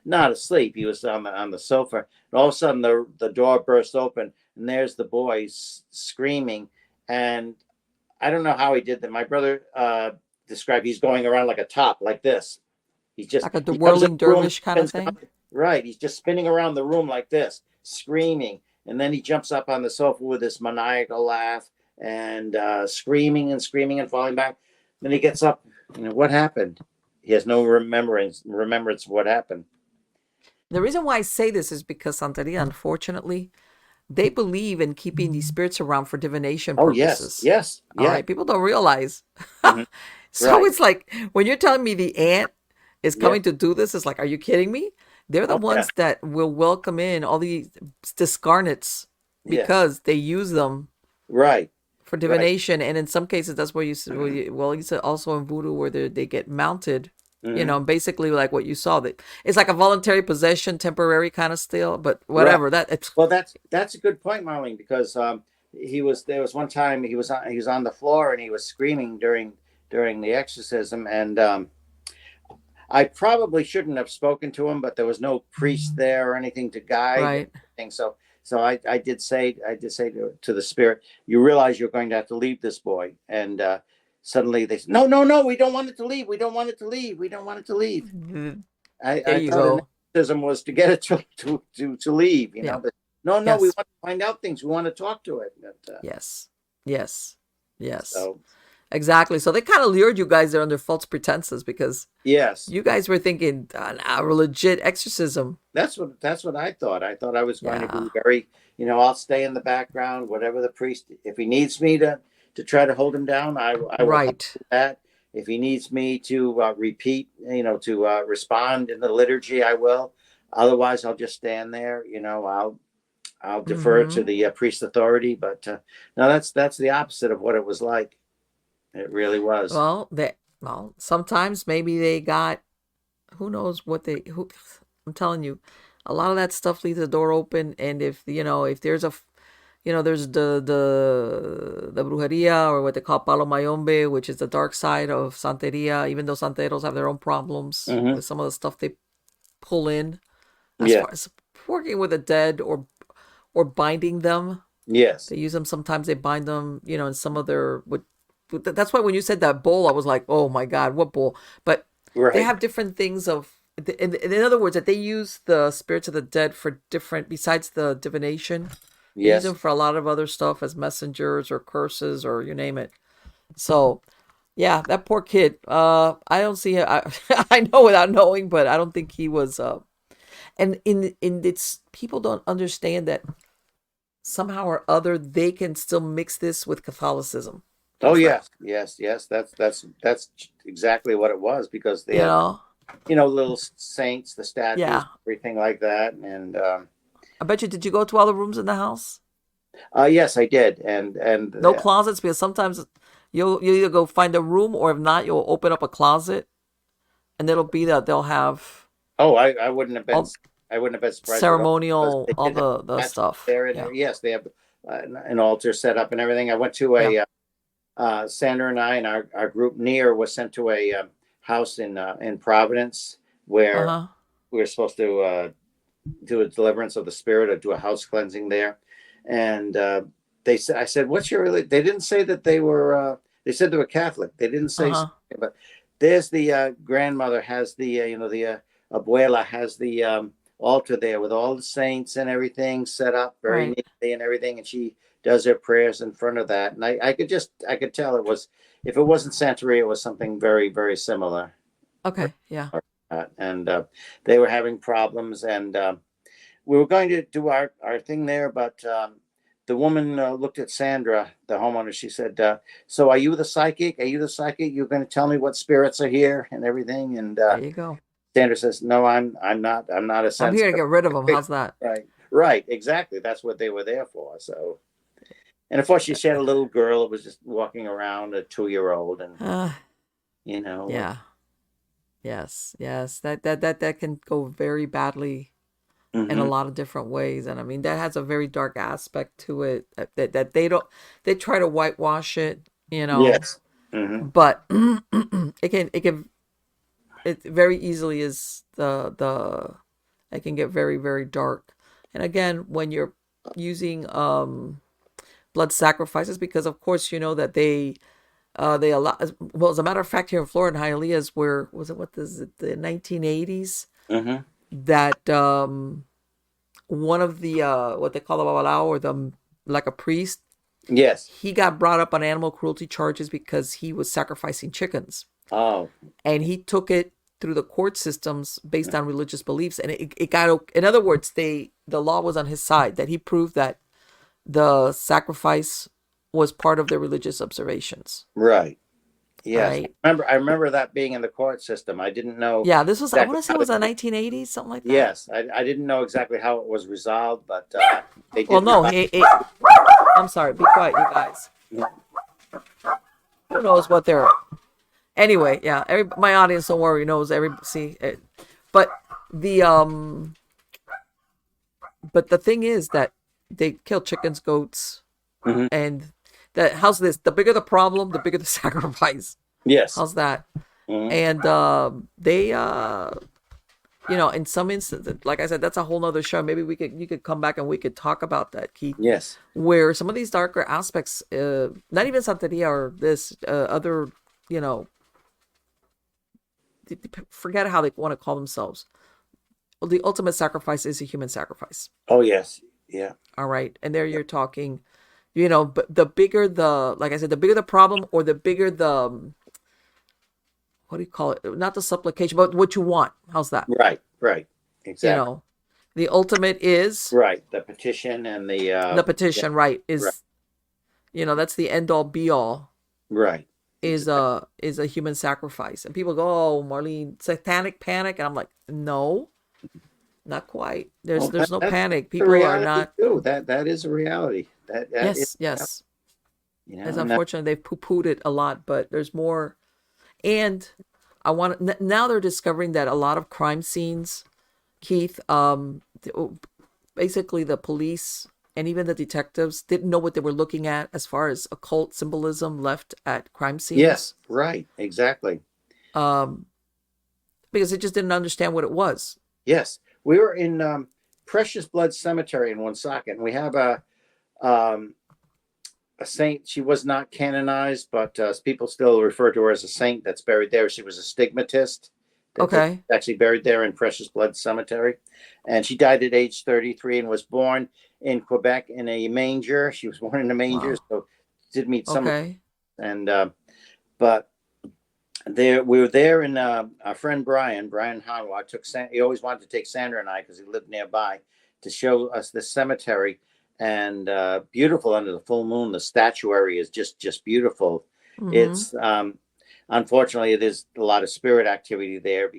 not asleep. He was on the sofa. And all of a sudden the door burst open, and there's the boy screaming. And I don't know how he did that. My brother described he's going around like a top, like this. He's just like a whirling dervish kind of thing. Right. He's just spinning around the room like this, screaming. And then he jumps up on the sofa with this maniacal laugh and screaming and falling back. Then he gets up. What happened? He has no remembrance of what happened. The reason why I say this is because Santeria, unfortunately, they believe in keeping these spirits around for divination purposes. Yes. All right. People don't realize. So it's like, when you're telling me the ant is coming to do this, it's like, are you kidding me? They're the ones that will welcome in all these discarnates because they use them for divination. And in some cases, that's where you said also in voodoo where they get mounted, basically like what you saw. That it's like a voluntary possession, temporary kind of still, but whatever. Well, that's a good point, Marlene, because there was one time he was on the floor and he was screaming during the exorcism, and I probably shouldn't have spoken to him, but there was no priest there or anything to guide. Right. So I did say to the spirit, "You realize you're going to have to leave this boy." And suddenly they said, "No, we don't want it to leave. We don't want it to leave. We don't want it to leave." I thought an exorcism was to get it to leave. But no, we want to find out things. We want to talk to it. But, yes. So. Exactly. So they kind of lured you guys there under false pretenses because you guys were thinking a legit exorcism. That's what I thought. I thought I was going to be very, I'll stay in the background, whatever the priest, if he needs me to try to hold him down, I will do that. If he needs me to repeat, to respond in the liturgy, I will. Otherwise, I'll just stand there. I'll defer to Mm-hmm. the priest authority. But no, that's the opposite of what it was like. It really was. Well, sometimes maybe they got, who knows what they, who, I'm telling you, a lot of that stuff leaves the door open. And if there's there's the brujeria, or what they call palo mayombe, which is the dark side of santeria, even though santeros have their own problems Hmm. with some of the stuff they pull in as Yeah. far as working with the dead, or binding them. Yes. They use them, sometimes they bind them, in some of their, that's why when you said that bowl, I was like, oh my God, what bowl? But they Right. have different things in other words, that they use the spirits of the dead for different, besides the divination, they use them Yes. for a lot of other stuff as messengers or curses or you name it. So yeah, that poor kid. I don't see him. I know without knowing, but I don't think he was. And in it's people don't understand that somehow or other they can still mix this with Catholicism. Oh How's that? yes, yes, yes. That's exactly what it was, because they You had, know? little saints, the statues, Yeah. everything like that. And I bet you. Did you go to all the rooms in the house? yes, I did. And No closets, because sometimes you'll either go find a room, or if not, you'll open up a closet, and it'll be that they'll have oh, I wouldn't have been all I wouldn't have been surprised at all, because ceremonial, they all did have the statues stuff. there. And Yeah. yes, they have an altar set up and everything. I went to Yeah. a Sandra and I and our group near was sent to a house in Providence, Uh where huh. we were supposed to do a deliverance of the spirit, or do a house cleansing there. And they said, I said, "What's your religion?" They didn't say that they were. They said they were Catholic. They didn't Uh say, huh. but there's the grandmother has the the abuela has the altar there with all the saints and everything set up very Right. neatly and everything, and she does her prayers in front of that. And I could tell it was, if it wasn't Santeria, it was something very very similar. Okay. Yeah. And they were having problems, and we were going to do our thing there, but the woman looked at Sandra, the homeowner. She said, "So are you the psychic? Are you the psychic? You're going to tell me what spirits are here and everything?" And There you go. Sandra says, "No, I'm not. I'm not a I'm here to sensitive." get rid of them. How's that? Right, right, exactly. That's what they were there for. So, and unfortunately, she had a little girl that was just walking around, a 2-year-old, and Uh, you know, yeah. Yes. Yes. That can go very badly in a hmm lot of different ways, and I mean that has a very dark aspect to it. That they don't. They try to whitewash it. yes, hmm But it very easily is the it can get very very dark. And again, when you're using blood sacrifices, because of course you know that they allow, well, as a matter of fact, here in Florida, in Hialeah's, where was it, what is it, the 1980s, hmm that one of the what they call the babalao, or the, like a priest, yes. he got brought up on animal cruelty charges because he was sacrificing chickens, Oh, and he took it through the court systems based on religious beliefs, and it got, in other words, the law was on his side, that he proved that the sacrifice was part of their religious observations. right. All Yes, right. I remember that being in the court system. I didn't know Yeah, this was, I want exactly to say how it was the they. 1980s, something like that. Yes, I didn't know exactly how it was resolved, but they Well, did no, resolve. I'm sorry, be quiet, you guys. Who knows what they're. Anyway, yeah, my audience, don't worry, knows every. See, but the but the thing is that they kill chickens, goats, Hmm. and that, how's this? The bigger the problem, the bigger the sacrifice. Yes. How's that? Hmm. And they in some instances, like I said, that's a whole nother show. Maybe you could come back and we could talk about that, Keith, Yes. where some of these darker aspects, not even Santeria or this, other, you know, forget how they want to call themselves. Well, the ultimate sacrifice is a human sacrifice. Oh yes. Yeah. All right. And there you're talking, but the bigger like I said, the bigger the problem, or the bigger the, what do you call it? Not the supplication, but what you want. How's that? Right. Right. You Exactly. know, the ultimate is Right. The petition and the the yeah. petition, right? Right. That's the end all be all, Right. is Exactly. a human sacrifice. And people go, "Oh, Marlene, satanic panic." And I'm like, "No. not quite. Oh, There's no that's panic. a People are reality not. too. That is a reality. That is, Yes, yes. you It's know, and that, unfortunate they've poo-pooed it a lot, but there's more. And now they're discovering that a lot of crime scenes, Keith, basically the police and even the detectives didn't know what they were looking at as far as occult symbolism left at crime yes, scenes, right, exactly. um, because they just didn't understand what it was. Yes, we were in Precious Blood Cemetery in Woonsocket, and we have um, a saint. She was not canonized, but people still refer to her as a saint that's buried there. She was a stigmatist that's Okay, actually buried there in Precious Blood Cemetery. And she died at age 33 and was born in Quebec in a manger. She was born in a manger, wow. so did meet some of Okay, and but there we were there, and our friend Brian Hanwha he always wanted to take Sandra and I, because he lived nearby, to show us the cemetery. And beautiful under the full moon. The statuary is just beautiful. mm-hmm. It's unfortunately there's a lot of spirit activity there.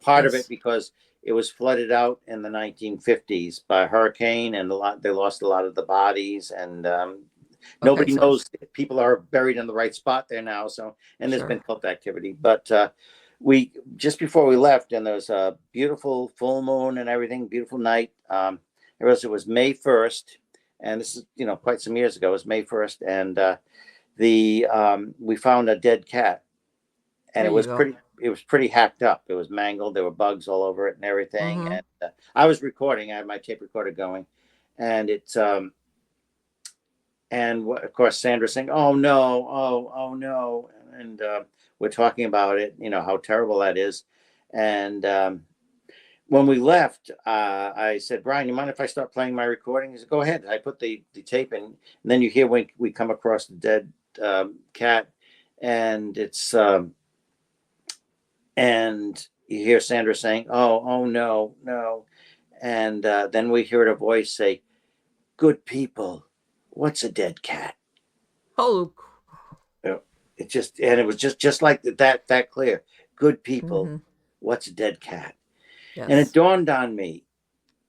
Part of it Yes. because it was flooded out in the 1950s by a hurricane, and they lost a lot of the bodies. And Okay, nobody so knows if people are buried in the right spot there now. So, and there's been sure. cult activity, but we just before we left, and there was a beautiful full moon and everything, beautiful night. It was May 1st, and this is quite some years ago. It was May 1st, and the we found a dead cat, and There you go. it was pretty hacked up. It was mangled. There were bugs all over it and everything. Mm-hmm. And I was recording. I had my tape recorder going, and it's and of course Sandra's saying, "Oh no, oh no," and we're talking about it. How terrible that is. And when we left, I said, "Brian, you mind if I start playing my recording?" He said, "Go ahead." I put the tape in, and then you hear when we come across the dead cat, and it's and you hear Sandra saying, "Oh no, no," and then we heard a voice say, "Good people, what's a dead cat?" Oh, Uh, it was just like that clear. Good people, mm-hmm. what's a dead cat? And it Yes. dawned on me,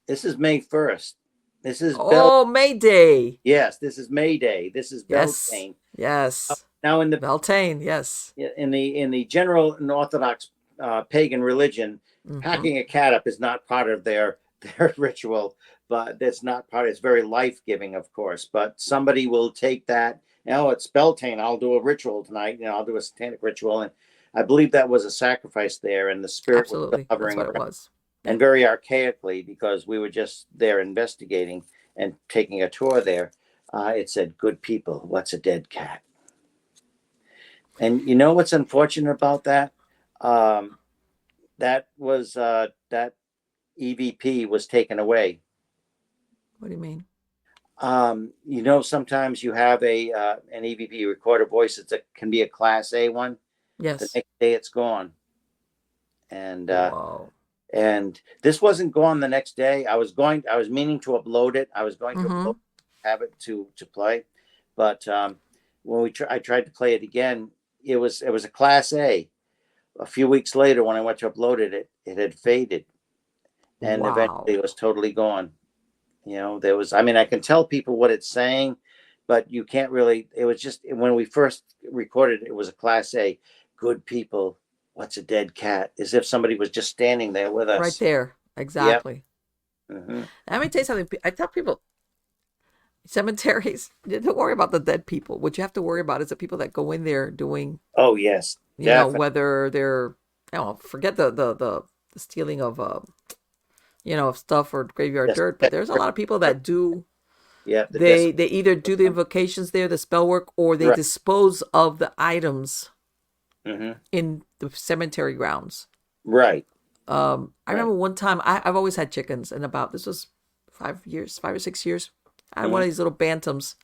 this is May 1st. This is Oh, Mayday. Yes, this is May Day. This is Yes. Beltane. Yes. Now Beltane. Yes. in the general and Orthodox pagan religion, Mm-hmm. packing a cat up is not part of their ritual, but that's not part. It's very life giving, of course. But somebody will take that. It's Beltane. I'll do a ritual tonight. I'll do a satanic ritual, and I believe that was a sacrifice there, and the spirit was still Absolutely. That's hovering what it around, was. and Yeah. very archaically, because we were just there investigating and taking a tour there. It said, "Good people, what's a dead cat?" And you know what's unfortunate about that? Um, that EVP was taken away. What do you mean? Sometimes you have an EVP recorder voice. Can be a Class A one. The Yes. next day it's gone, and Whoa. this wasn't gone the next day. I was meaning to upload it. I was going to upload, Mm-hmm. have it to play, but when I tried to play it again, it was a Class A. A few weeks later, when I went to upload it, it had faded, and eventually Wow. it was totally gone. There was, I mean, I can tell people what it's saying, but you can't really. It was just when we first recorded it was a Class A. Good people, what's a dead cat? As if somebody was just standing there with Right us. there. Yep. Exactly. Hmm. Let me tell you something. I tell people cemeteries, you don't worry about the dead people. What you have to worry about is the people that go in there doing, Oh yes, definitely. whether they're, forget the stealing of, of stuff or graveyard Yes. dirt. But there's a lot of people that do. Yeah, the They either do the invocations there, the spell work, or they right. dispose of the items Hmm. in the cemetery grounds. Right. I Right. remember one time I've always had chickens, and this was 5 years, 5 or 6 years. I had one Hmm. of these little bantams,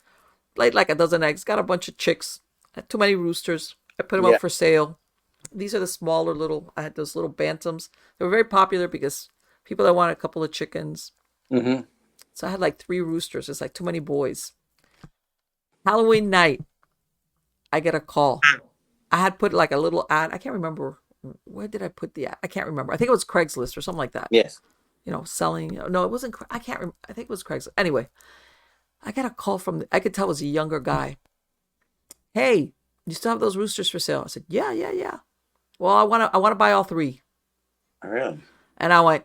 laid like a dozen eggs, got a bunch of chicks, had too many roosters. I put them up Yeah. for sale. These are the smaller little. I had those little bantams. They were very popular because people that wanted a couple of chickens. Hmm. So I had like 3 roosters. It's like too many boys. Halloween night, I get a call. I had put like a little ad. I can't remember, where did I put the ad? I can't remember. I think it was Craigslist or something like that. Yes. selling. No, it wasn't. I can't remember. I think it was Craigslist. Anyway, I got a call from. I could tell it was a younger guy. Hey, you still have those roosters for sale? I said, yeah, yeah, yeah. Well, I want to buy all three. Really? And I went,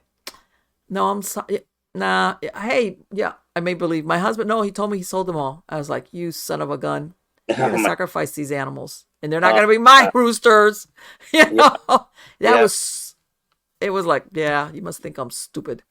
no, I'm sorry. Nah. Hey, yeah, I may believe my husband. No, he told me he sold them all. I was like, you son of a gun. You're going to sacrifice these animals. And they're not going to be my roosters. Yeah. That was, it was like, yeah, you must think I'm stupid.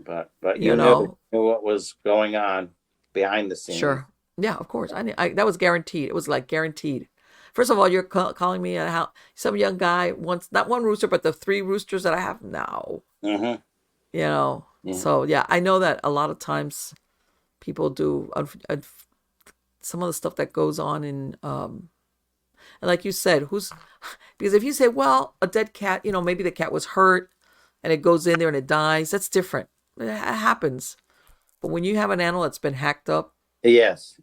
But you knew what was going on behind the scenes. Sure. Yeah, of course. That was guaranteed. It was like guaranteed. First of all, you're calling me how some young guy wants not one rooster, but the three roosters that I have now. Mm-hmm. So yeah, I know that a lot of times people do some of the stuff that goes on in and like you said, because if you say, well, a dead cat, maybe the cat was hurt and it goes in there and it dies, that's different. It happens. But when you have an animal that's been hacked up, yes,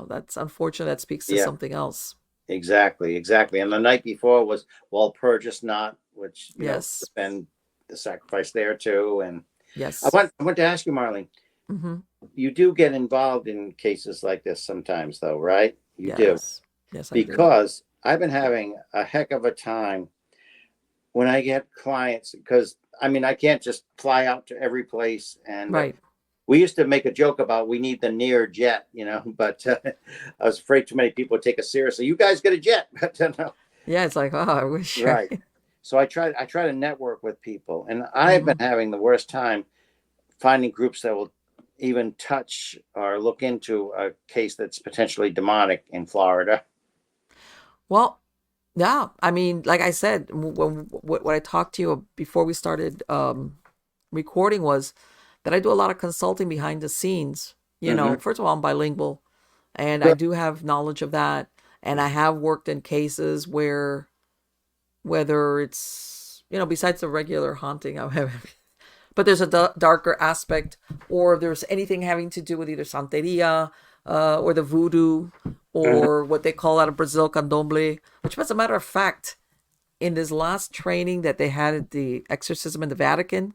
that's unfortunate. That speaks to something else. Exactly. And the night before was Walpurgis Knot, which yes, been the sacrifice there too. And yes, I want to ask you, Marlene, you do get involved in cases like this sometimes, though, right? You do. Yes, because I've been having a heck of a time when I get clients, because I can't just fly out to every place. And right. We used to make a joke about we need the near jet, but I was afraid too many people would take us seriously. You guys get a jet. No. Yeah, it's like, oh, I wish. Right. So I try to network with people, and I've been having the worst time finding groups that will even touch or look into a case that's potentially demonic in Florida. Well, yeah. Like I said, what I talked to you before we started recording was that I do a lot of consulting behind the scenes. First of all, I'm bilingual and I do have knowledge of that. And I have worked in cases where, whether it's, besides the regular haunting, but there's a darker aspect, or there's anything having to do with either Santeria or the voodoo, or what they call out of Brazil, candomblé, which, as a matter of fact, in this last training that they had at the exorcism in the Vatican,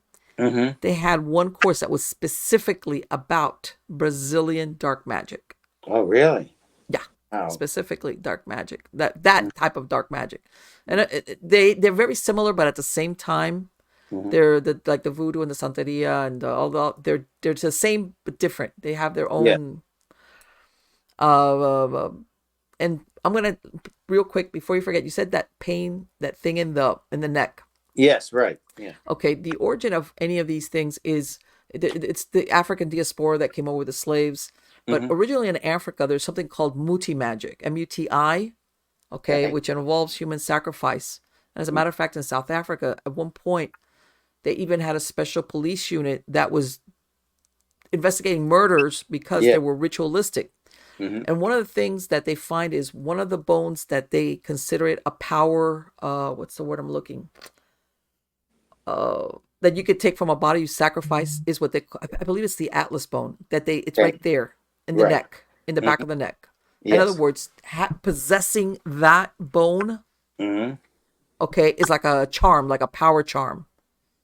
they had one course that was specifically about Brazilian dark magic. Oh, really? Yeah. Wow. Specifically dark magic, that type of dark magic. And they're very similar, but at the same time, they're like the voodoo and the Santeria and they're the same but different. They have their own. And I'm gonna real quick before you forget. You said that pain, that thing in the neck. Yes, right. Yeah. Okay. The origin of any of these things is it's the African diaspora that came over with the slaves. But originally in Africa, there's something called muti magic, MUTI, okay, which involves human sacrifice. And as a matter of fact, in South Africa, at one point, they even had a special police unit that was investigating murders because they were ritualistic. And one of the things that they find is one of the bones that they consider it a power, what's the word I'm looking? That you could take from a body you sacrifice is what I believe it's the atlas bone, it's right there in the neck, in the back of the neck. Yes. In other words, possessing that bone, okay, is like a charm, like a power charm.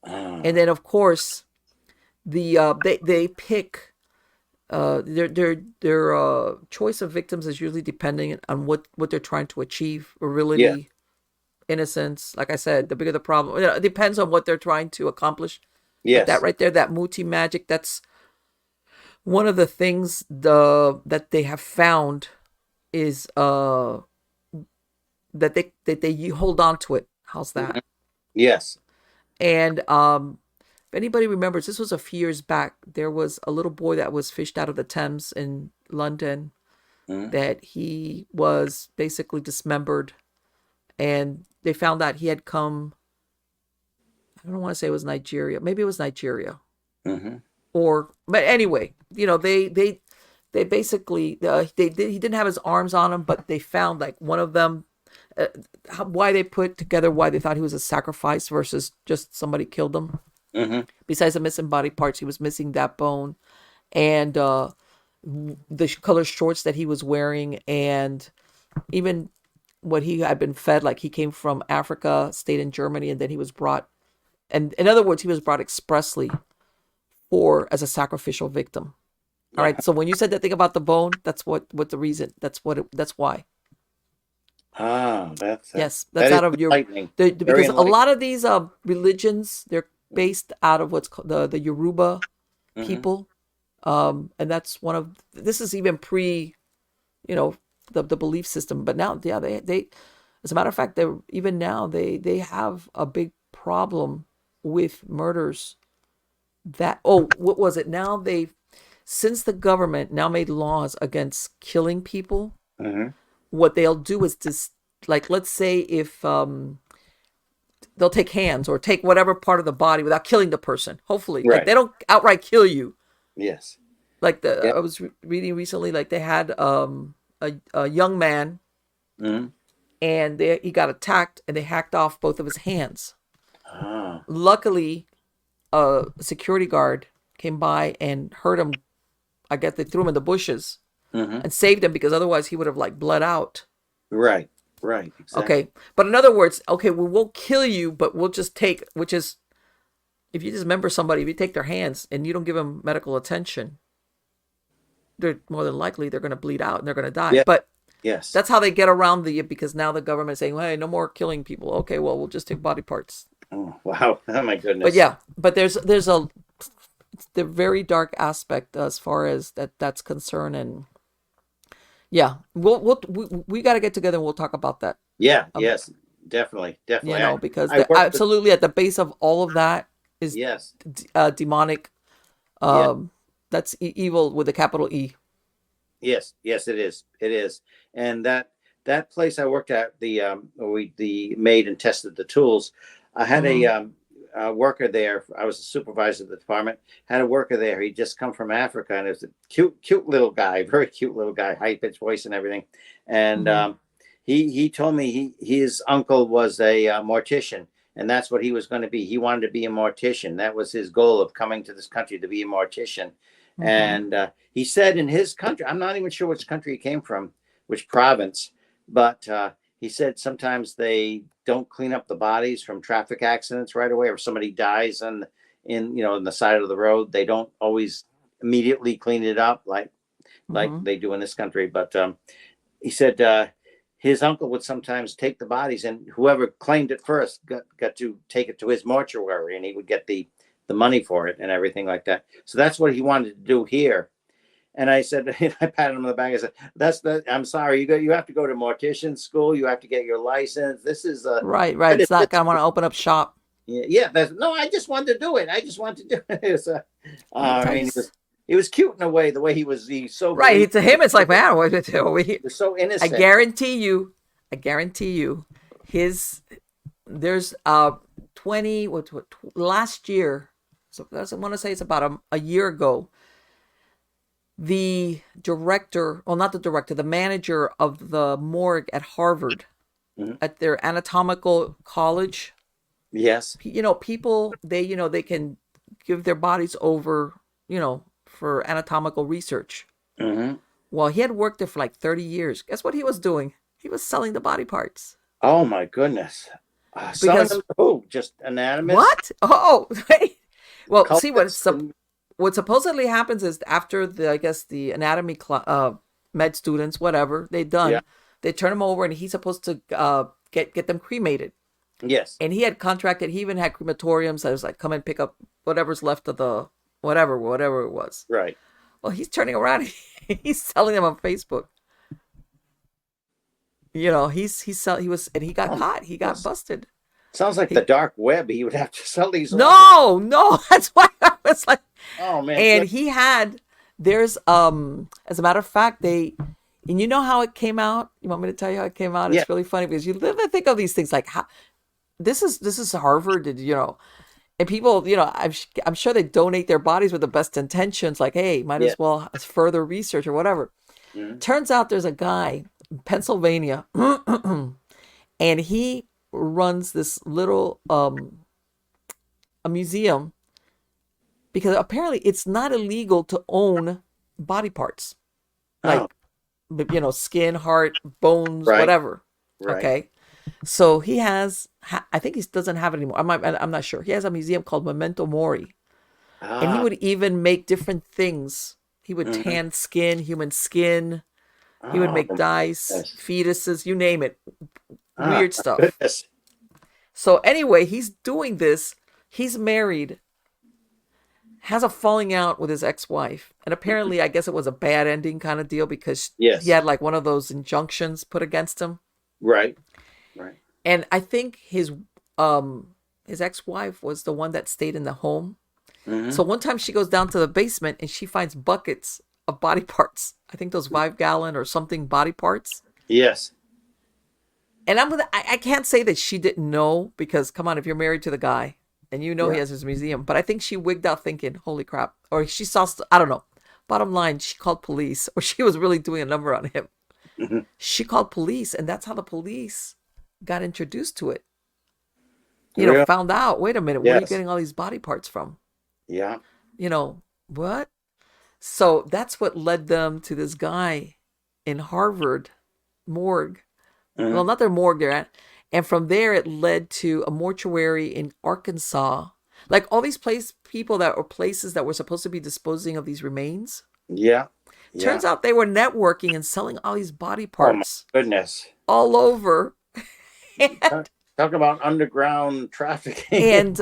And then of course, they pick their choice of victims is usually depending on what they're trying to achieve, virility, innocence. Like I said, the bigger the problem, it depends on what they're trying to accomplish. Yes. But that right there, that muti magic, that's one of the things that they have found is that they hold on to it. How's that? Yes. And if anybody remembers, this was a few years back. There was a little boy that was fished out of the Thames in London, that he was basically dismembered, and they found out he had come. I don't want to say it was Nigeria. Maybe it was Nigeria, but anyway, they basically he didn't have his arms on him, but they found like one of them. Why they put together why they thought he was a sacrifice versus just somebody killed him. Besides the missing body parts, he was missing that bone, and the color shorts that he was wearing, and even what he had been fed. Like he came from Africa, stayed in Germany, and then he was brought and in other words, he was brought expressly as a sacrificial victim. All right. So when you said that thing about the bone, that's what the reason. That's why. Ah, that's Yes, that that's is out of your enlightening. Very because a enlightening. lot of these religions, they're based out of what's called the Yoruba Hmm. people, and that's one of this is even pre, you know, the belief system. But now, yeah, they as a matter of fact, they even now they have a big problem with murders. That what was it? Now they since the government now made laws against killing people, Hmm. what they'll do is just like let's say if they'll take hands or take whatever part of the body without killing the person. Hopefully, like Right. they don't outright kill you. Yes. Like Yeah. I was reading recently, like they had a young man Hmm. and he got attacked and they hacked off both of his hands. Ah. Luckily, a security guard came by and hurt him. I guess they threw him in the bushes Hmm. and saved him because otherwise he would have like bled out. Right. Right. Exactly. Okay, but in other words, okay, we won't kill you, but we'll just take, which is if you dismember somebody, if you take their hands and you don't give them medical attention, they're more than likely they're going to bleed out and they're going to die. Yeah. But Yes. that's how they get around because now the government is saying, hey, no more killing people. Okay, well, we'll just take body parts. Oh, wow. Oh my But goodness. yeah, but there's the very dark aspect as far as that's concerned, and yeah, we got to get together and we'll talk about that. Yeah. Um, Yes. Definitely. you Definitely. know, because I worked with. absolutely at the base of all of that is Yes. demonic. Yeah. That's evil with a capital E. Yes. Yes. It is. It is. And that place I worked at, where we made and tested the tools. I had Mm-hmm. a worker there. I was a supervisor of the department. Had a worker there. He'd just come from Africa, and it was a cute little guy, very cute little guy, high pitched voice and everything. And Mm-hmm. he told me his uncle was a mortician, and that's what he was going to be. He wanted to be a mortician. That was his goal of coming to this country, to be a mortician. Mm-hmm. And he said in his country, I'm not even sure which country he came from, which province, but he said sometimes they don't clean up the bodies from traffic accidents right away, or if somebody dies in the side of the road, they don't always immediately clean it up like Mm-hmm. they do in this country. But he said his uncle would sometimes take the bodies, and whoever claimed it first got to take it to his mortuary, and he would get the money for it and everything like that. So that's what he wanted to do here. And I said, I patted him on the back. I said, I'm sorry. You have to go to mortician school. You have to get your license. This is Right, right. It's not gonna want to open up shop. yeah. No, I just wanted to do it. I just wanted to do it. Let me I tell you. mean, he was cute in a way. The way he's so Right, believed. to him, it's like, man, what He was so I innocent. guarantee you, his there's 20 last year. So I want to say it's about a year ago. The director, well, not the director, the manager of the morgue at Harvard, Mhm. at their anatomical college. Yes. People they can give their bodies over, for anatomical research. Hmm. Well, he had worked there for like 30 years. Guess what he was doing? He was selling the body parts. Oh my goodness. Selling Because them to who? Just anatomists, what? Oh, wait. Well, see cultists, and what supposedly happens is after I guess the anatomy med students, whatever they yeah. done, they turn him over and he's supposed to get them cremated. Yes. And he had contracted. He even had crematoriums that was like come and pick up whatever's left of the whatever it was. Right. Well, he's turning around. He's selling them on Facebook. He was, and he got Oh my caught. He got goodness. busted. Sounds like the He dark web. He would have to sell these off. no, that's why I was like, Oh man. and Good. he had there's as a matter of fact and you know how it came out. You want me to tell you how it came out? Yeah. It's really funny because you live to think of these things like how this is Harvard, and people, I'm sure they donate their bodies with the best intentions, like, hey, might Yeah. as well further research or whatever. Mhm. Turns out there's a guy in Pennsylvania, and he runs this little a museum because apparently it's not illegal to own body parts Oh, like skin, heart, bones, right. whatever. Right. Okay. So he has, I think he doesn't have it anymore. I'm not sure. He has a museum called Memento Mori, and he Ah, would even make different things. He would mhm. tan skin, human skin. He would Oh, make dice, yes. fetuses, you name it, Ah, weird my stuff. goodness. So anyway, he's doing this. He's married, has a falling out with his ex-wife, and apparently, I guess it was a bad ending kind of deal because he Yes. had like one of those injunctions put against him. Right. Right. And I think his ex-wife was the one that stayed in the home. Hmm. So one time she goes down to the basement and she finds buckets of body parts. I think those 5 gallon or something body parts. Yes. And I can't say that she didn't know because come on, if you're married to the guy and you know he Right. has his museum, but I think she wigged out thinking, "Holy crap!" Or she saw, I don't know. Bottom line, she called police, or she was really doing a number on him. Hmm. She called police, and that's how the police got introduced to it. Real. Found out. Wait a minute, where are you Yes. getting all these body parts from? Yeah. What? So that's what led them to this guy in Harvard morgue. Well, Hmm. not their morgue they're at. And from there, it led to a mortuary in Arkansas. Like all these people that were places that were supposed to be disposing of these remains. Yeah. Yeah. Turns out they were networking and selling all these body Oh my parts goodness. all over. Talk, and talk about underground trafficking. and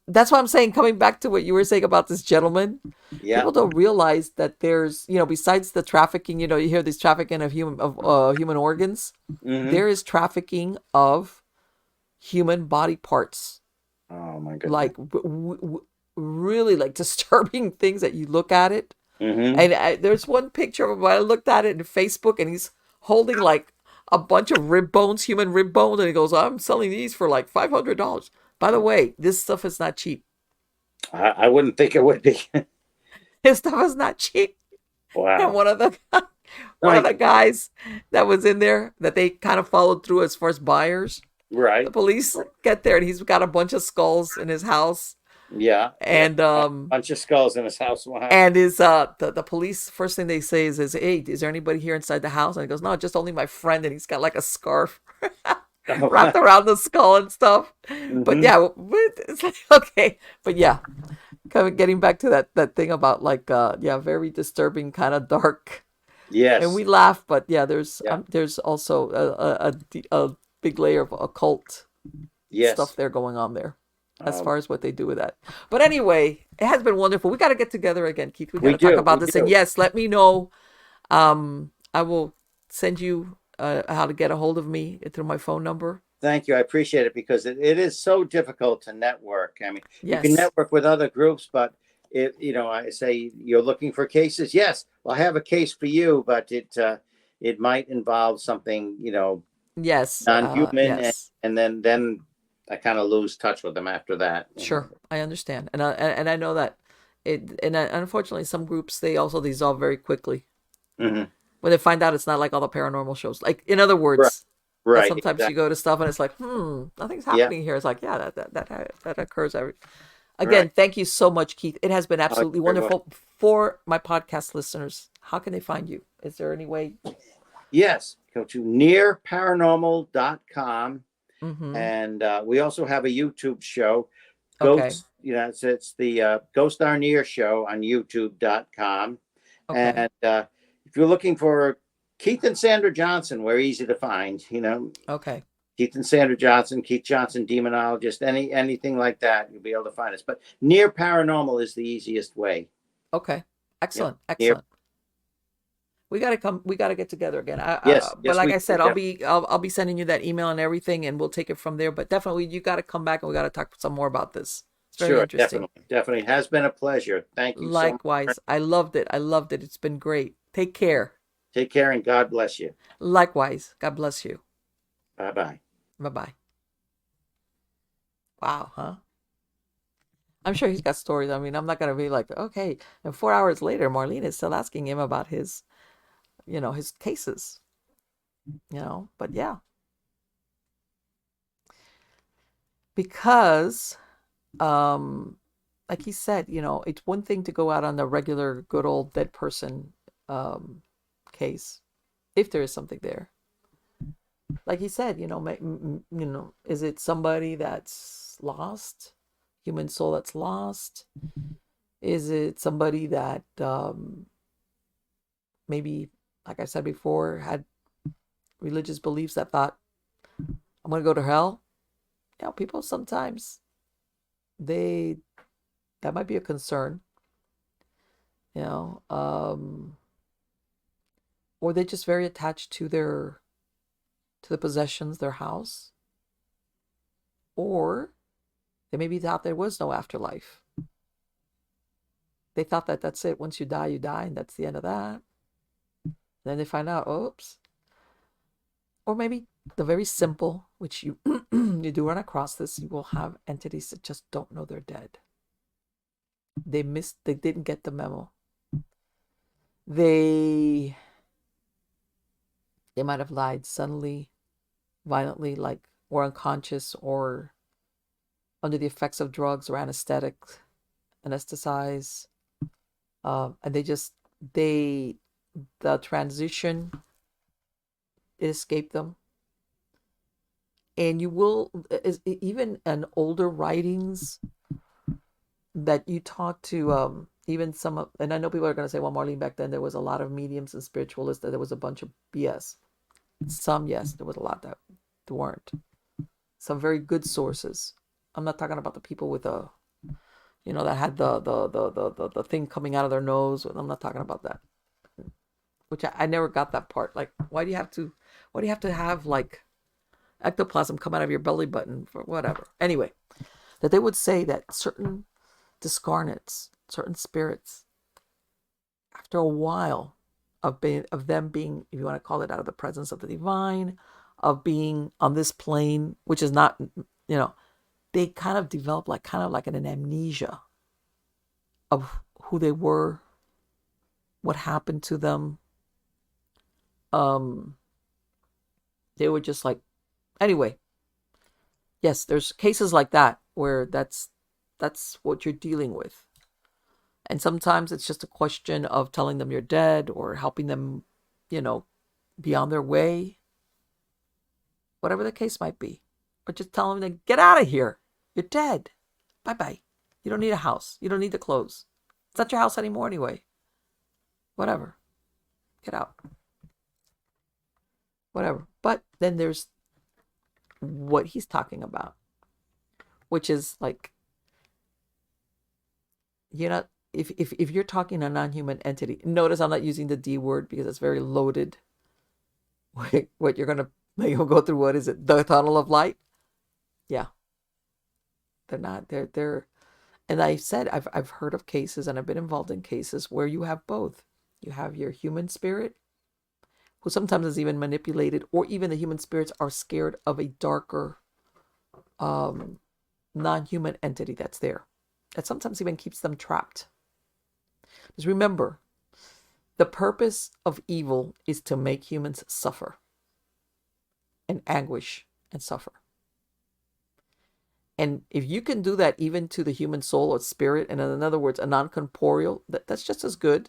that's why I'm saying, coming back to what you were saying about this gentleman, Yeah. people don't realize that there's, besides the trafficking, you hear this trafficking of human organs. Hmm. There is trafficking of human body parts, Oh my goodness. like really like disturbing things that you look at it. Hmm. And there's one picture of him. I looked at it in Facebook, and he's holding like a bunch of rib bones, human rib bones, and he goes, "I'm selling these for like $500." By the way, this stuff is not cheap. I wouldn't think it would be. This stuff is not cheap. And Wow. one of Like, the guys that was in there that they kind of followed through as far as buyers, the right. police get there, and he's got a bunch of skulls in his house, Yeah. Yeah. and A bunch of skulls in his house. Wow. his the police, first thing they say is, "Hey, is there anybody here inside the house?" And he goes, "No, just only my friend," and he's got like a scarf wrapped around the skull and stuff. But Hmm. yeah, it's like, okay, but yeah, getting back to that thing about like yeah, very disturbing, kind of dark, and Yes. we laugh, but yeah, Yeah. there's also a big layer of occult stuff Yes. there going on there, as Um, far as what they do with that. But anyway, it has been wonderful. We got to get together again, Keith. We got we to talk do. We about this. And do. yes, let me know. I will send you how to get a hold of me through my phone number. Thank you. I appreciate it because it is so difficult to network. I mean, you can Yes, network with other groups, but I say you're looking for cases. Yes, well, I have a case for you, but it might involve something, yes, non-human, and, yes. and then I kind of lose touch with them after that. Sure, I understand, and I know that unfortunately some groups, they also dissolve very quickly Hmm. when they find out it's not like all the paranormal shows. Like, in other Right. words, that Right. sometimes you Exactly. go to stuff and it's like, nothing's Yeah. happening here. It's like, yeah, that occurs every. Right. Again, thank you so much, Keith. It has been Oh, absolutely you're very welcome. wonderful. For my podcast listeners, how can they find you? Is there any way? Yes. Go to nearparanormal.com. Mm-hmm. And we also have a YouTube show. Okay. Ghost, it's the Ghost Arnear show on youtube.com. Okay. And if you're looking for Keith and Sandra Johnson, we're easy to find. Okay. Keith and Sandra Johnson, Keith Johnson, Demonologist, anything like that, you'll be able to find us. But Near Paranormal is the easiest way. Okay. Yep. Excellent. Near, Excellent. We gotta come. We gotta get together again. yes, But yes, like we I do. said, I'll be sending you that email and everything, and we'll take it from there. But definitely, you got to come back, and we got to talk some more about this. It's very Sure, interesting. definitely, definitely has been a pleasure. Thank you so much. Likewise, I loved it. I loved it. It's been great. Take care. Take care and God bless you. Likewise. God bless you. Bye bye. Bye bye. Wow, huh? I'm sure he's got stories. I mean, I'm not gonna be like, okay. And 4 hours later, Marlene is still asking him about his cases. But yeah, because, um, like he said, it's one thing to go out on the regular, good old dead person case, if there is something there. like he said, is it somebody that's lost, human soul that's lost? Is it somebody that maybe, like I said before, had religious beliefs that thought, I'm going to go to hell? People sometimes, they, that might be a concern, you know, or they're just very attached to the possessions, their house, or they maybe thought there was no afterlife. They thought that that's it. Once you die, and that's the end of that. Then they find out, oops. Or maybe the very simple, which you you do run across this, you will have entities that just don't know they're dead. They didn't get the memo. They might have died suddenly, violently, like, or unconscious, or under the effects of drugs or anesthetized, and the transition, it escaped them. And you will, even in older writings that you talk to, even some of, and I know people are going to say, well, Marlene, back then there was a lot of mediums and spiritualists, that there was a bunch of BS. Some, yes, there was a lot that weren't. Some very good sources. I'm not talking about the people with that had the thing coming out of their nose. I'm not talking about that. Which I never got that part. Like, why do you have to have like ectoplasm come out of your belly button for whatever? Anyway, that they would say that certain discarnates, certain spirits, after a while of them being, if you want to call it, out of the presence of the divine, of being on this plane, which is not, they kind of develop kind of like an amnesia of who they were, what happened to them. They were just like, anyway. Yes, there's cases like that where that's what you're dealing with. And sometimes it's just a question of telling them you're dead, or helping them, be on their way. Whatever the case might be. Or just telling them to get out of here. You're dead. Bye-bye. You don't need a house. You don't need the clothes. It's not your house anymore anyway. Whatever. Get out. Whatever. But then there's what he's talking about, which is like, if you're talking a non-human entity, notice I'm not using the D word because it's very loaded. What you're gonna go through, what is it, the tunnel of light? Yeah, they're not. They're and I said I've heard of cases, and I've been involved in cases where you have both. You have your human spirit, who sometimes is even manipulated, or even the human spirits are scared of a darker, non-human entity that's there, that sometimes even keeps them trapped. Because remember, the purpose of evil is to make humans suffer and anguish and suffer. And if you can do that even to the human soul or spirit, and in other words, a non-corporeal, that's just as good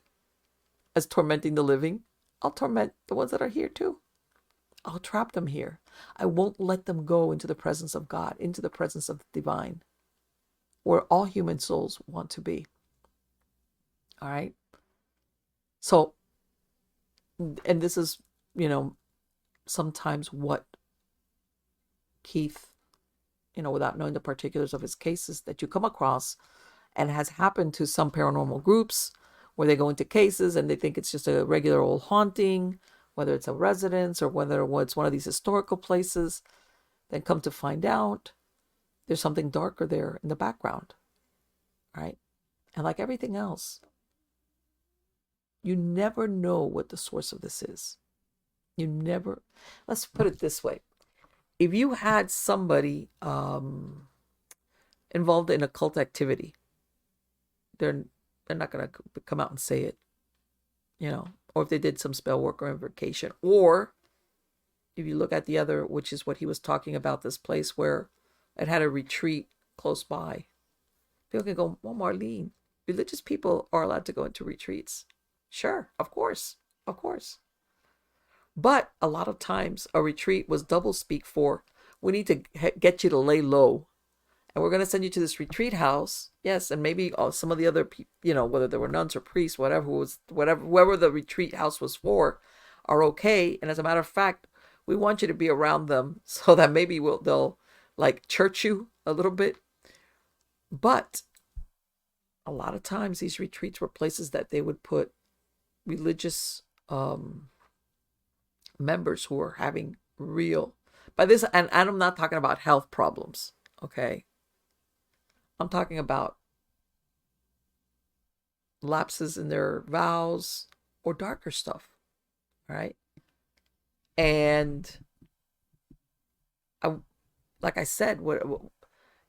as tormenting the living. I'll torment the ones that are here too. I'll trap them here. I won't let them go into the presence of God, into the presence of the divine, where all human souls want to be. All right? So, and this is, sometimes what Keith, without knowing the particulars of his cases, that you come across, and has happened to some paranormal groups, where they go into cases and they think it's just a regular old haunting, whether it's a residence or whether it's one of these historical places, then come to find out there's something darker there in the background, right? And like everything else, you never know what the source of this is. Let's put it this way. If you had somebody involved in occult activity, they're not going to come out and say it, or if they did some spell work or invocation, or if you look at the other, which is what he was talking about, this place where it had a retreat close by. People can go, well, Marlene, religious people are allowed to go into retreats. Sure, of course. But a lot of times a retreat was double speak for, we need to get you to lay low. And we're going to send you to this retreat house. Yes, and maybe some of the other people, whether there were nuns or priests, whoever the retreat house was for, are okay. And as a matter of fact, we want you to be around them so that maybe they'll like church you a little bit. But a lot of times these retreats were places that they would put religious members who are having real, by this, and I'm not talking about health problems, okay? I'm talking about lapses in their vows or darker stuff, right? And like I said,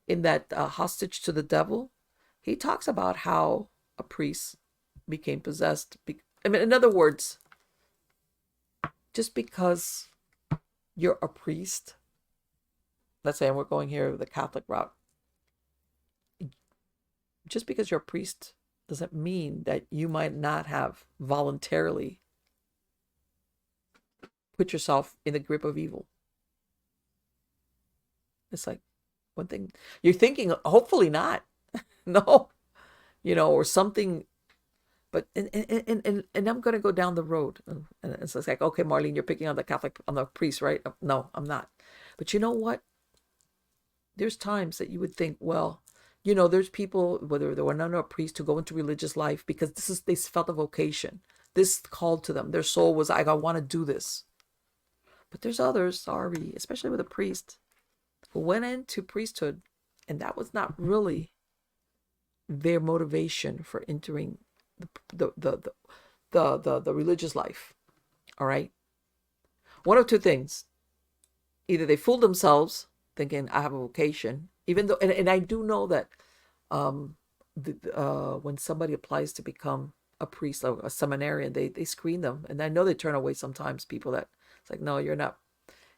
in that Hostage to the Devil, he talks about how a priest became possessed. I mean, in other words, just because you're a priest, let's say, and we're going here the Catholic route, just because you're a priest doesn't mean that you might not have voluntarily put yourself in the grip of evil. It's like one thing you're thinking, hopefully not, no, or something. But and I'm gonna go down the road, and it's like, okay, Marlene, you're picking on the priest, right? No, I'm not. But you know what? There's times that you would think, well, there's people, whether they were nun or a priest, who go into religious life because they felt a vocation. This called to them. Their soul was like, I want to do this. But there's others, sorry, especially with a priest, who went into priesthood, and that was not really their motivation for entering the religious life. All right. One of two things: either they fooled themselves thinking I have a vocation, even though, and I do know that when somebody applies to become a priest or a seminarian, they screen them, and I know they turn away sometimes people that it's like, no, you're not.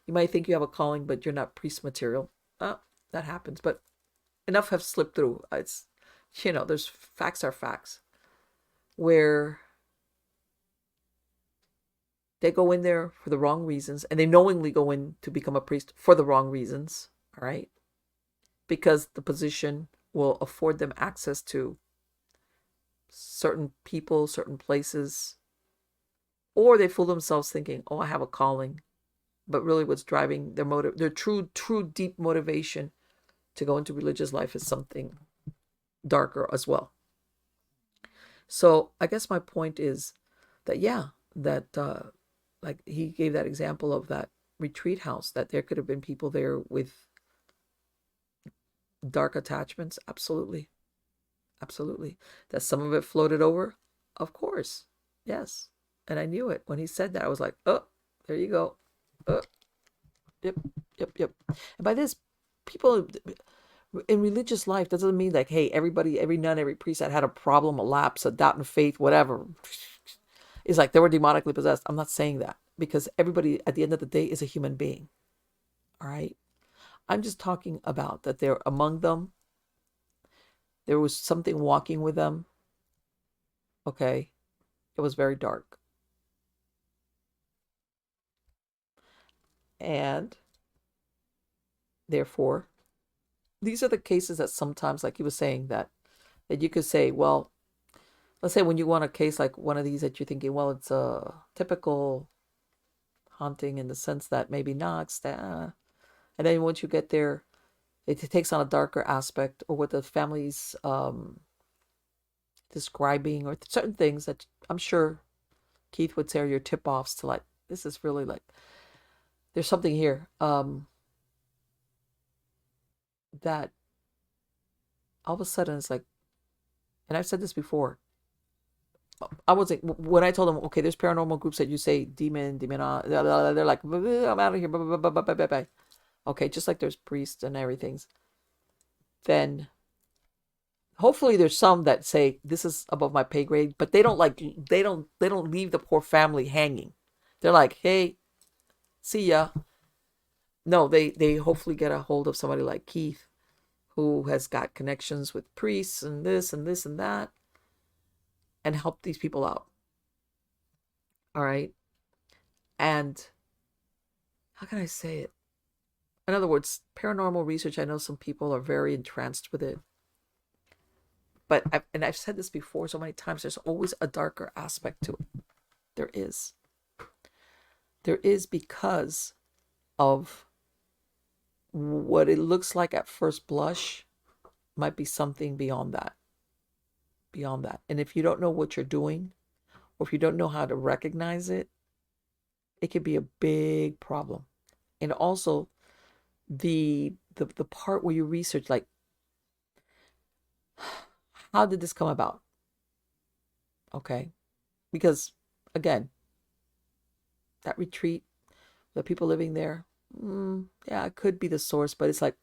You might think you have a calling, but you're not priest material. That happens, but enough have slipped through. It's there's facts are facts, where they go in there for the wrong reasons, and they knowingly go in to become a priest for the wrong reasons, all right? Because the position will afford them access to certain people, certain places, or they fool themselves thinking, oh, I have a calling, but really what's driving their true, deep motivation to go into religious life is something darker as well. So I guess my point is that, like he gave that example of that retreat house, that there could have been people there with dark attachments. Absolutely. That some of it floated over. Of course. Yes. And I knew it. When he said that, I was like, oh, there you go. Yep. And by this, people in religious life, doesn't mean like, hey, everybody, every nun, every priest that had a problem, a lapse, a doubt in faith, whatever, is like they were demonically possessed. I'm not saying that, because everybody at the end of the day is a human being. All right. I'm just talking about that there among them, there was something walking with them. Okay. It was very dark. And therefore, these are the cases that sometimes, like he was saying, that you could say, well, let's say when you want a case like one of these that you're thinking, well, it's a typical haunting in the sense that maybe not, and then once you get there, it takes on a darker aspect, or what the family's describing, or certain things that I'm sure Keith would say are your tip-offs to like, this is really like, there's something here that all of a sudden it's like, and I've said this before, I wasn't, when I told them, okay, there's paranormal groups that you say demon, they're like, I'm out of here, bye. Okay, just like there's priests and everything. Then hopefully there's some that say this is above my pay grade, but they don't leave the poor family hanging. They're like, hey, see ya. No, they hopefully get a hold of somebody like Keith, who has got connections with priests and this and this and that, and help these people out. All right. And how can I say it? In other words, paranormal research, I know some people are very entranced with it. But I've said this before so many times, there's always a darker aspect to it. There is. There is, because of what it looks like at first blush might be something beyond that. Beyond that. And if you don't know what you're doing, or if you don't know how to recognize it, it could be a big problem. And also the part where you research, like, how did this come about? Okay. Because again, that retreat, the people living there, yeah, it could be the source, but it's like,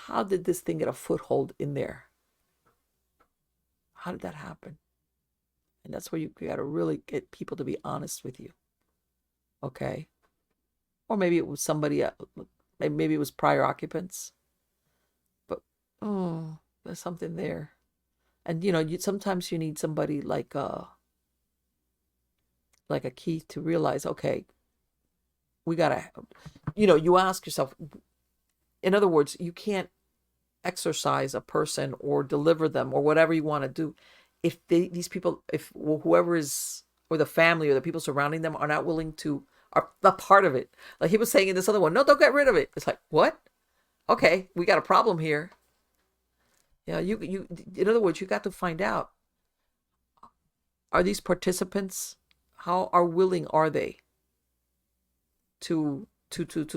how did this thing get a foothold in there? How did that happen? And that's where you got to really get people to be honest with you. Okay. Or maybe it was somebody, maybe it was prior occupants, but there's something there. And sometimes you need somebody like a Keith to realize, okay, we gotta, you ask yourself. In other words, you can't exorcise a person or deliver them or whatever you want to do if these people, if whoever is, or the family or the people surrounding them, are not willing to, are a part of it. Like he was saying in this other one, no, don't get rid of it. It's like, what? Okay, we got a problem here. Yeah, you. In other words, you got to find out: are these participants, how willing are they to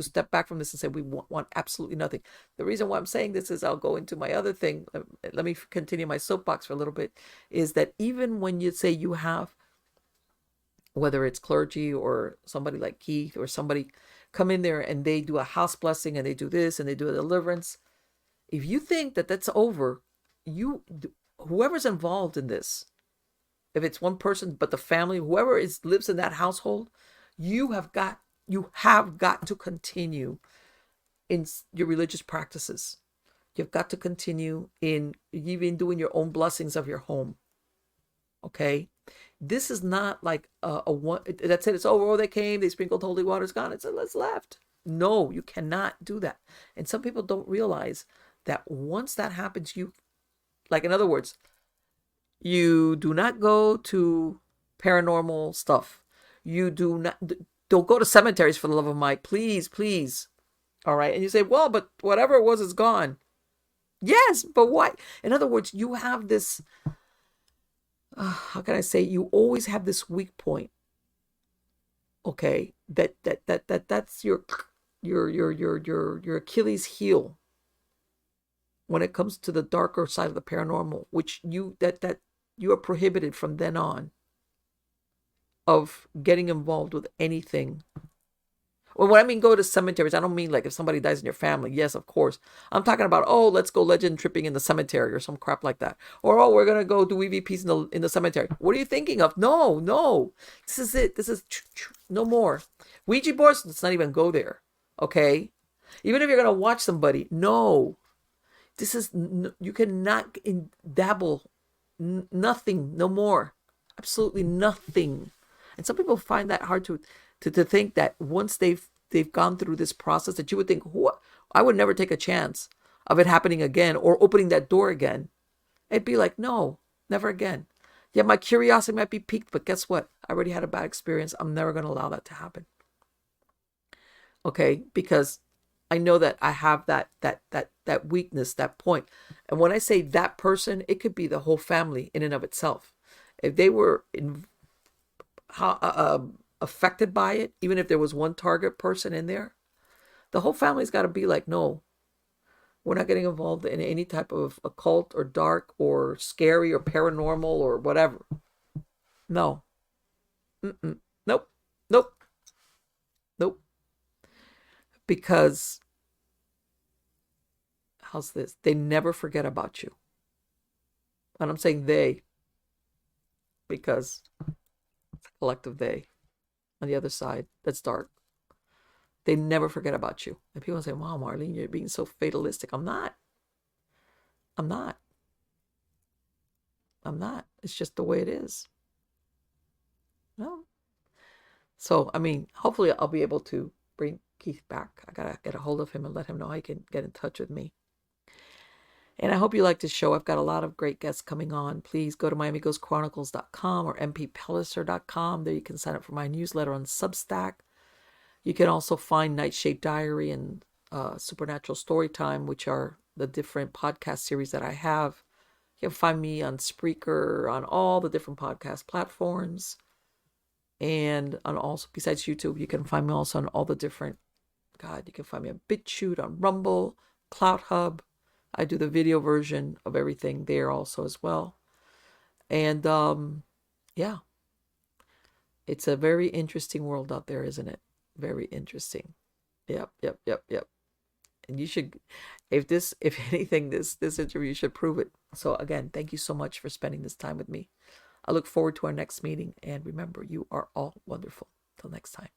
step back from this and say, we want absolutely nothing. The reason why I'm saying this is, I'll go into my other thing. Let me continue my soapbox for a little bit. Is that even when you say you have, whether it's clergy or somebody like Keith or somebody come in there and they do a house blessing and they do this and they do a deliverance, if you think that that's over, whoever's involved in this, if it's one person, but the family, whoever lives in that household, you have got to continue in your religious practices. You've got to continue in even doing your own blessings of your home. Okay? This is not like a one, that's it, it's over. Oh, they came, they sprinkled holy water, it's gone, it's left. No, you cannot do that. And some people don't realize that once that happens, like, in other words, you do not go to paranormal stuff. You don't go to cemeteries, for the love of Mike. Please, please. All right. And you say, well, but whatever it was is gone. Yes, but what? In other words, you have this, how can I say, you always have this weak point. Okay. That's your Achilles heel when it comes to the darker side of the paranormal, which you are prohibited from then on of getting involved with anything. Well, when I mean go to cemeteries, I don't mean like if somebody dies in your family. Yes, of course. I'm talking about, oh, let's go legend tripping in the cemetery or some crap like that. Or, oh, we're going to go do EVPs in the cemetery. What are you thinking of? No. This is it. This is no more. Ouija boards, let's not even go there. Okay? Even if you're going to watch somebody, no. This is, you cannot dabble. Nothing, no more. Absolutely nothing. And some people find that hard to think that once they've gone through this process, that you would think, what? I would never take a chance of it happening again or opening that door again. It'd be like, no, never again. Yeah, my curiosity might be piqued, but guess what? I already had a bad experience. I'm never going to allow that to happen. Okay, because I know that I have that weakness, that point. And when I say that person, it could be the whole family in and of itself. If they were affected by it, even if there was one target person in there, the whole family's got to be like, no, we're not getting involved in any type of occult or dark or scary or paranormal or whatever. No. Nope. Because, how's this? They never forget about you. And I'm saying they, because it's a collective they on the other side that's dark. They never forget about you. And people say, wow, Marlene, you're being so fatalistic. I'm not. It's just the way it is. No. So, I mean, hopefully I'll be able to bring Keith back. I gotta get a hold of him and let him know he can get in touch with me. And I hope you like this show. I've got a lot of great guests coming on. Please go to MiamiGhostChronicles.com or mppellicer.com. There you can sign up for my newsletter on Substack. You can also find Nightshade Diary and Supernatural Storytime, which are the different podcast series that I have. You can find me on Spreaker, on all the different podcast platforms. And on also, besides YouTube, you can find me also on all the different, you can find me on BitChute, on Rumble, CloutHub. I do the video version of everything there also as well. And yeah, it's a very interesting world out there, isn't it? Very interesting. Yep. And you should, if anything, this interview should prove it. So again, thank you so much for spending this time with me. I look forward to our next meeting. And remember, you are all wonderful. Till next time.